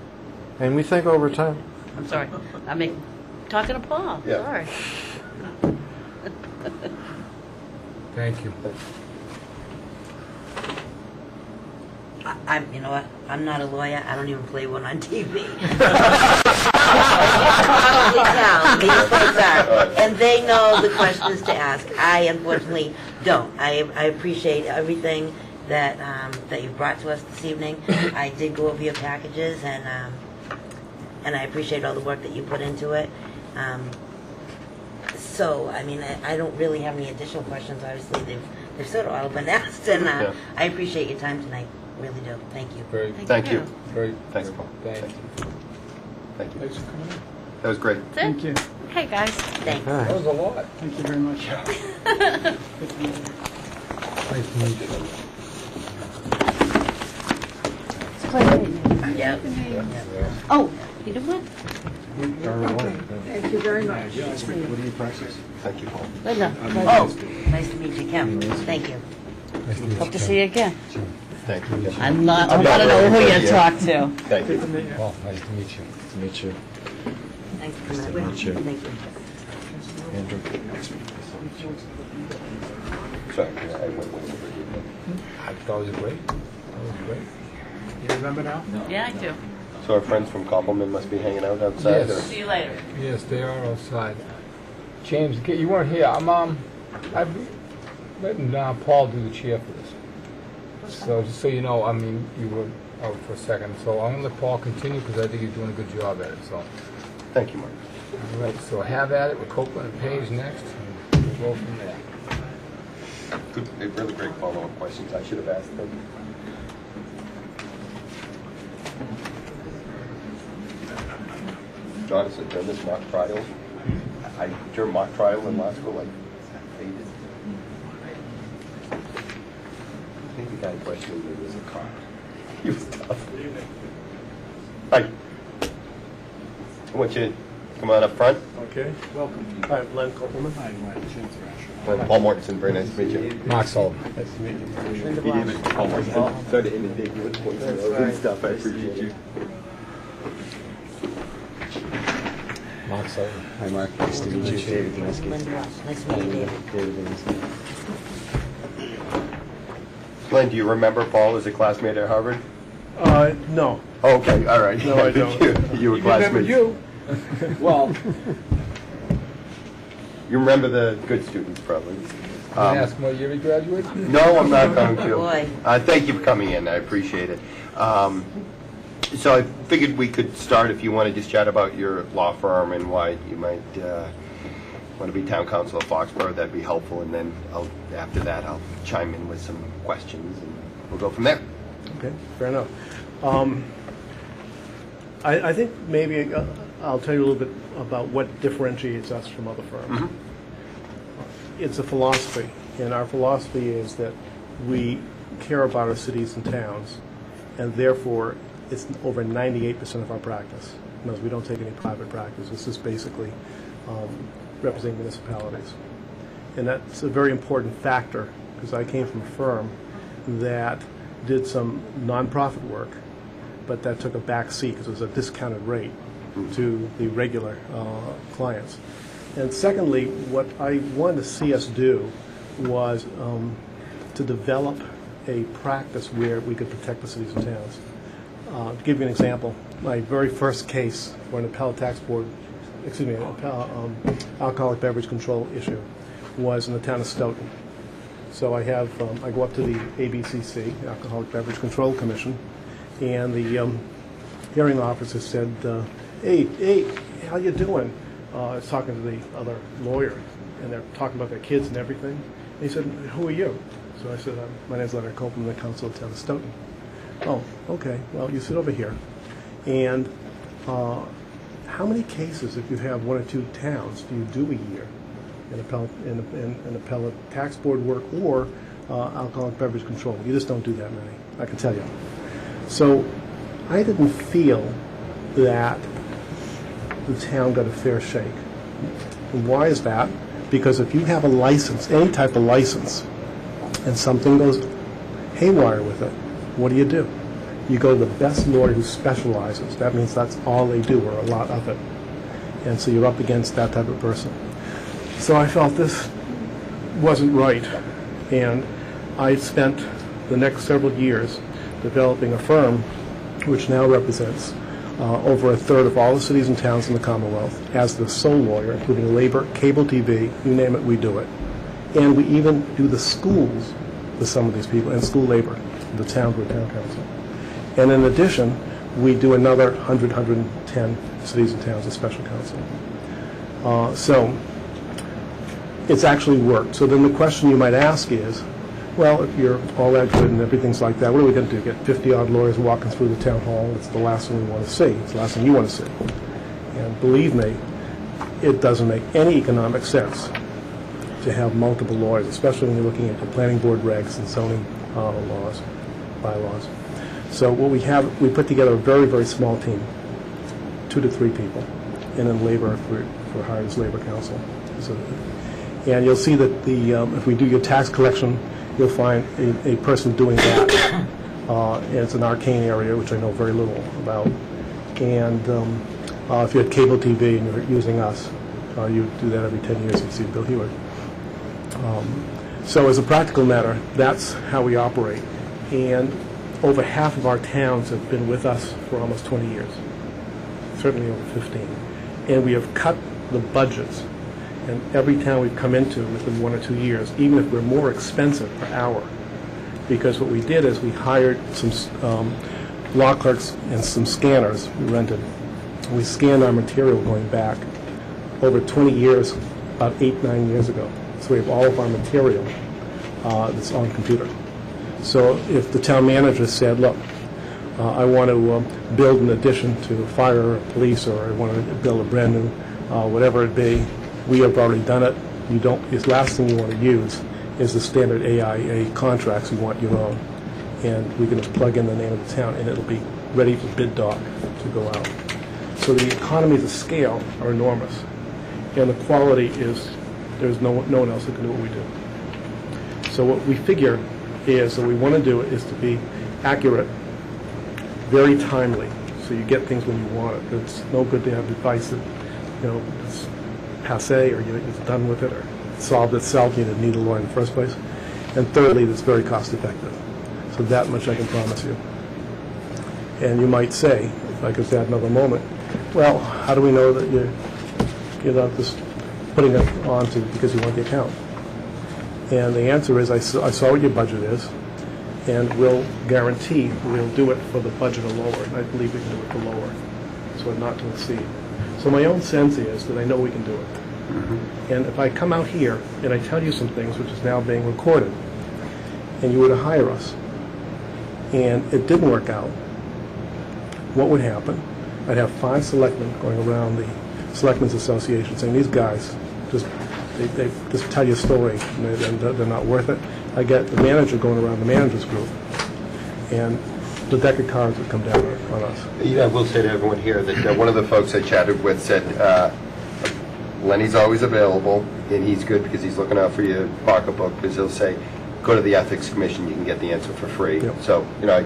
And we think over time. I'm sorry. Talking to Paul. Yeah. Sorry. Thank you. You know what? I'm not a lawyer. I don't even play one on TV. Probably tell. These folks are. And they know the questions to ask. I, unfortunately, don't. I appreciate everything that you brought to us this evening. I did go over your packages, and I appreciate all the work that you put into it. So, I mean, I don't really have any additional questions. Obviously, they've sort of all been asked, and I appreciate your time tonight. Really do. Thank you. Thank you. Very. Thanks, Paul. Thank you. Thank you. Thanks for coming in. That was great. Thank you. Hey, guys. Thanks. That was a lot. Thank you very much. Nice to meet you. Yeah. Oh, you know what? Thank you very much. What do you practice? Thank you, Paul. Linda. Oh, nice to meet you, Kim. Thank you. Nice to meet you. Hope to see you again. Thank you. I want to know who you talk to. Thank you. Well, nice to meet you. Nice to meet you. Thanks for coming. Nice to meet you. Thank you. Andrew. Sorry, I went over here. I thought it was great. That was great. You remember now? Yeah, I do. So our friends from Koppelman must be hanging out outside? Yes. Or? See you later. Yes, they are outside. James, you weren't here. I've letting Paul do the chair for this. So just so you know, I mean, you were out for a second. So I'm going to let Paul continue because I think he's doing a good job at it. So. Thank you, Mark. All right, so have at it with Copeland and Page next, and we'll go from there. Good, really great follow-up questions. I should have asked them. Honestly, during this mock trial, during mock trial in law school, I hated. I think the guy questioning me was a cop. He was tough. Hi. I want you to come on up front. Okay, welcome. Hi, I'm Len Koppelman. Hi, I'm James Rasher. Paul Mortensen, very nice to meet you. Mark Sullivan. Nice to meet you. Paul Mortensen. Sorry to inundate you with points and stuff. I appreciate you. Mark Sullivan. Hi, Mark. Nice to meet you. David Deniski. Nice to meet you, David. David Deniski. Len, do you remember Paul as a classmate at Harvard? No. Oh, okay, all right. No, I don't. You were classmates. You. Well, You remember the good students, probably. you can ask him what year he graduated? No, I'm not going to. Boy. Thank you for coming in. I appreciate it. So I figured we could start if you want to just chat about your law firm and why you might want to be town council of Foxboro. That'd be helpful. And then after that, I'll chime in with some questions and we'll go from there. Okay, fair enough. I think maybe I'll tell you a little bit about what differentiates us from other firms. It's a philosophy, and our philosophy is that we care about our cities and towns, and therefore it's over 98% of our practice. In other words, we don't take any private practice. This is basically representing municipalities. And that's a very important factor, because I came from a firm that did some nonprofit work, but that took a back seat because it was a discounted rate to the regular clients. And secondly, what I wanted to see us do was to develop a practice where we could protect the cities and towns. To give you an example, my very first case for an appellate tax board, alcoholic beverage control issue was in the town of Stoughton. So I go up to the ABCC, Alcoholic Beverage Control Commission, and the hearing officer said, hey, how you doing? I was talking to the other lawyer, and they're talking about their kids and everything. And he said, who are you? So I said, my name's Leonard Copeland, the council of the town of Stoughton. Oh, okay, well, you sit over here. And how many cases, if you have one or two towns, do you do a year in appellate tax board work or alcoholic beverage control? You just don't do that many, I can tell you. So I didn't feel that the town got a fair shake. And why is that? Because if you have a license, any type of license, and something goes haywire with it, what do? You go to the best lawyer who specializes. That means that's all they do, or a lot of it. And so you're up against that type of person. So I felt this wasn't right, and I spent the next several years developing a firm which now represents over a third of all the cities and towns in the Commonwealth as the sole lawyer, including labor, cable TV, you name it, we do it. And we even do the schools with some of these people, and school labor, the towns with town council. And in addition, we do another 110 cities and towns as special counsel. So it's actually worked. So then the question you might ask is, well, if you're all that good and everything's like that, what are we going to do? Get 50-odd lawyers walking through the town hall? It's the last thing we want to see. It's the last thing you want to see. And believe me, it doesn't make any economic sense to have multiple lawyers, especially when you're looking at the planning board regs and zoning laws, bylaws. So what we have, we put together a very, very small team, 2 to 3 people, and then labor for hired as labor counsel. So, and you'll see that the if we do your tax collection, you'll find a person doing that. It's an arcane area, which I know very little about. And if you had cable TV and you're using us, you do that every 10 years. You see Bill Hewitt. So as a practical matter, that's how we operate. And over half of our towns have been with us for almost 20 years, certainly over 15. And we have cut the budgets. And every town we've come into within 1 or 2 years, even if we're more expensive per hour, because what we did is we hired some law clerks and some scanners we rented. We scanned our material going back over 20 years, about 8-9 years ago. So we have all of our material that's on computer. So if the town manager said, look, I want to build an addition to fire or police, or I want to build a brand new whatever it be, we have already done it. You don't. The last thing you want to use is the standard AIA contracts. You want your own, and we can just plug in the name of the town, and it'll be ready for bid doc to go out. So the economies of scale are enormous, and the quality is there's no one else that can do what we do. So what we figure is, what we want to do is to be accurate, very timely, so you get things when you want it. It's no good to have advice that it's passé, or you're done with it, or solved itself. You didn't need a lawyer in the first place. And thirdly, it's very cost effective. So that much I can promise you. And you might say, if I could add another moment, well, how do we know that you're not just putting it on because you want the account? And the answer is, I saw what your budget is, and we'll guarantee we'll do it for the budget or lower. And I believe we can do it for lower, so not to exceed. So my own sense is that I know we can do it. And if I come out here and I tell you some things, which is now being recorded, and you were to hire us, and it didn't work out, what would happen I'd have 5 selectmen going around the Selectmen's Association saying, these guys, they just tell you a story, and they're not worth it. I get the manager going around the managers group, and the deck of cards would come down on us. I will say to everyone here that one of the folks I chatted with said, Lenny's always available, and he's good because he's looking out for your pocketbook, because he'll say, go to the Ethics Commission, you can get the answer for free. Yep. So, I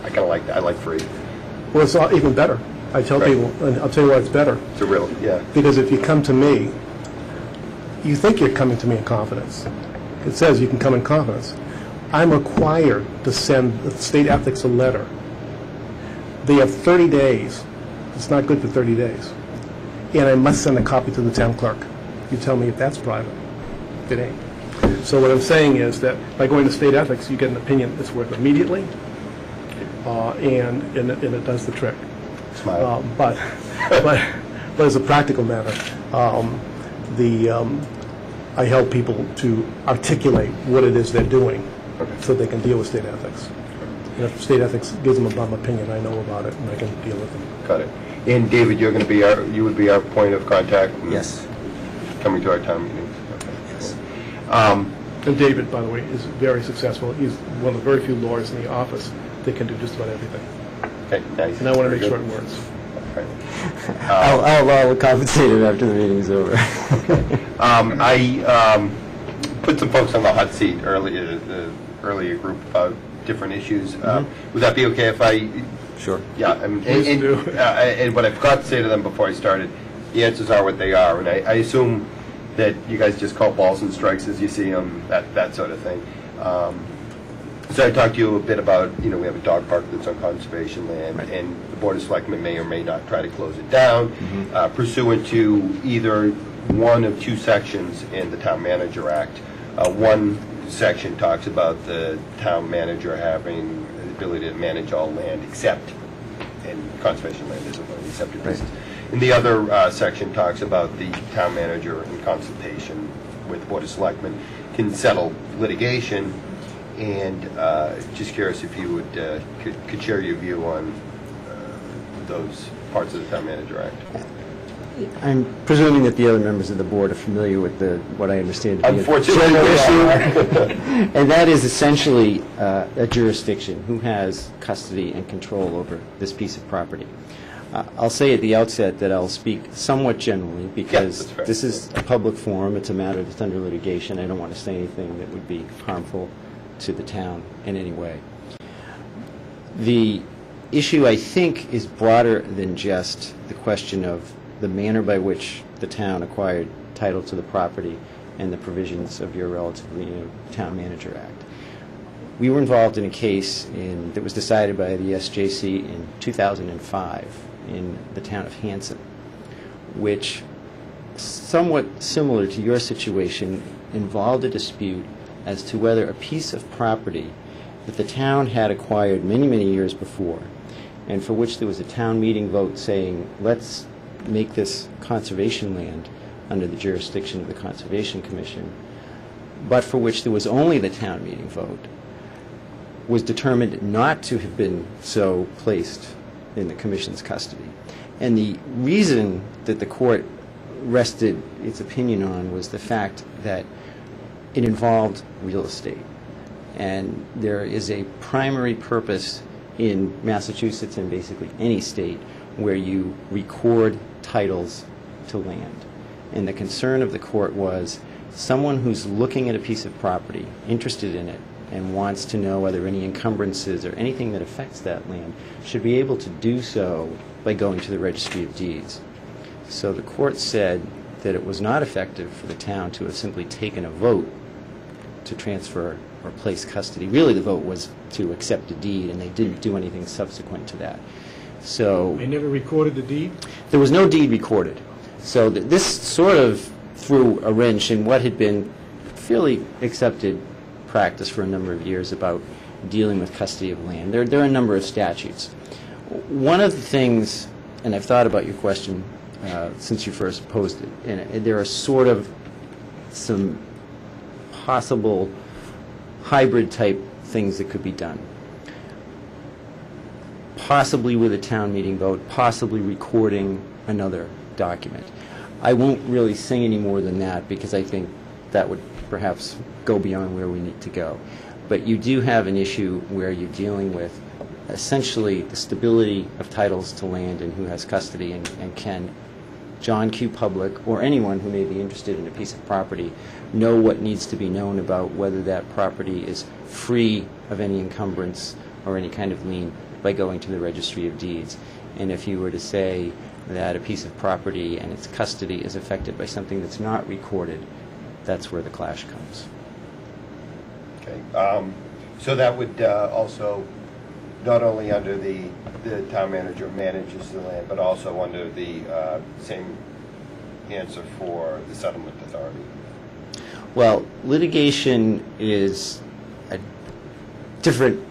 kind of like that. I like free. Well, it's even better. I tell Right. people, and I'll tell you why it's better. It's a real, yeah. Because if you come to me, you think you're coming to me in confidence. It says you can come in confidence. I'm required to send the state ethics a letter. They have 30 days. It's not good for 30 days. And I must send a copy to the town clerk. You tell me if that's private. It ain't. So what I'm saying is that by going to state ethics, you get an opinion that's worth immediately, and it does the trick. Smile. But as a practical matter, I help people to articulate what it is they're doing, so they can deal with state ethics. And if state ethics gives them a bum opinion, I know about it and I can deal with them. Got it. And David, you would be our point of contact? Yes. Coming to our town meetings? Okay. Yes. And David, by the way, is very successful. He's one of the very few lawyers in the office that can do just about everything. Okay, nice. And I want to Very make good. short words. Okay. I'll compensate him after the meeting's over. I put some folks on the hot seat earlier group about different issues. Would that be okay if I? Sure. Yeah, and what I forgot to say to them before I started, the answers are what they are, and I assume that you guys just call balls and strikes as you see them, that sort of thing. So I talked to you a bit about, we have a dog park that's on conservation land, Right. and the Board of Selectmen may or may not try to close it down pursuant to either one of 2 sections in the Town Manager Act. One section talks about the town manager having the ability to manage all land except, and conservation land isn't one of the accepted pieces. And the other section talks about the town manager in consultation with the Board of Selectmen can settle litigation. And just curious if you would could share your view on those parts of the Town Manager Act. I'm presuming that the other members of the board are familiar with what I understand to be a Unfortunately, general we issue, are. and that is essentially a jurisdiction. Who has custody and control over this piece of property? I'll say at the outset that I'll speak somewhat generally because that's fair. this is a public forum. It's a matter that's under litigation. I don't want to say anything that would be harmful to the town in any way. The issue, I think, is broader than just the question of the manner by which the town acquired title to the property and the provisions of your relatively new Town Manager Act. We were involved in a case that was decided by the SJC in 2005 in the town of Hanson, which, somewhat similar to your situation, involved a dispute as to whether a piece of property that the town had acquired many, many years before, and for which there was a town meeting vote saying, let's make this conservation land under the jurisdiction of the Conservation Commission, but for which there was only the town meeting vote, was determined not to have been so placed in the Commission's custody. And the reason that the court rested its opinion on was the fact that it involved real estate. And there is a primary purpose in Massachusetts and basically any state where you record titles to land. And the concern of the court was someone who's looking at a piece of property, interested in it, and wants to know whether any encumbrances or anything that affects that land should be able to do so by going to the Registry of Deeds. So the court said that it was not effective for the town to have simply taken a vote to transfer or place custody. Really, the vote was to accept a deed, and they didn't do anything subsequent to that. So They never recorded the deed? there was no deed recorded. So this sort of threw a wrench in what had been fairly accepted practice for a number of years about dealing with custody of land. There are a number of statutes. One of the things, and I've thought about your question since you first posed it, and there are sort of some possible hybrid type things that could be done. possibly with a town meeting vote, possibly recording another document. I won't really say any more than that because I think that would perhaps go beyond where we need to go. But you do have an issue where you're dealing with essentially the stability of titles to land and who has custody, and can John Q. Public or anyone who may be interested in a piece of property know what needs to be known about whether that property is free of any encumbrance or any kind of lien by going to the Registry of Deeds. And if you were to say that a piece of property and its custody is affected by something that's not recorded, that's where the clash comes. Okay. So that would also, not only under the town manager manages the land, but also under the same answer for the settlement authority? Well, litigation is a different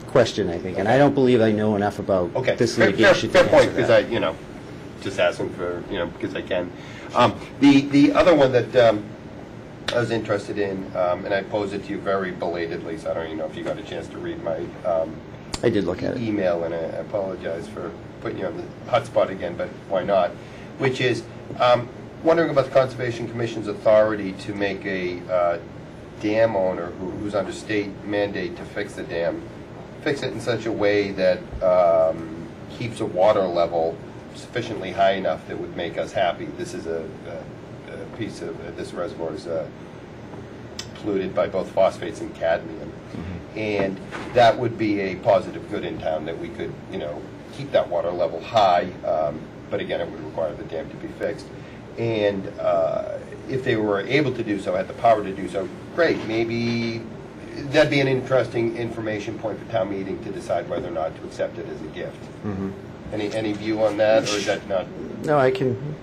question, I think, and I don't believe I know enough about this litigation. Fair point, because I, just asking for, because I can. The other one that I was interested in, and I posed it to you very belatedly, so I don't even know if you got a chance to read my I did look at it. Email, and I apologize for putting you on the hot spot again, but why not? Which is wondering about the Conservation Commission's authority to make a dam owner who's under state mandate to fix the dam, fix it in such a way that keeps a water level sufficiently high enough that would make us happy. This is a piece of this reservoir is polluted by both phosphates and cadmium. And that would be a positive good in town, that we could, keep that water level high, but again, it would require the dam to be fixed. And if they were able to do so, had the power to do so, great. Maybe that'd be an interesting information point for town meeting to decide whether or not to accept it as a gift. Any view on that, or is that not? No, I can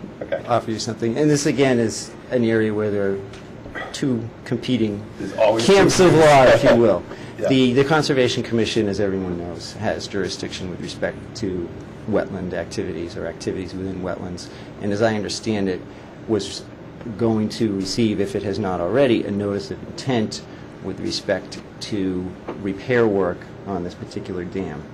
offer you something. And this, again, is an area where there are two competing camps of law, if you will. Yeah. The Conservation Commission, as everyone knows, has jurisdiction with respect to wetland activities or activities within wetlands. And as I understand it, was going to receive, if it has not already, a notice of intent with respect to repair work on this particular dam.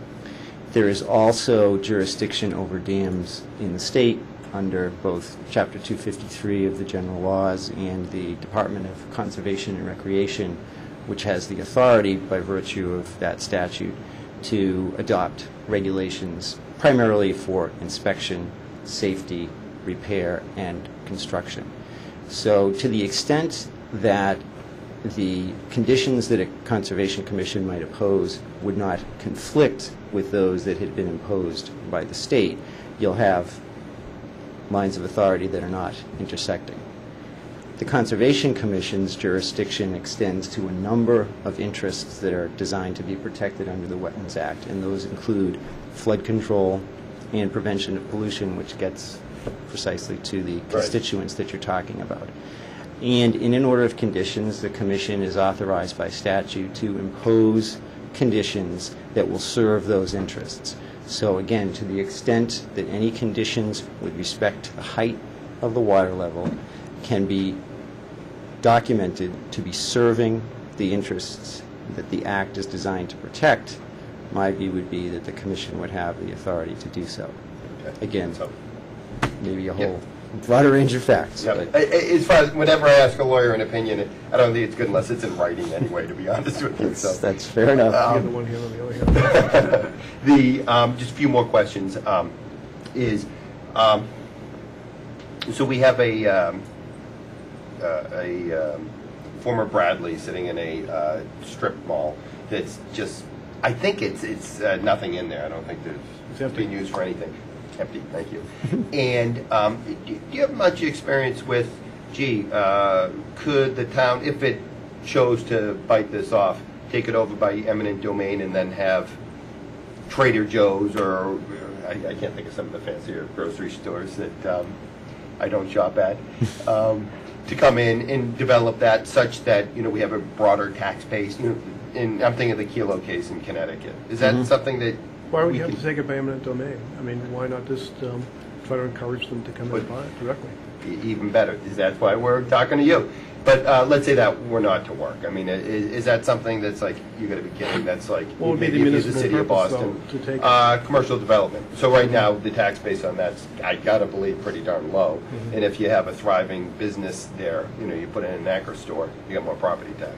There is also jurisdiction over dams in the state under both Chapter 253 of the general laws and the Department of Conservation and Recreation, which has the authority by virtue of that statute to adopt regulations primarily for inspection, safety, repair, and construction. So to the extent that the conditions that a Conservation Commission might oppose would not conflict with those that had been imposed by the state, you'll have lines of authority that are not intersecting. The Conservation Commission's jurisdiction extends to a number of interests that are designed to be protected under the Wetlands Act, and those include flood control and prevention of pollution, which gets precisely to the constituents that you're talking about. And in an order of conditions, the Commission is authorized by statute to impose conditions that will serve those interests. So again, to the extent that any conditions with respect to the height of the water level can be documented to be serving the interests that the Act is designed to protect, my view would be that the Commission would have the authority to do so. Again, maybe a whole broader range of facts. But as far as whenever I ask a lawyer an opinion, I don't think it's good unless it's in writing anyway, to be honest with you. So that's fair enough. The one here on the other hand. Just a few more questions. So we have a former Bradley sitting in a strip mall that's just, I think it's nothing in there. I don't think it's being used for anything. Empty, thank you. And do you have much experience with, could the town, if it chose to bite this off, take it over by eminent domain and then have Trader Joe's, or I can't think of some of the fancier grocery stores that I don't shop at, to come in and develop that such that, we have a broader tax base? And I'm thinking of the Kelo case in Connecticut. Is that something that why would you have to take it by eminent domain? I mean, why not just try to encourage them to come and buy it directly? Even better. That's why we're talking to you. But let's say that were not to work. I mean, is that something that's like, you got to be kidding? That's like, What would be maybe the if you're the municipal city of purpose, Boston. though, to take? Commercial development. So right now, the tax base on that's, I gotta believe, pretty darn low. Mm-hmm. And if you have a thriving business there, you put in an anchor store, you get more property tax.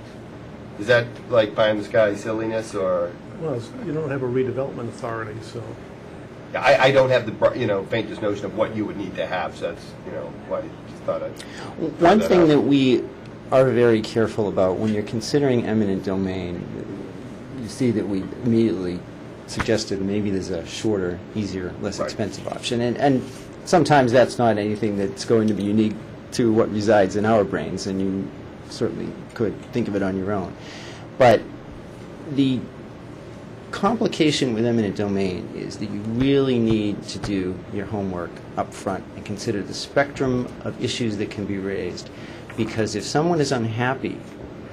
Is that like pie in the sky silliness, or? Well, you don't have a redevelopment authority, so. Yeah, I don't have the faintest notion of what you would need to have, so that's why I just thought I'd. One thing that we are very careful about when you're considering eminent domain, you see that we immediately suggested maybe there's a shorter, easier, less expensive option, and sometimes that's not anything that's going to be unique to what resides in our brains, and you certainly could think of it on your own. But the complication with eminent domain is that you really need to do your homework up front and consider the spectrum of issues that can be raised. Because if someone is unhappy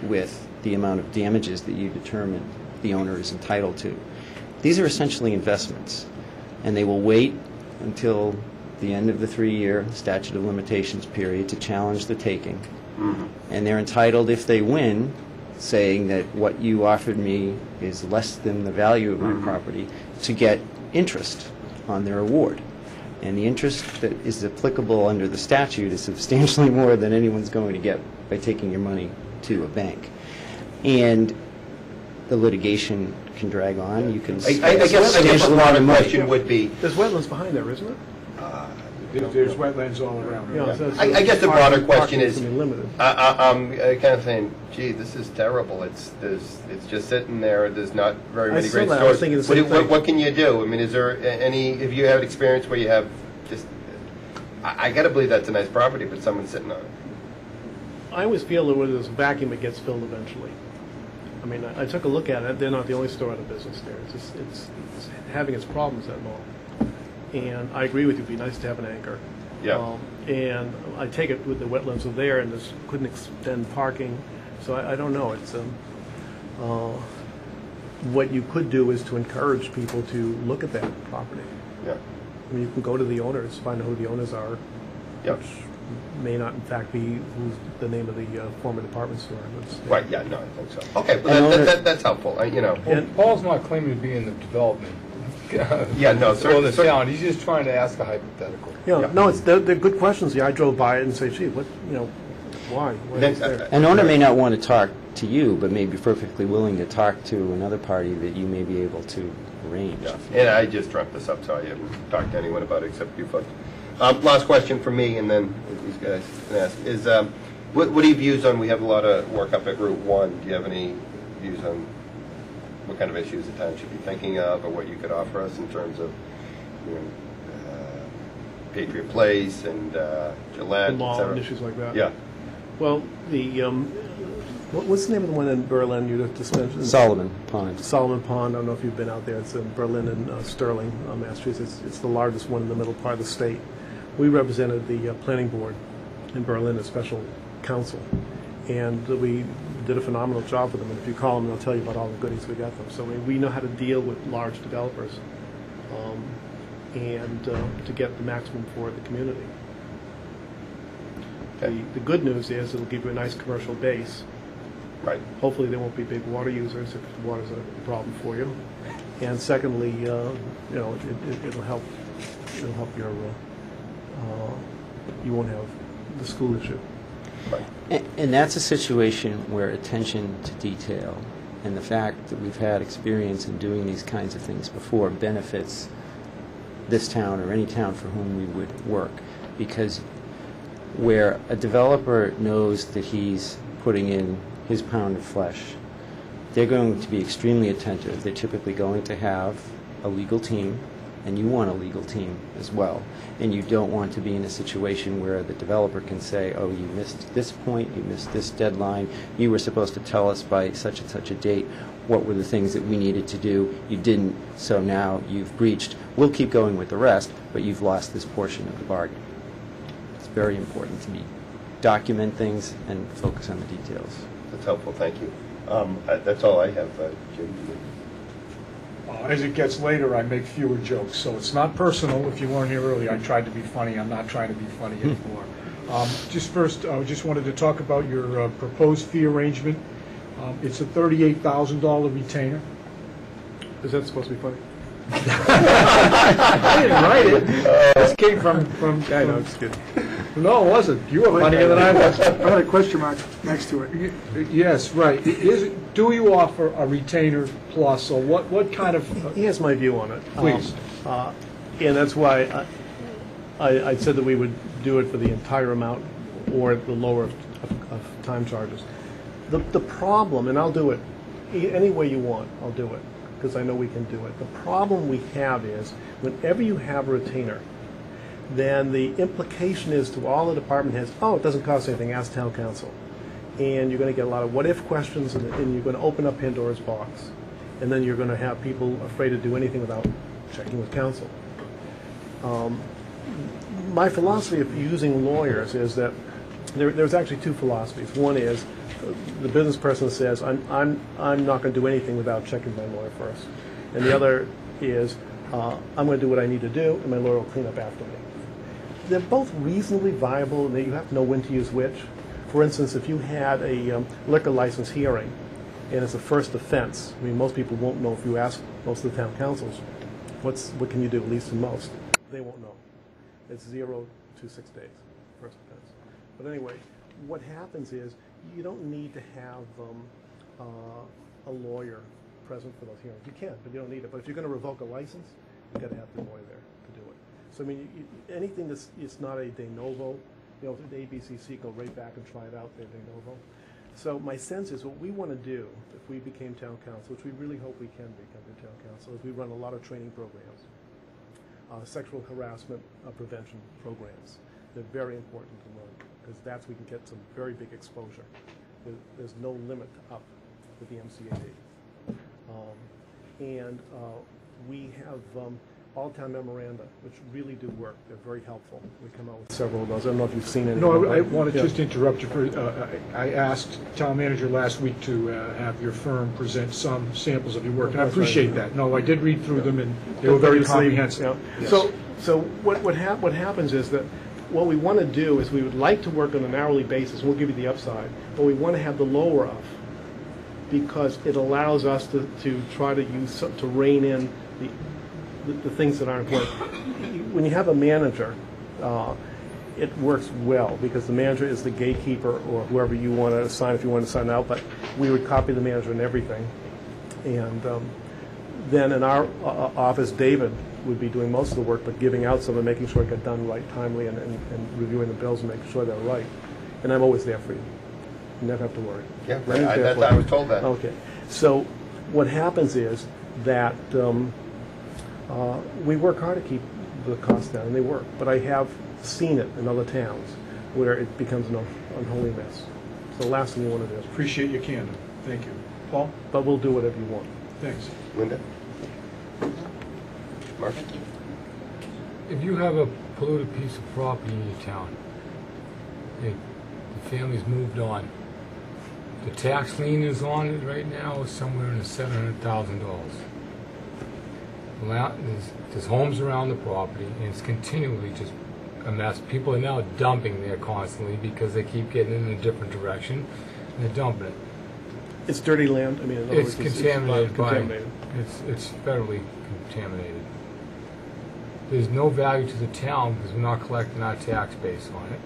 with the amount of damages that you determine the owner is entitled to, these are essentially investments, and they will wait until the end of the 3-year statute of limitations period to challenge the taking. Mm-hmm. And they're entitled, if they win, saying that what you offered me is less than the value of my property, to get interest on their award. And the interest that is applicable under the statute is substantially more than anyone's going to get by taking your money to a bank. And the litigation can drag on. You can I guess a lot of question would be. There's wetlands behind there, isn't it? There's wetlands all around. Yeah, so I guess the broader question is, limited. I'm kind of saying, gee, this is terrible. It's just sitting there. There's not very many great I was stores. thinking the same thing. What can you do? I mean, is there any? If you have experience where you have just, I got to believe that's a nice property, but someone's sitting on it. I always feel that when there's a vacuum, it gets filled eventually. I mean, I took a look at it. They're not the only store out of business there. It's having its problems, that mall. And I agree with you, it'd be nice to have an anchor. Yeah. And I take it with the wetlands are there, and this couldn't extend parking, so I don't know. It's what you could do is to encourage people to look at that property. Yeah. I mean, you can go to the owners, find out who the owners are, Yep. which may not in fact be who's the name of the former department store. Right. Yeah. No, I think so. Okay, but that's helpful. Well, Paul's not claiming to be in the development. Yeah, no, Or the town. He's just trying to ask a hypothetical. Yeah, no, they're good questions. Yeah, I drove by it and say, gee, what, why? Why is there? An owner may not want to talk to you, but may be perfectly willing to talk to another party that you may be able to arrange. Yeah. And I just dreamt this up, so I haven't talked to anyone about it except you folks. Last question from me, and then these guys can ask, is what are your views on, we have a lot of work up at Route 1. Do you have any views on what kind of issues the town should be thinking of, or what you could offer us in terms of Patriot Place and Gillette, The mall et cetera? and issues like that. Yeah. Well, the what's the name of the one in Berlin you just mentioned? Solomon Pond. Solomon Pond. I don't know if you've been out there. It's in Berlin and Sterling, Massachusetts. It's the largest one in the middle part of the state. We represented the planning board in Berlin as special counsel, and we did a phenomenal job with them. And if you call them, they'll tell you about all the goodies we got them. So we know how to deal with large developers and to get the maximum for the community. Okay. The good news is it'll give you a nice commercial base. Right. Hopefully they won't be big water users if water's a problem for you. And secondly, it'll help your you won't have the school issue. Right. And that's a situation where attention to detail and the fact that we've had experience in doing these kinds of things before benefits this town or any town for whom we would work. Because where a developer knows that he's putting in his pound of flesh, they're going to be extremely attentive. They're typically going to have a legal team, and you want a legal team as well. And you don't want to be in a situation where the developer can say, oh, you missed this point, you missed this deadline, you were supposed to tell us by such and such a date what were the things that we needed to do, you didn't, so now you've breached. We'll keep going with the rest, but you've lost this portion of the bargain. It's very important to document things and focus on the details. That's helpful. Thank you. That's all I have, Jim. As it gets later, I make fewer jokes, so it's not personal. If you weren't here earlier, I tried to be funny. I'm not trying to be funny anymore. Just first, I just wanted to talk about your proposed fee arrangement. It's a $38,000 retainer. Is that supposed to be funny? I didn't write it. This came from. I know, I'm just kidding. No, it wasn't. You were funnier than I was. I had a question mark next to it. Yes, right. Do you offer a retainer plus, or what kind of? Here's my view on it. Please. And that's why I said that we would do it for the entire amount or the lower of time charges. The problem, and I'll do it any way you want, I'll do it, because I know we can do it. The problem we have is, whenever you have a retainer, then the implication is to all the department heads, oh, it doesn't cost anything, ask town council. And you're going to get a lot of what-if questions, and you're going to open up Pandora's box. And then you're going to have people afraid to do anything without checking with council. My philosophy of using lawyers is that there's actually two philosophies. One is the business person says, I'm not going to do anything without checking my lawyer first. And the other is, I'm going to do what I need to do, and my lawyer will clean up after me. They're both reasonably viable, and you have to know when to use which. For instance, if you had a liquor license hearing, and it's a first offense, I mean, most people won't know if you ask most of the town councils, what can you do, at least in most? They won't know. It's 0 to 6 days, first offense. But anyway, what happens is you don't need to have a lawyer present for those hearings. You can, but you don't need it. But if you're going to revoke a license, you've got to have the lawyer there to do it. So I mean, anything that's it's not a de novo, you know, the ABCC go right back and try it out. They're de novo. So my sense is what we want to do if we became town council, which we really hope we can become town council, is we run a lot of training programs, sexual harassment prevention programs. They're very important to run because that's we can get some very big exposure. There's no limit up with the MCAD. We have all-town memoranda, which really do work. They're very helpful. We come out with several of those. I don't know if you've seen any. No, I want to just interrupt you. I asked town manager last week to have your firm present some samples of your work, and I appreciate that. No, I did read through them, and they were very comprehensive. Yeah. Yes. So what happens is that what we want to do is we would like to work on an hourly basis. We'll give you the upside, but we want to have the lower of, because it allows us to try to use to rein in the things that aren't important. When you have a manager, it works well because the manager is the gatekeeper or whoever you want to assign if you want to sign out, but we would copy the manager in everything. And then in our office, David would be doing most of the work, but giving out some and making sure it got done right, timely, and reviewing the bills and making sure they're right. And I'm always there for you. You never have to worry. Yeah, I was told that. Okay. So what happens is that we work hard to keep the costs down, and they work. But I have seen it in other towns where it becomes an unholy mess. So the last thing you want to do is... Appreciate your candor. Thank you. Paul? But we'll do whatever you want. Thanks. Linda? Mark? If you have a polluted piece of property in your town, the family's moved on, the tax lien is on it right now is somewhere in the $700,000. There's homes around the property, and it's continually just a mess. People are now dumping there constantly because they keep getting in a different direction, and they're dumping it. It's dirty land. I mean, in other It's words, contaminated by, contaminated. it's federally contaminated. There's no value to the town because we're not collecting our tax base on it.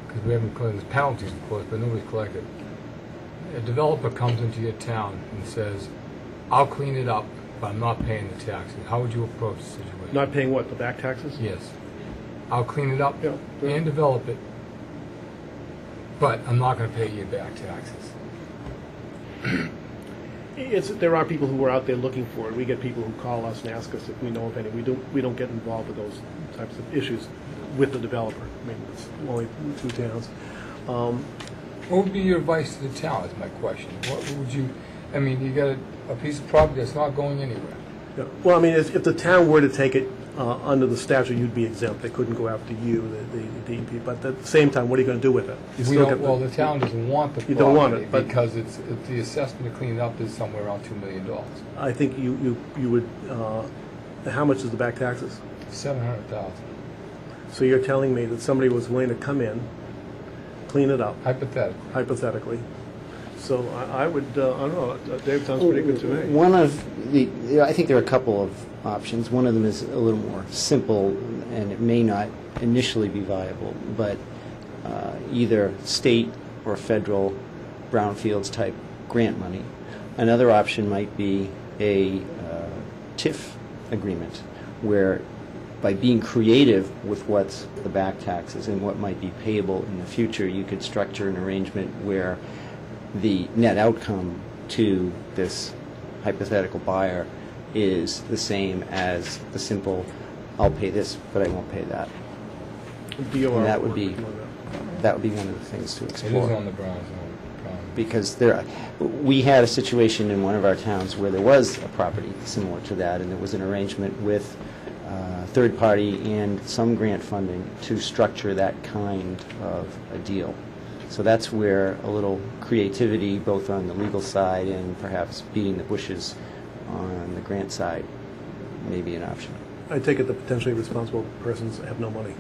Because we haven't collected, there's penalties of course, but nobody's collected. A developer comes into your town and says, I'll clean it up, but I'm not paying the taxes. How would you approach the situation? Not paying what, the back taxes? Yes. I'll clean it up Yeah. and develop it, but I'm not going to pay you back taxes. There are people who are out there looking for it. We get people who call us and ask us if we know of any. We don't get involved with those types of issues with the developer. I mean, it's only 2 towns. What would be your advice to the town is my question. What would you, I mean, you got a piece of property that's not going anywhere. Yeah. Well, I mean, if the town were to take it under the statute, you'd be exempt. They couldn't go after you, the DEP. But at the same time, what are you going to do with it? Well, the town doesn't want the property. You don't want it, but because it's the assessment to clean it up is somewhere around $2 million. I think you would. How much is the back taxes? $700,000. So you're telling me that somebody was willing to come in, clean it up, hypothetically. So I would, I don't know, Dave, sounds pretty good to me. One of I think there are a couple of options. One of them is a little more simple, and it may not initially be viable, but either state or federal brownfields type grant money. Another option might be a TIF agreement, where by being creative with what's the back taxes and what might be payable in the future, you could structure an arrangement where the net outcome to this hypothetical buyer is the same as the simple, I'll pay this, but I won't pay that. And that would be one of the things to explore. It is on the brown zone. Because we had a situation in one of our towns where there was a property similar to that, and there was an arrangement with third party and some grant funding to structure that kind of a deal. So that's where a little creativity, both on the legal side and perhaps beating the bushes on the grant side, may be an option. I take it the potentially responsible persons have no money.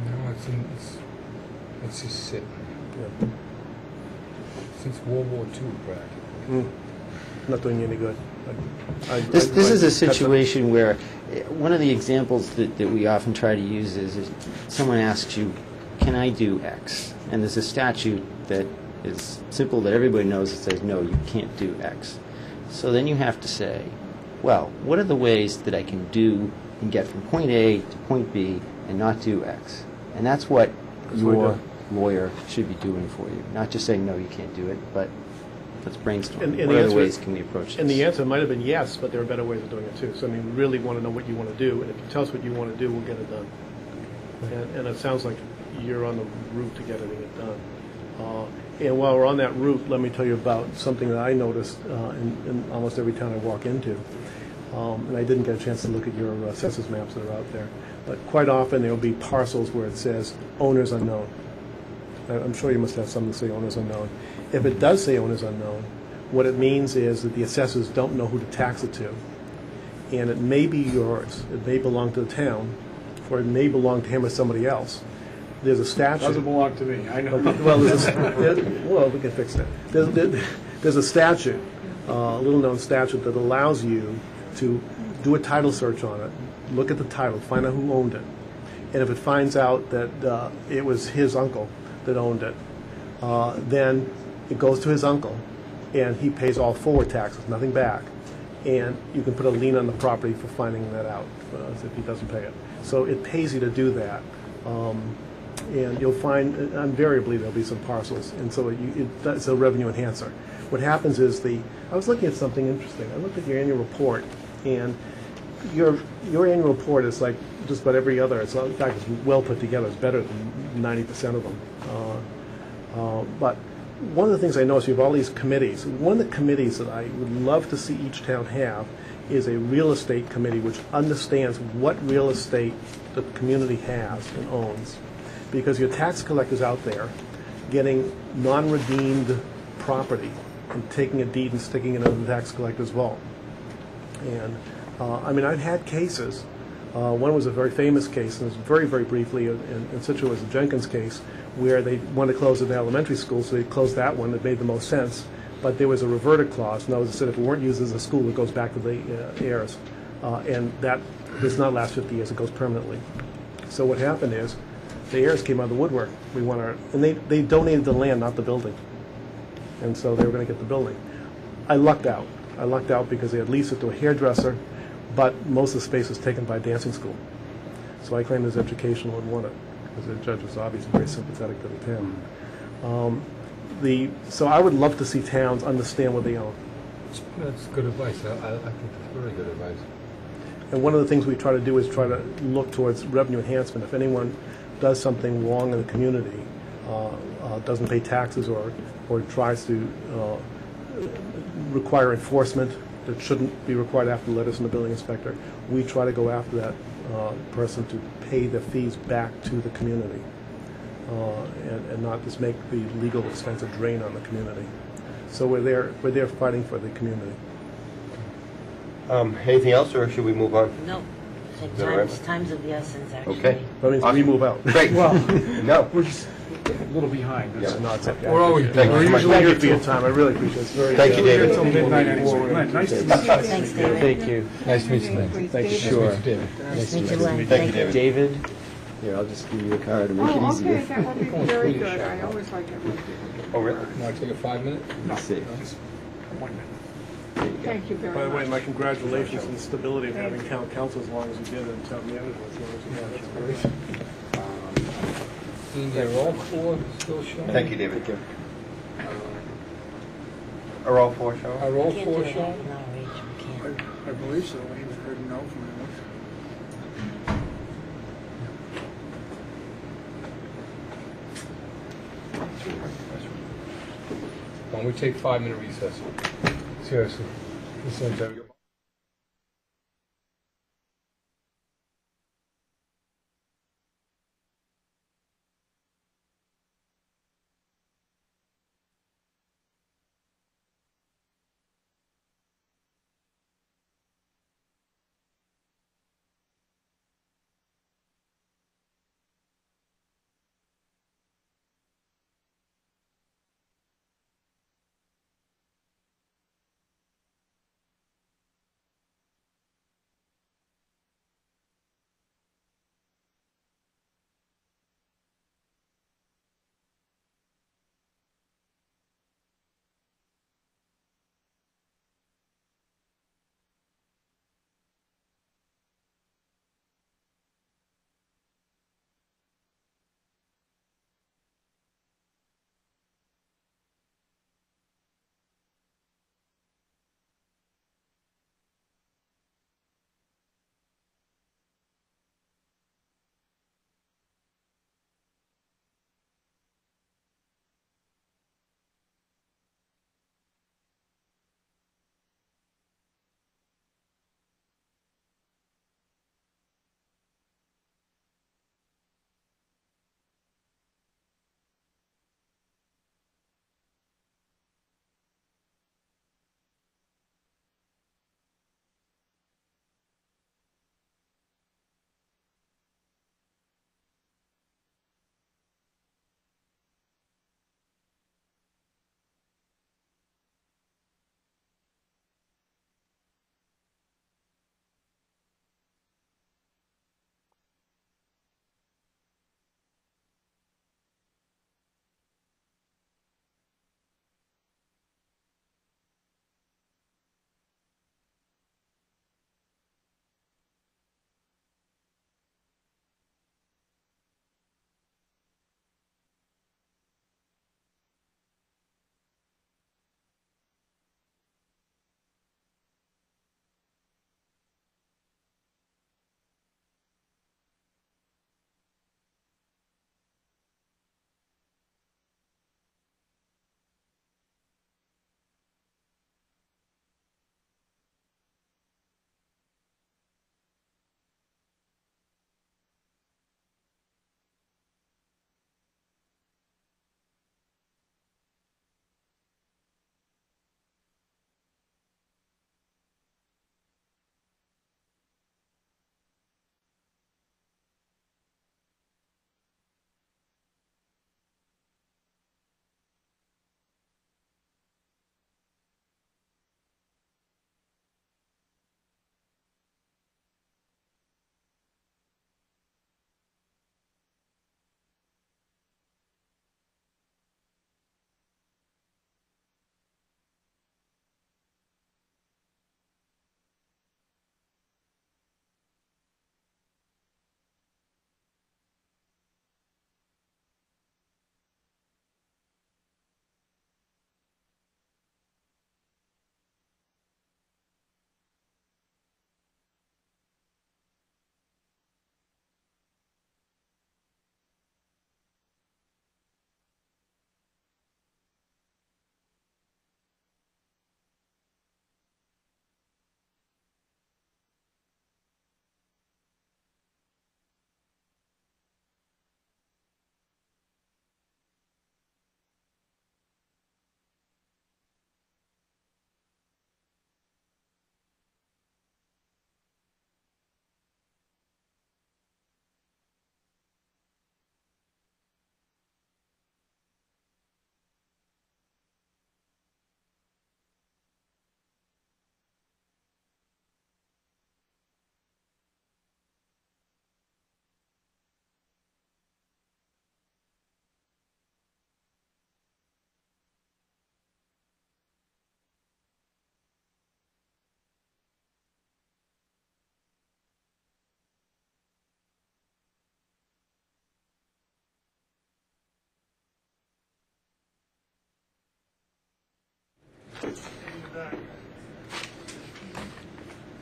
No, it's just sitting. Yeah. Since World War II, practically. Not doing you any good. This is a situation where one of the examples that we often try to use is someone asks you, can I do X? And there's a statute that is simple that everybody knows that says, no, you can't do X. So then you have to say, well, what are the ways that I can do and get from point A to point B and not do X? And that's what your lawyer should be doing for you. Not just saying, no, you can't do it, but let's brainstorm. What other ways can we approach this? And the answer might have been yes, but there are better ways of doing it too. So I mean, we really want to know what you want to do, and if you tell us what you want to do, we'll get it done. And it sounds like you're on the route to getting it done. And while we're on that route, let me tell you about something that I noticed in almost every town I walk into. And I didn't get a chance to look at your census maps that are out there. But quite often there will be parcels where it says owners unknown. I'm sure you must have some that say owners unknown. If it does say owners unknown, what it means is that the assessors don't know who to tax it to. And it may be yours, it may belong to the town, or it may belong to him or somebody else. There's a statute. Doesn't belong to me, I know. Well, well, we can fix that. There's a statute, a little-known statute that allows you to do a title search on it, look at the title, find out who owned it. And if it finds out that it was his uncle that owned it, then it goes to his uncle, and he pays all forward taxes, nothing back. And you can put a lien on the property for finding that out if he doesn't pay it. So it pays you to do that. And you'll find, invariably, there'll be some parcels. And so it's a revenue enhancer. What happens is I was looking at something interesting. I looked at your annual report, and your annual report is like just about every other. In fact, it's well put together. It's better than 90% of them. But one of the things I noticed, you have all these committees. One of the committees that I would love to see each town have is a real estate committee which understands what real estate the community has and owns. Because your tax collector's out there getting non-redeemed property and taking a deed and sticking it in the tax collector's vault. And I mean, I've had cases. One was a very famous case, and it was very, very briefly in Situate was the Jenkins case, where they wanted to close an elementary school, so they closed that one. It made the most sense. But there was a reverted clause. In other words, it said if it weren't used as a school, it goes back to the heirs. And that does not last 50 years. It goes permanently. So what happened is the heirs came out of the woodwork. And they donated the land, not the building. And so they were going to get the building. I lucked out. I lucked out because they had leased it to a hairdresser, but most of the space was taken by a dancing school. So I claimed it was educational and won it, because the judge was obviously very sympathetic to the town. So I would love to see towns understand what they own. That's good advice. I think that's very good advice. And one of the things we try to do is try to look towards revenue enhancement. If anyone does something wrong in the community, doesn't pay taxes or tries to require enforcement that shouldn't be required after letters from the building inspector, we try to go after that person to pay the fees back to the community and not just make the legal expense a drain on the community. So we're there fighting for the community. Anything else, or should we move on? No. Time's of the essence, actually. Okay. That means we move out. Great. Well, No. we're just a little behind. That's Yeah. No, it's okay. We're always, Thank you we're so much. usually Thank you here for your till time, I really appreciate it. It's very- Thank you, David. till midnight anyway. Glenn, nice to meet you. Thanks, David. Thank you. Nice to meet you, man. Thank you. Sure. Nice to meet you, Len. Thank you, David. David, here, I'll just give you a card to make it Oh, easier. okay, that would be very good. I always like it when people. Oh, really? Want to take a 5-minute? Let's see. 1 minute. Thank you very much. By the way, my congratulations on the stability of having town council as long as you did and town manager as long as you did. That's great. Are all 4 still showing? Thank you, David. Are all 4 showing? Are all Can't 4 do that. showing? No, Rachel, can't. I believe so. He was heard no from the looks. Why don't we take 5-minute recess? Seriously. This one's every-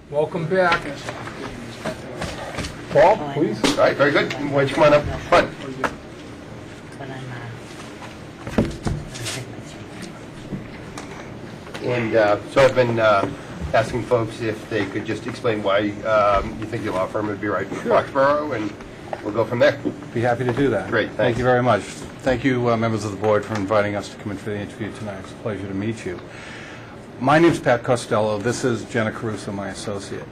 Welcome back. Paul, please. All right, very good. Why don't you come on up front? But I'm, And so I've been asking folks if they could just explain why you think your law firm would be right for Foxboro, and we'll go from there. Be happy to do that. Great, thanks. Thank you very much. Thank you, members of the board, for inviting us to come in for the interview tonight. It's a pleasure to meet you. My name's Pat Costello. This is Jenna Caruso, my associate.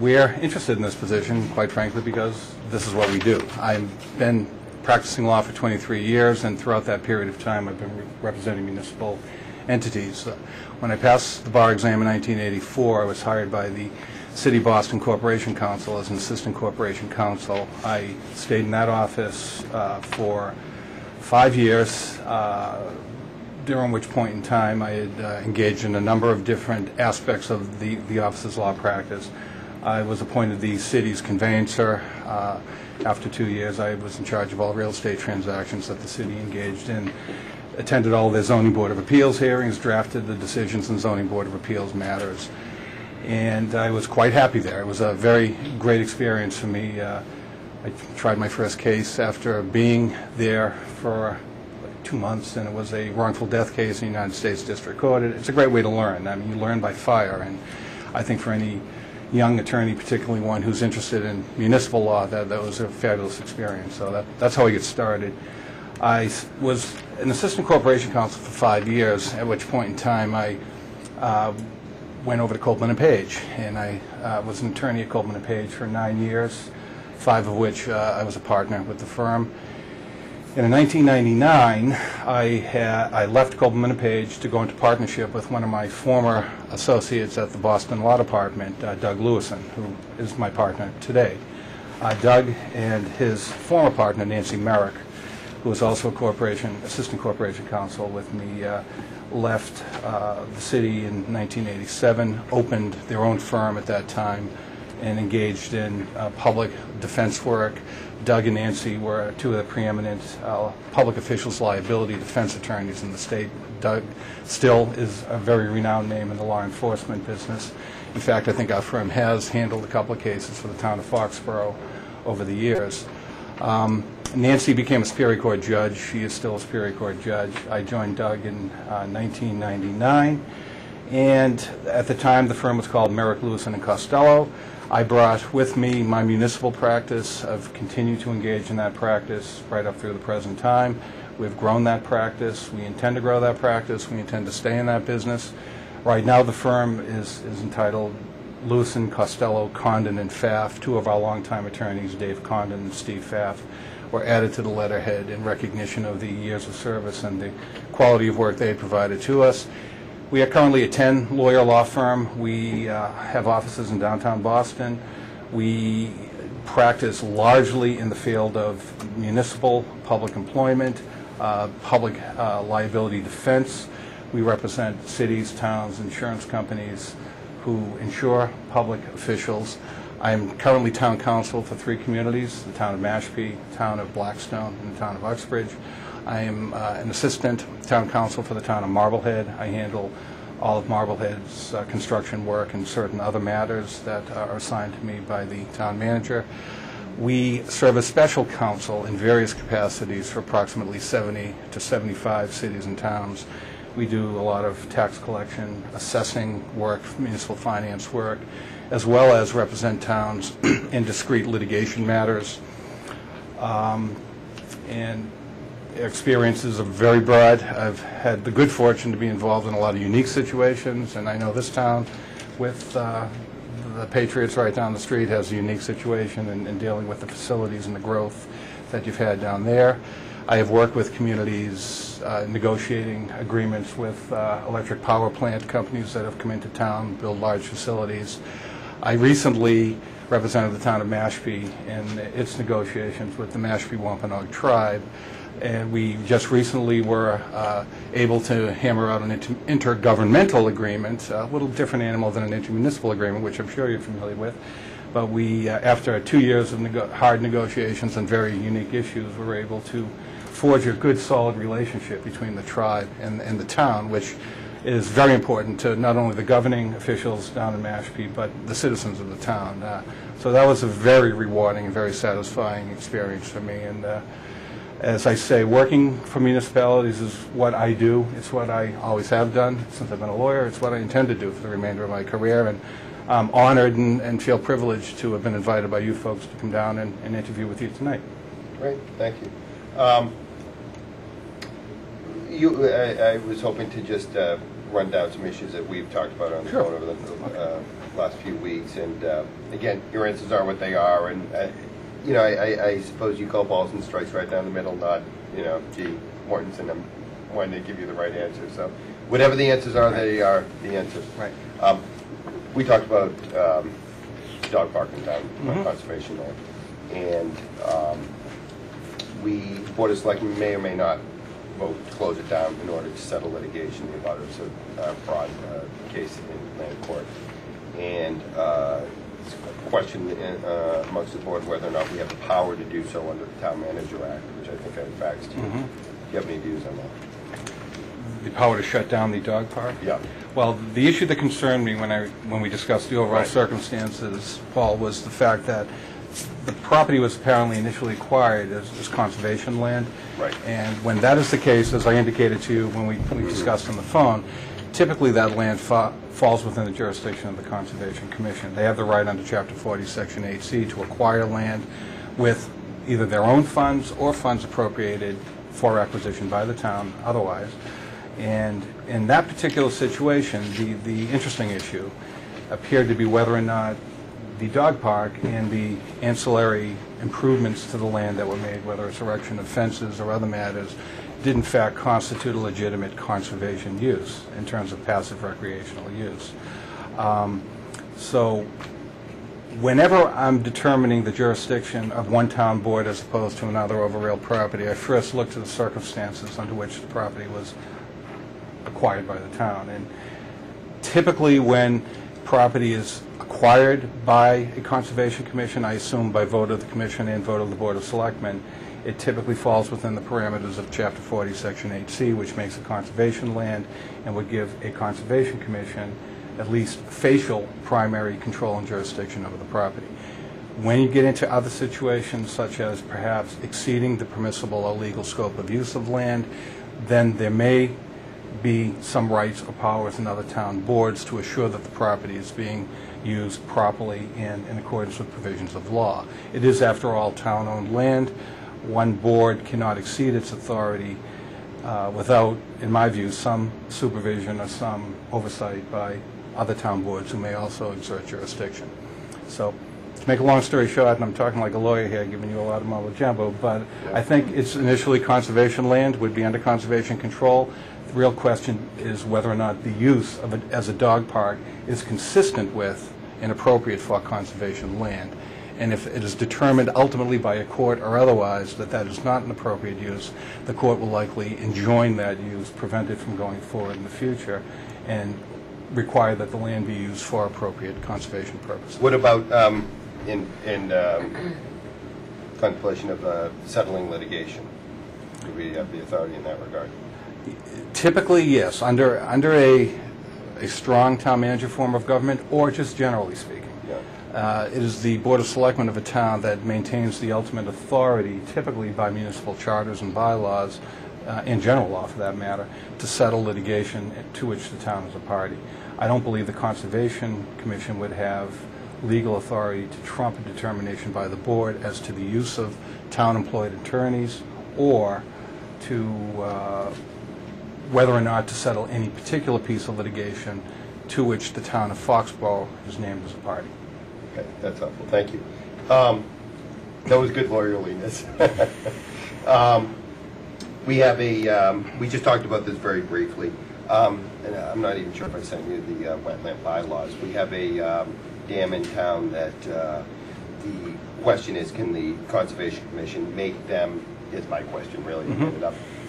We're interested in this position, quite frankly, because this is what we do. I've been practicing law for 23 years, and throughout that period of time, I've been representing municipal entities. When I passed the bar exam in 1984, I was hired by the City Boston Corporation Council as an assistant corporation counsel. I stayed in that office for 5 years, during which point in time I had engaged in a number of different aspects of the office's law practice. I was appointed the city's conveyancer. After 2 years, I was in charge of all real estate transactions that the city engaged in, attended all the zoning board of appeals hearings, drafted the decisions in zoning board of appeals matters, and I was quite happy there. It was a very great experience for me. I tried my first case after being there for 2 months, and it was a wrongful death case in the United States District Court. It's a great way to learn. I mean, you learn by fire, and I think for any young attorney, particularly one who's interested in municipal law, that was a fabulous experience. So that's how I get started. I was an assistant corporation counsel for 5 years, at which point in time I went over to Copeland & Page, and I was an attorney at Copeland & Page for 9 years, 5 of which I was a partner with the firm. And in 1999, I left Copeland & Page to go into partnership with one of my former associates at the Boston Law Department, Doug Lewison, who is my partner today. Doug and his former partner, Nancy Merrick, who was also assistant corporation counsel with me, left the city in 1987, opened their own firm at that time, and engaged in public defense work. Doug and Nancy were 2 of the preeminent public officials liability defense attorneys in the state. Doug still is a very renowned name in the law enforcement business. In fact, I think our firm has handled a couple of cases for the town of Foxboro over the years. Nancy became a Superior Court judge. She is still a Superior Court judge. I joined Doug in 1999, and at the time the firm was called Merrick, Lewison & Costello. I brought with me my municipal practice. I've continued to engage in that practice right up through the present time. We've grown that practice. We intend to grow that practice. We intend to stay in that business. Right now the firm is entitled Lewison, Costello, Condon, and Pfaff. 2 of our longtime attorneys, Dave Condon and Steve Pfaff, were added to the letterhead in recognition of the years of service and the quality of work they had provided to us. We are currently a 10-lawyer law firm. We have offices in downtown Boston. We practice largely in the field of municipal public employment, public liability defense. We represent cities, towns, insurance companies who insure public officials. I am currently town counsel for 3 communities, the town of Mashpee, the town of Blackstone, and the town of Uxbridge. I am an assistant town counsel for the town of Marblehead. I handle all of Marblehead's construction work and certain other matters that are assigned to me by the town manager. We serve as special counsel in various capacities for approximately 70 to 75 cities and towns. We do a lot of tax collection, assessing work, municipal finance work, as well as represent towns in discrete litigation matters. And experiences are very broad. I've had the good fortune to be involved in a lot of unique situations, and I know this town with the Patriots right down the street has a unique situation in dealing with the facilities and the growth that you've had down there. I have worked with communities negotiating agreements with electric power plant companies that have come into town, build large facilities. I recently represented the town of Mashpee in its negotiations with the Mashpee Wampanoag tribe, and we just recently were able to hammer out an intergovernmental agreement, a little different animal than an intermunicipal agreement, which I'm sure you're familiar with. But we, after 2 years of hard negotiations and very unique issues, were able to forge a good, solid relationship between the tribe and the town, which is very important to not only the governing officials down in Mashpee, but the citizens of the town. So that was a very rewarding and very satisfying experience for me. And as I say, working for municipalities is what I do. It's what I always have done since I've been a lawyer. It's what I intend to do for the remainder of my career. And I'm honored and feel privileged to have been invited by you folks to come down and interview with you tonight. Great, thank you. I was hoping to just run down some issues that we've talked about on the phone over the last few weeks. And again, your answers are what they are. And you know, I suppose you call balls and strikes right down the middle, not, you know, gee, Mortensen, I'm wanting to give you the right answer. So whatever the answers are, they are the answers. Right. We talked about dog park in town, conservation there. And Board of Selectmen may or may not vote to close it down in order to settle litigation about it. So fraud case in land court. And it's a question amongst the board whether or not we have the power to do so under the Town Manager Act, which I think I faxed to you. Do you have any views on that? The power to shut down the dog park? Yeah. Well, the issue that concerned me when we discussed the overall circumstances, Paul, was the fact that the property was apparently initially acquired as conservation land. Right. And when that is the case, as I indicated to you when we discussed on the phone, typically that land falls within the jurisdiction of the Conservation Commission. They have the right under Chapter 40, Section 8C to acquire land with either their own funds or funds appropriated for acquisition by the town otherwise. And in that particular situation, the interesting issue appeared to be whether or not the dog park and the ancillary improvements to the land that were made, whether it's erection of fences or other matters, did in fact constitute a legitimate conservation use in terms of passive recreational use. So whenever I'm determining the jurisdiction of one town board as opposed to another over real property, I first look to the circumstances under which the property was acquired by the town. And typically when property is acquired by a Conservation Commission, I assume by vote of the Commission and vote of the Board of Selectmen, it typically falls within the parameters of Chapter 40, Section 8C, which makes it conservation land and would give a Conservation Commission at least facial primary control and jurisdiction over the property. When you get into other situations, such as perhaps exceeding the permissible or legal scope of use of land, then there may be some rights or powers in other town boards to assure that the property is being used properly and in accordance with provisions of law. It is, after all, town-owned land. One board cannot exceed its authority without, in my view, some supervision or some oversight by other town boards who may also exert jurisdiction. So, to make a long story short, and I'm talking like a lawyer here, giving you a lot of mumbo jumbo, but I think it's initially conservation land, would be under conservation control. The real question is whether or not the use of it as a dog park is consistent with and appropriate for conservation land. And if it is determined ultimately by a court or otherwise that that is not an appropriate use, the court will likely enjoin that use, prevent it from going forward in the future, and require that the land be used for appropriate conservation purposes. What about in contemplation of settling litigation? Do we have the authority in that regard? Typically, yes, under a strong town manager form of government, or just generally speaking. It is the Board of Selectmen of a town that maintains the ultimate authority, typically by municipal charters and bylaws, and general law for that matter, to settle litigation to which the town is a party. I don't believe the Conservation Commission would have legal authority to trump a determination by the board as to the use of town-employed attorneys or to whether or not to settle any particular piece of litigation to which the town of Foxboro is named as a party. Okay, that's helpful. Thank you. That was good lawyerliness. We have a, we just talked about this very briefly, and I'm not even sure if I sent you the wetland bylaws. We have a dam in town that the question is, can the Conservation Commission make them, is my question really,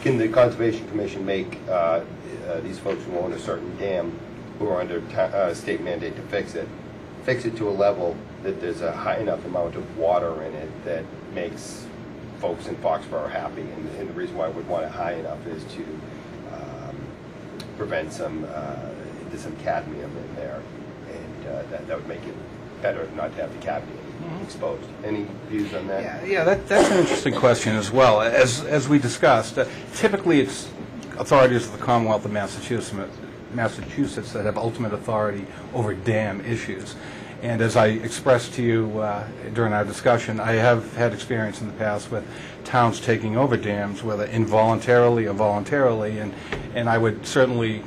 can the Conservation Commission make these folks who own a certain dam who are under state mandate to fix it to a level that there's a high enough amount of water in it that makes folks in Foxboro happy. And the reason why I would want it high enough is to prevent some cadmium in there, and that would make it better not to have the cadmium exposed. Any views on that? Yeah, that's an interesting question as well. As we discussed, typically it's authorities of the Commonwealth of Massachusetts that have ultimate authority over dam issues. And as I expressed to you during our discussion, I have had experience in the past with towns taking over dams, whether involuntarily or voluntarily, and I would certainly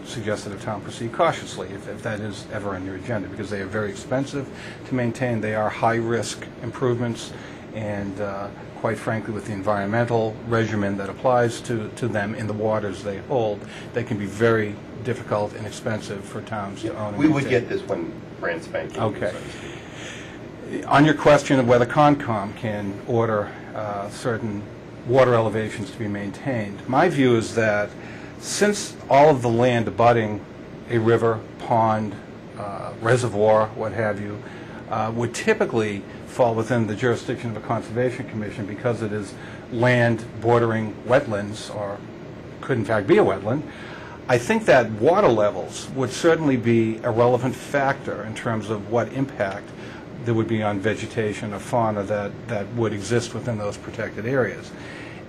suggest that a town proceed cautiously if that is ever on your agenda, because they are very expensive to maintain. They are high-risk improvements, and quite frankly, with the environmental regimen that applies to them in the waters they hold, they can be very difficult and expensive for towns to own and We would maintain. get this one brand spanking. Okay. On your question of whether Concom can order certain water elevations to be maintained, my view is that since all of the land abutting a river, pond, reservoir, what have you, would typically fall within the jurisdiction of a Conservation Commission because it is land bordering wetlands, or could in fact be a wetland, I think that water levels would certainly be a relevant factor in terms of what impact there would be on vegetation or fauna that would exist within those protected areas.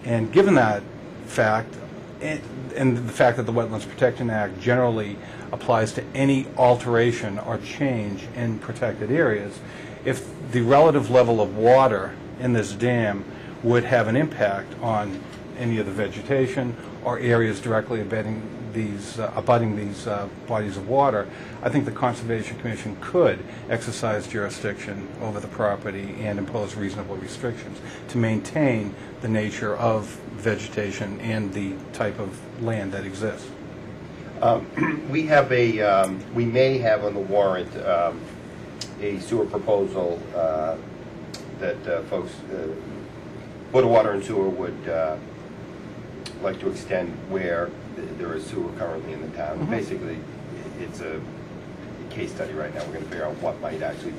And given that fact, and the fact that the Wetlands Protection Act generally applies to any alteration or change in protected areas, if the relative level of water in this dam would have an impact on any of the vegetation or areas directly abutting these bodies of water, I think the Conservation Commission could exercise jurisdiction over the property and impose reasonable restrictions to maintain the nature of vegetation and the type of land that exists. We may have on the warrant a sewer proposal that folks, Board of Water and Sewer would like to extend where there is sewer currently in the town. Basically, it's a case study right now. We're going to figure out what might actually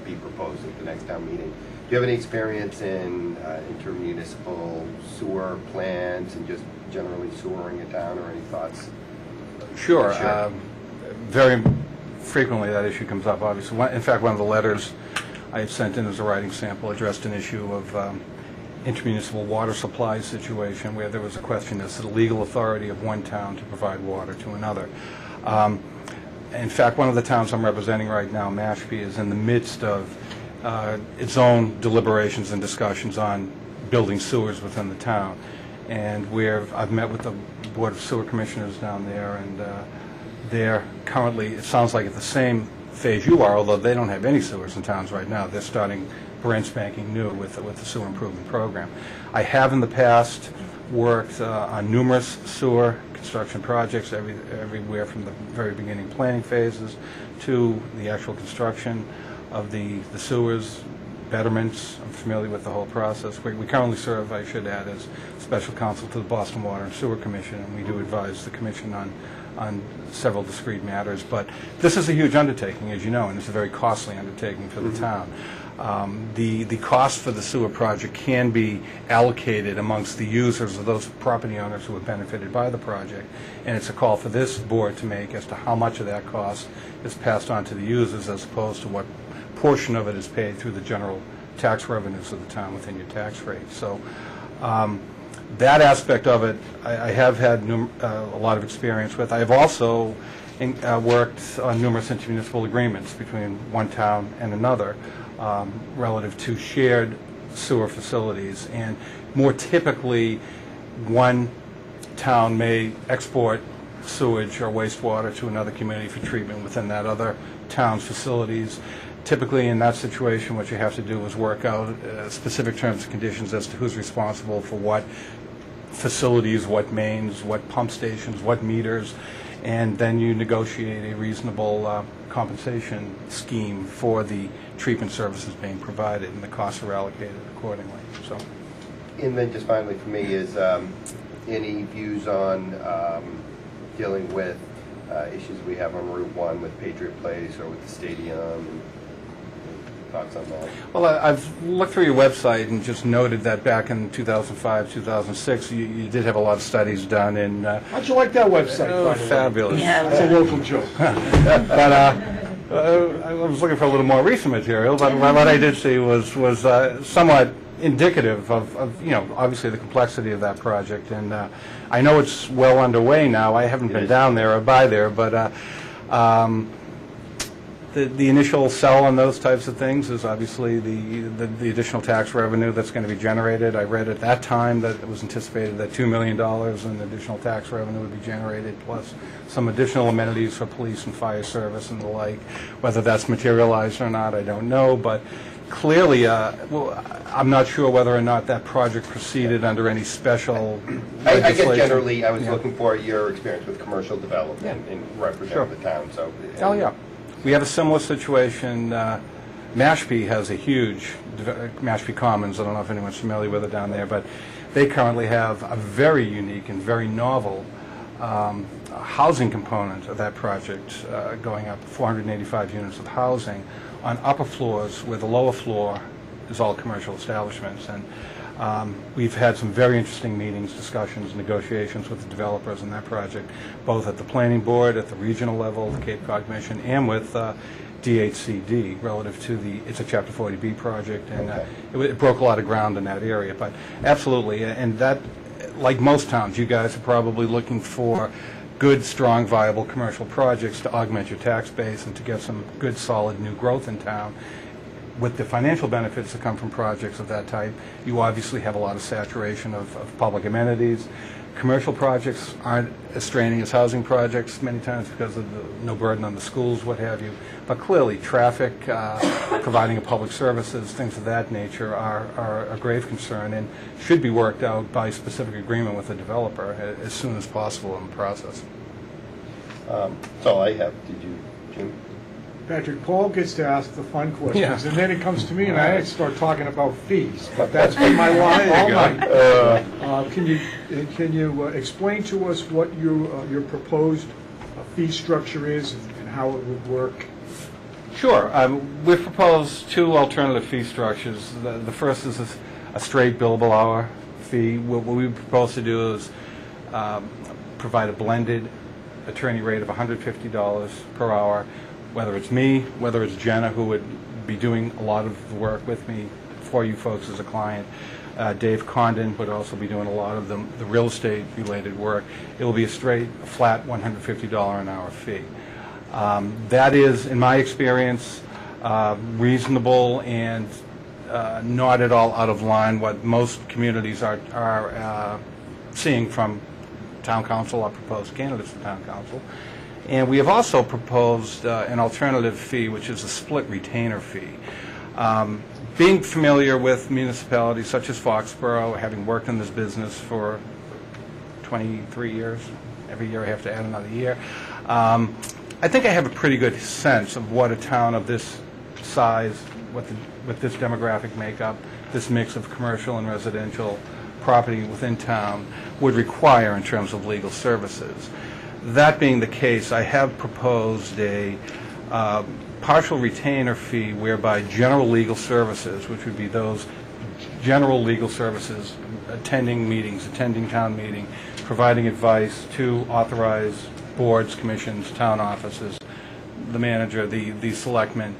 be proposed at the next town meeting. Do you have any experience in intermunicipal sewer plans and just generally sewering a town, or any thoughts? Sure. Very frequently that issue comes up, obviously. In fact, one of the letters I had sent in as a writing sample addressed an issue of intermunicipal water supply situation where there was a question as to the legal authority of one town to provide water to another. In fact, one of the towns I'm representing right now, Mashpee, is in the midst of its own deliberations and discussions on building sewers within the town. And I've met with the Board of Sewer Commissioners down there, and they're currently, it sounds like, at the same phase you are, although they don't have any sewers in towns right now. They're starting brand spanking new with the sewer improvement program. I have in the past worked on numerous sewer construction projects, everywhere from the very beginning planning phases to the actual construction of the sewers, betterments. I'm familiar with the whole process. We currently serve, I should add, as special counsel to the Boston Water and Sewer Commission, and we do advise the Commission on several discrete matters. But this is a huge undertaking, as you know, and it's a very costly undertaking for the town. The cost for the sewer project can be allocated amongst the users of those property owners who have benefited by the project, and it's a call for this board to make as to how much of that cost is passed on to the users as opposed to what portion of it is paid through the general tax revenues of the town within your tax rate. So that aspect of it I have had a lot of experience with. I have also worked on numerous intermunicipal agreements between one town and another relative to shared sewer facilities. And more typically, one town may export sewage or wastewater to another community for treatment within that other town's facilities. Typically, in that situation, what you have to do is work out specific terms and conditions as to who's responsible for what facilities, what mains, what pump stations, what meters, and then you negotiate a reasonable compensation scheme for the treatment services being provided, and the costs are allocated accordingly. So, and then just finally for me is any views on dealing with issues we have on Route 1 with Patriot Place or with the stadium, thoughts on that? Well, I've looked through your website and just noted that back in 2005, 2006, you did have a lot of studies done in... How'd you like that website? Oh, by the way? fabulous. That's a local joke. But I was looking for a little more recent material, but what I did see was somewhat indicative of, you know, obviously the complexity of that project. And I know it's well underway now. I haven't been down there or by there, but the initial sell on those types of things is obviously the additional tax revenue that's going to be generated. I read at that time that it was anticipated that $2 million in additional tax revenue would be generated, plus some additional amenities for police and fire service and the like. Whether that's materialized or not, I don't know, but clearly, well, I'm not sure whether or not that project proceeded under any special I guess legislation. generally, I was looking for your experience with commercial development and representing the town, so... Oh, yeah. We have a similar situation. Mashpee has a huge, Mashpee Commons, I don't know if anyone's familiar with it down there, but they currently have a very unique and very novel housing component of that project, going up 485 units of housing on upper floors, where the lower floor is all commercial establishments. And we've had some very interesting meetings, discussions, negotiations with the developers in that project, both at the planning board, at the regional level, the Cape Cod Commission, and with DHCD relative to it's a Chapter 40B project, and it broke a lot of ground in that area. But absolutely, and that, like most towns, you guys are probably looking for good, strong, viable commercial projects to augment your tax base and to get some good, solid new growth in town. With the financial benefits that come from projects of that type, you obviously have a lot of saturation of public amenities. Commercial projects aren't as straining as housing projects many times because of no burden on the schools, what have you. But clearly, traffic, providing of public services, things of that nature are a grave concern and should be worked out by specific agreement with the developer as soon as possible in the process. That's all I have. Did you, Jim? Patrick, Paul gets to ask the fun questions, Yeah. and then it comes to me, and I start talking about fees. But that's been my line all night. Can you explain to us what your proposed fee structure is and how it would work? Sure. We've proposed two alternative fee structures. The first is a straight billable hour fee. What we propose to do is provide a blended attorney rate of $150 per hour, whether it's me, whether it's Jenna, who would be doing a lot of the work with me for you folks as a client. Dave Condon would also be doing a lot of the real estate related work. It will be a straight, flat $150 an hour fee. That is, in my experience, reasonable and not at all out of line what most communities are seeing from town council or proposed candidates for town council. And we have also proposed an alternative fee, which is a split retainer fee. Being familiar with municipalities such as Foxboro, having worked in this business for 23 years, every year I have to add another year, I think I have a pretty good sense of what a town of this size, with this demographic makeup, this mix of commercial and residential property within town would require in terms of legal services. That being the case, I have proposed a partial retainer fee whereby general legal services, which would be those general legal services, attending meetings, attending town meeting, providing advice to authorized boards, commissions, town offices, the manager, the selectmen,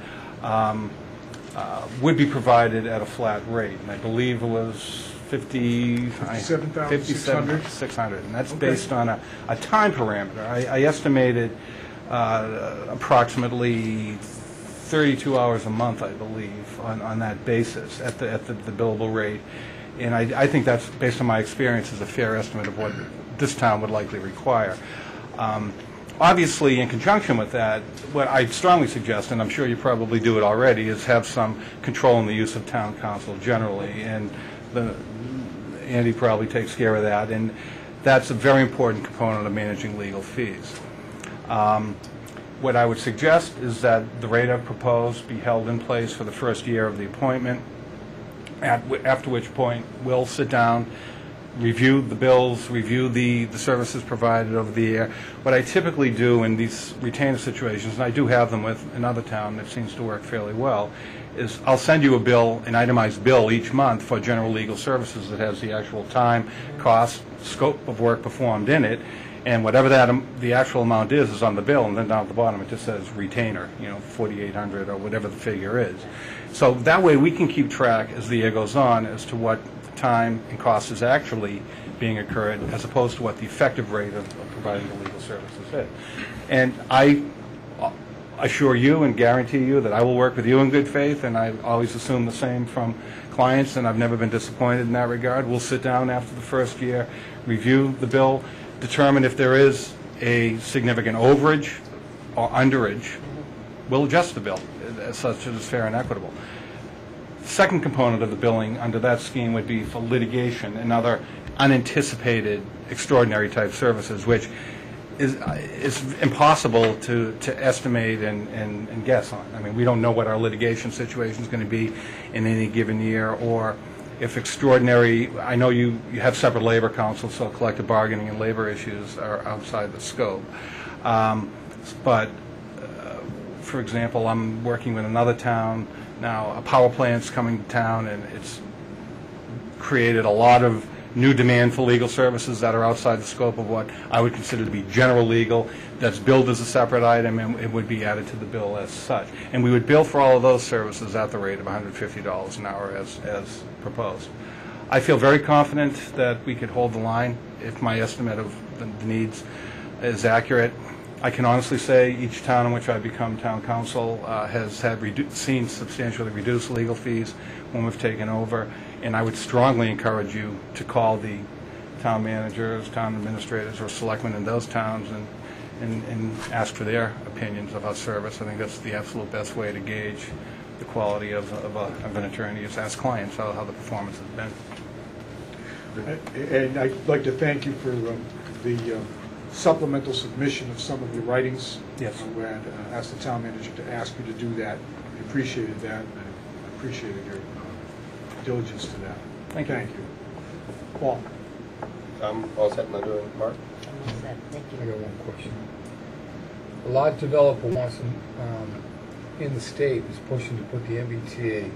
would be provided at a flat rate. And I believe it was $57,600, and that's based on a time parameter. I estimated approximately 32 hours a month, I believe, on that basis at the billable rate, and I think that's, based on my experience, is a fair estimate of what this town would likely require. Obviously, in conjunction with that, what I strongly suggest, and I'm sure you probably do it already, is have some control in the use of town council generally, and Andy probably takes care of that, and that's a very important component of managing legal fees. What I would suggest is that the rate I've proposed be held in place for the first year of the appointment, after which point we'll sit down, review the bills, review the services provided over the air. What I typically do in these retainer situations, and I do have them with another town that seems to work fairly well, is I'll send you a bill, an itemized bill each month for general legal services that has the actual time, cost, scope of work performed in it, and whatever that the actual amount is on the bill, and then down at the bottom it just says retainer, you know, $4,800 or whatever the figure is. So that way we can keep track as the year goes on as to what time and cost is actually being incurred as opposed to what the effective rate of providing the legal services is. And I assure you and guarantee you that I will work with you in good faith, and I always assume the same from clients, and I've never been disappointed in that regard. We'll sit down after the first year, review the bill, determine if there is a significant overage or underage. We'll adjust the bill as such as fair and equitable. Second component of the billing under that scheme would be for litigation and other unanticipated extraordinary type services, which is impossible to estimate and guess on. I mean, we don't know what our litigation situation is going to be in any given year, or if extraordinary, I know you have separate labor councils, so collective bargaining and labor issues are outside the scope. But for example, I'm working with another town now, a power plant's coming to town, and it's created a lot of new demand for legal services that are outside the scope of what I would consider to be general legal, that's billed as a separate item, and it would be added to the bill as such. And we would bill for all of those services at the rate of $150 an hour as proposed. I feel very confident that we could hold the line if my estimate of the needs is accurate. I can honestly say each town in which I become town council has had seen substantially reduced legal fees when we've taken over, and I would strongly encourage you to call the town managers, town administrators, or selectmen in those towns and ask for their opinions of our service. I think that's the absolute best way to gauge the quality of an attorney, is ask clients how the performance has been. And I'd like to thank you for the supplemental submission of some of your writings. Yes. We had asked the town manager to ask you to do that. We appreciated that, and I appreciated your diligence to that. Thank you. Paul? I'm all set, Linda and Mark. I got one question. A large developer wants, in the state, is pushing to put the MBTA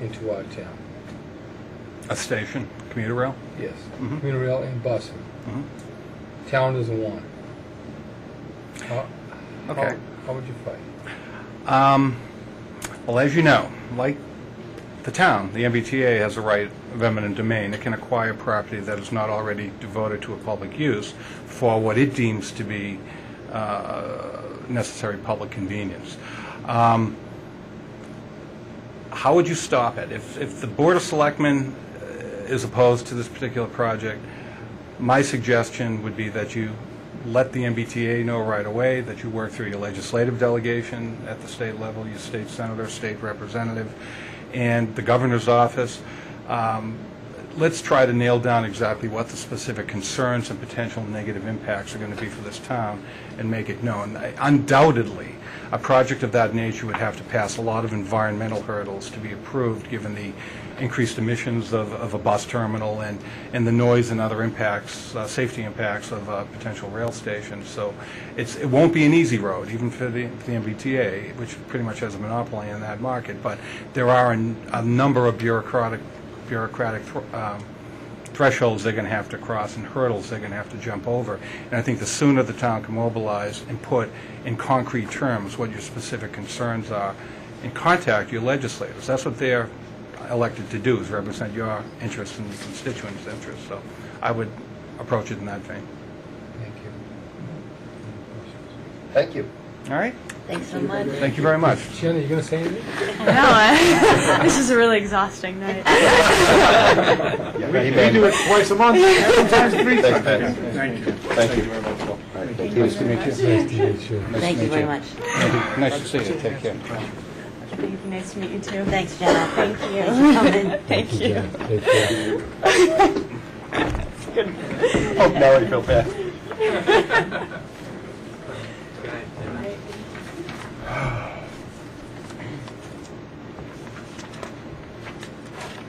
into our town. A station, commuter rail? Yes, Mhm. commuter rail and busing. Mhm. Town doesn't want it. Okay. How would you fight? Well, as you know, like the town, the MBTA has a right of eminent domain. It can acquire property that is not already devoted to a public use for what it deems to be necessary public convenience. How would you stop it? If the Board of Selectmen is opposed to this particular project, my suggestion would be that you let the MBTA know right away, that you work through your legislative delegation at the state level, your state senator, state representative, and the governor's office. Let's try to nail down exactly what the specific concerns and potential negative impacts are going to be for this town and make it known. Undoubtedly, a project of that nature would have to pass a lot of environmental hurdles to be approved, given the increased emissions of a bus terminal and the noise and other impacts, safety impacts of a potential rail station. So it won't be an easy road, even for the MBTA, which pretty much has a monopoly in that market. But there are a number of bureaucratic thresholds they're going to have to cross and hurdles they're going to have to jump over. And I think the sooner the town can mobilize and put in concrete terms what your specific concerns are and contact your legislators. That's what they're elected to do, is represent your interests and constituents' interests. So I would approach it in that vein. Thank you. Thank you. All right? Thanks so much. Thank you very much. Jenna, you going to say anything? No, this is a really exhausting night. We do it twice a month, sometimes 3 times. Thank you. Thank you. Thank you very much. Well, Thank you. Nice to meet you. Nice to meet you. Thank you very much. Nice to see you. Take care. Nice to meet you too. Thanks, Jenna. Thank you. Thanks for coming. Thank you. Good. Oh, now I feel bad.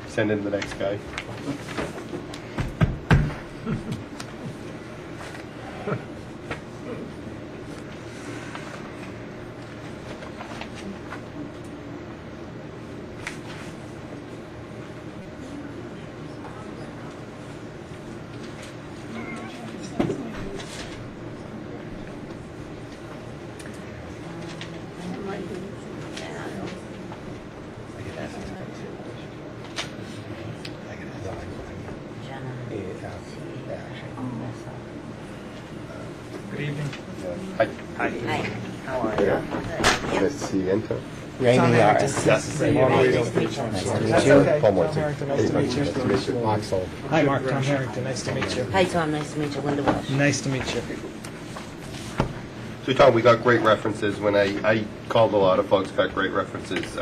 Send in the next guy. evening. Hi. Hi. How are you? Nice to see you again, Tom. Raymond Yaris. Nice Nice to meet you. Nice to meet you. Paul Morton. Nice to meet you. Nice to meet you. Mark Sullivan. Hi, Mark. Tom Harrington. Nice to meet you. Hi, Tom. Nice to meet you. Linda Walsh. Nice to meet you. So, Tom, we got great references. When I called a lot of folks, got great references.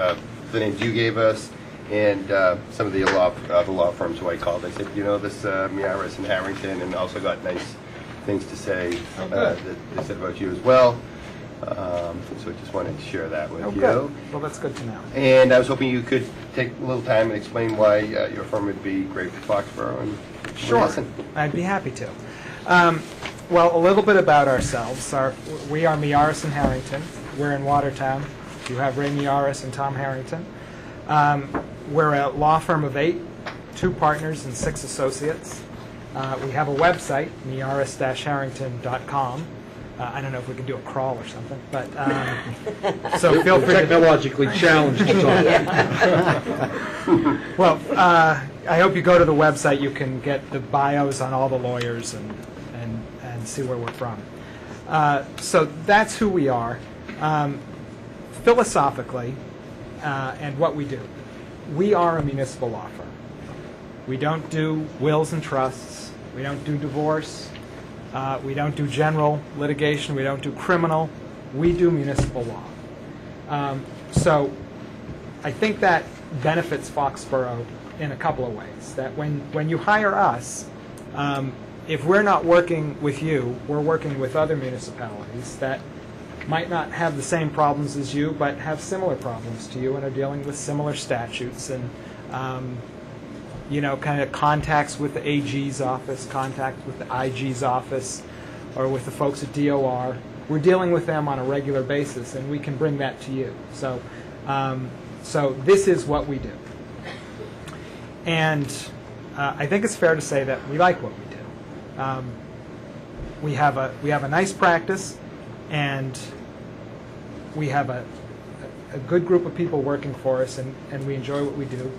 The names you gave us and some of the law firms who I called. I said, you know, this Miaris and Harrington, and also got nice things to say that they said about you as well. So I just wanted to share that with you. Good. Well, that's good to know. And I was hoping you could take a little time and explain why your firm would be great for Foxboro. And Sure. listen. I'd be happy to. Well, a little bit about ourselves. We are Miaris and Harrington. We're in Watertown. You have Ray Miaris and Tom Harrington. We're a law firm of 8, 2 partners and 6 associates. We have a website, miaris-harrington.com. I don't know if we can do a crawl or something, but so feel free technologically challenged to talk. Well, I hope you go to the website. You can get the bios on all the lawyers and see where we're from. So that's who we are. Philosophically, and what we do. We are a municipal law firm. We don't do wills and trusts. We don't do divorce. We don't do general litigation. We don't do criminal. We do municipal law. So I think that benefits Foxboro in a couple of ways. That when you hire us, if we're not working with you, we're working with other municipalities that might not have the same problems as you, but have similar problems to you and are dealing with similar statutes and kind of contacts with the AG's office, contacts with the IG's office, or with the folks at DOR. We're dealing with them on a regular basis, and we can bring that to you. So, so this is what we do. And I think it's fair to say that we like what we do. We have a nice practice, and we have a good group of people working for us, and we enjoy what we do.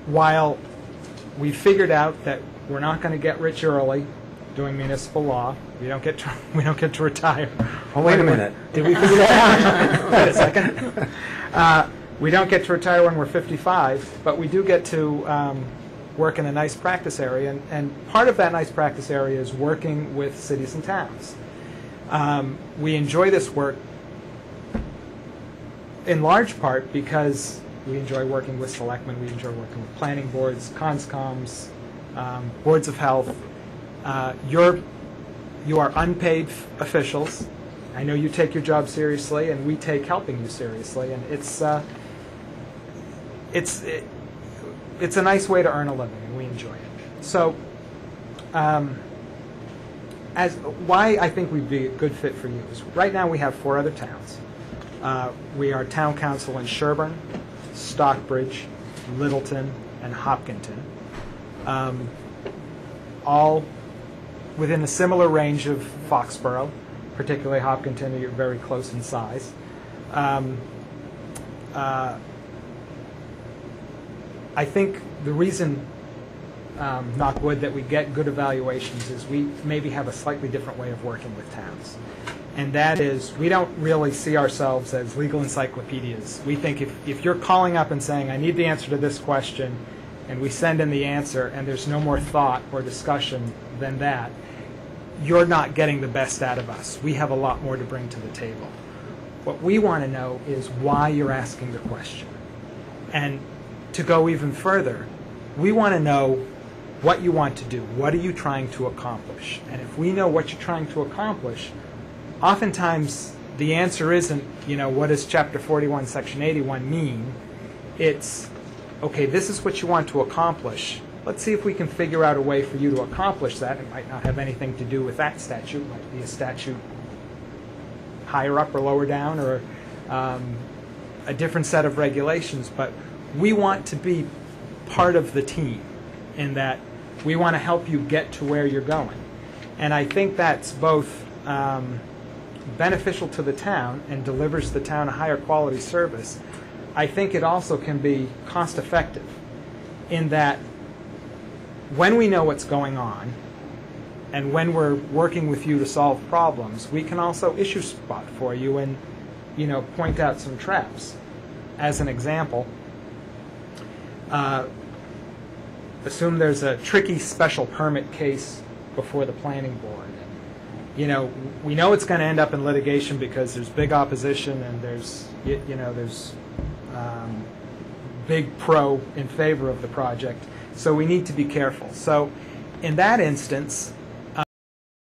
While we figured out that we're not going to get rich early doing municipal law, we don't get to retire. Oh, wait a minute. Did we figure that out? Wait a second. We don't get to retire when we're 55, but we do get to work in a nice practice area, and part of that nice practice area is working with cities and towns. We enjoy this work in large part because we enjoy working with selectmen, we enjoy working with planning boards, conscoms, boards of health. You are unpaid officials. I know you take your job seriously, and we take helping you seriously, and it's a nice way to earn a living, and we enjoy it. So, as why I think we'd be a good fit for you is right now we have 4 other towns. We are town council in Sherburne, Stockbridge, Littleton, and Hopkinton, all within a similar range of Foxboro, particularly Hopkinton. You're very close in size. I think the reason, knock wood, that we get good evaluations is we maybe have a slightly different way of working with towns. And that is, we don't really see ourselves as legal encyclopedias. We think if you're calling up and saying, I need the answer to this question, and we send in the answer, and there's no more thought or discussion than that, you're not getting the best out of us. We have a lot more to bring to the table. What we want to know is why you're asking the question. And to go even further, we want to know what you want to do. What are you trying to accomplish? And if we know what you're trying to accomplish, oftentimes the answer isn't, what does Chapter 41, Section 81 mean? It's, okay, this is what you want to accomplish. Let's see if we can figure out a way for you to accomplish that. It might not have anything to do with that statute. It might be a statute higher up or lower down, or a different set of regulations. But we want to be part of the team in that we want to help you get to where you're going. And I think that's both beneficial to the town and delivers the town a higher quality service. I think it also can be cost effective in that when we know what's going on, And when we're working with you to solve problems, we can also issue spot for you and, point out some traps. As an example, assume there's a tricky special permit case before the planning board. We know it's going to end up in litigation because there's big opposition and there's big pro in favor of the project. So we need to be careful. So in that instance,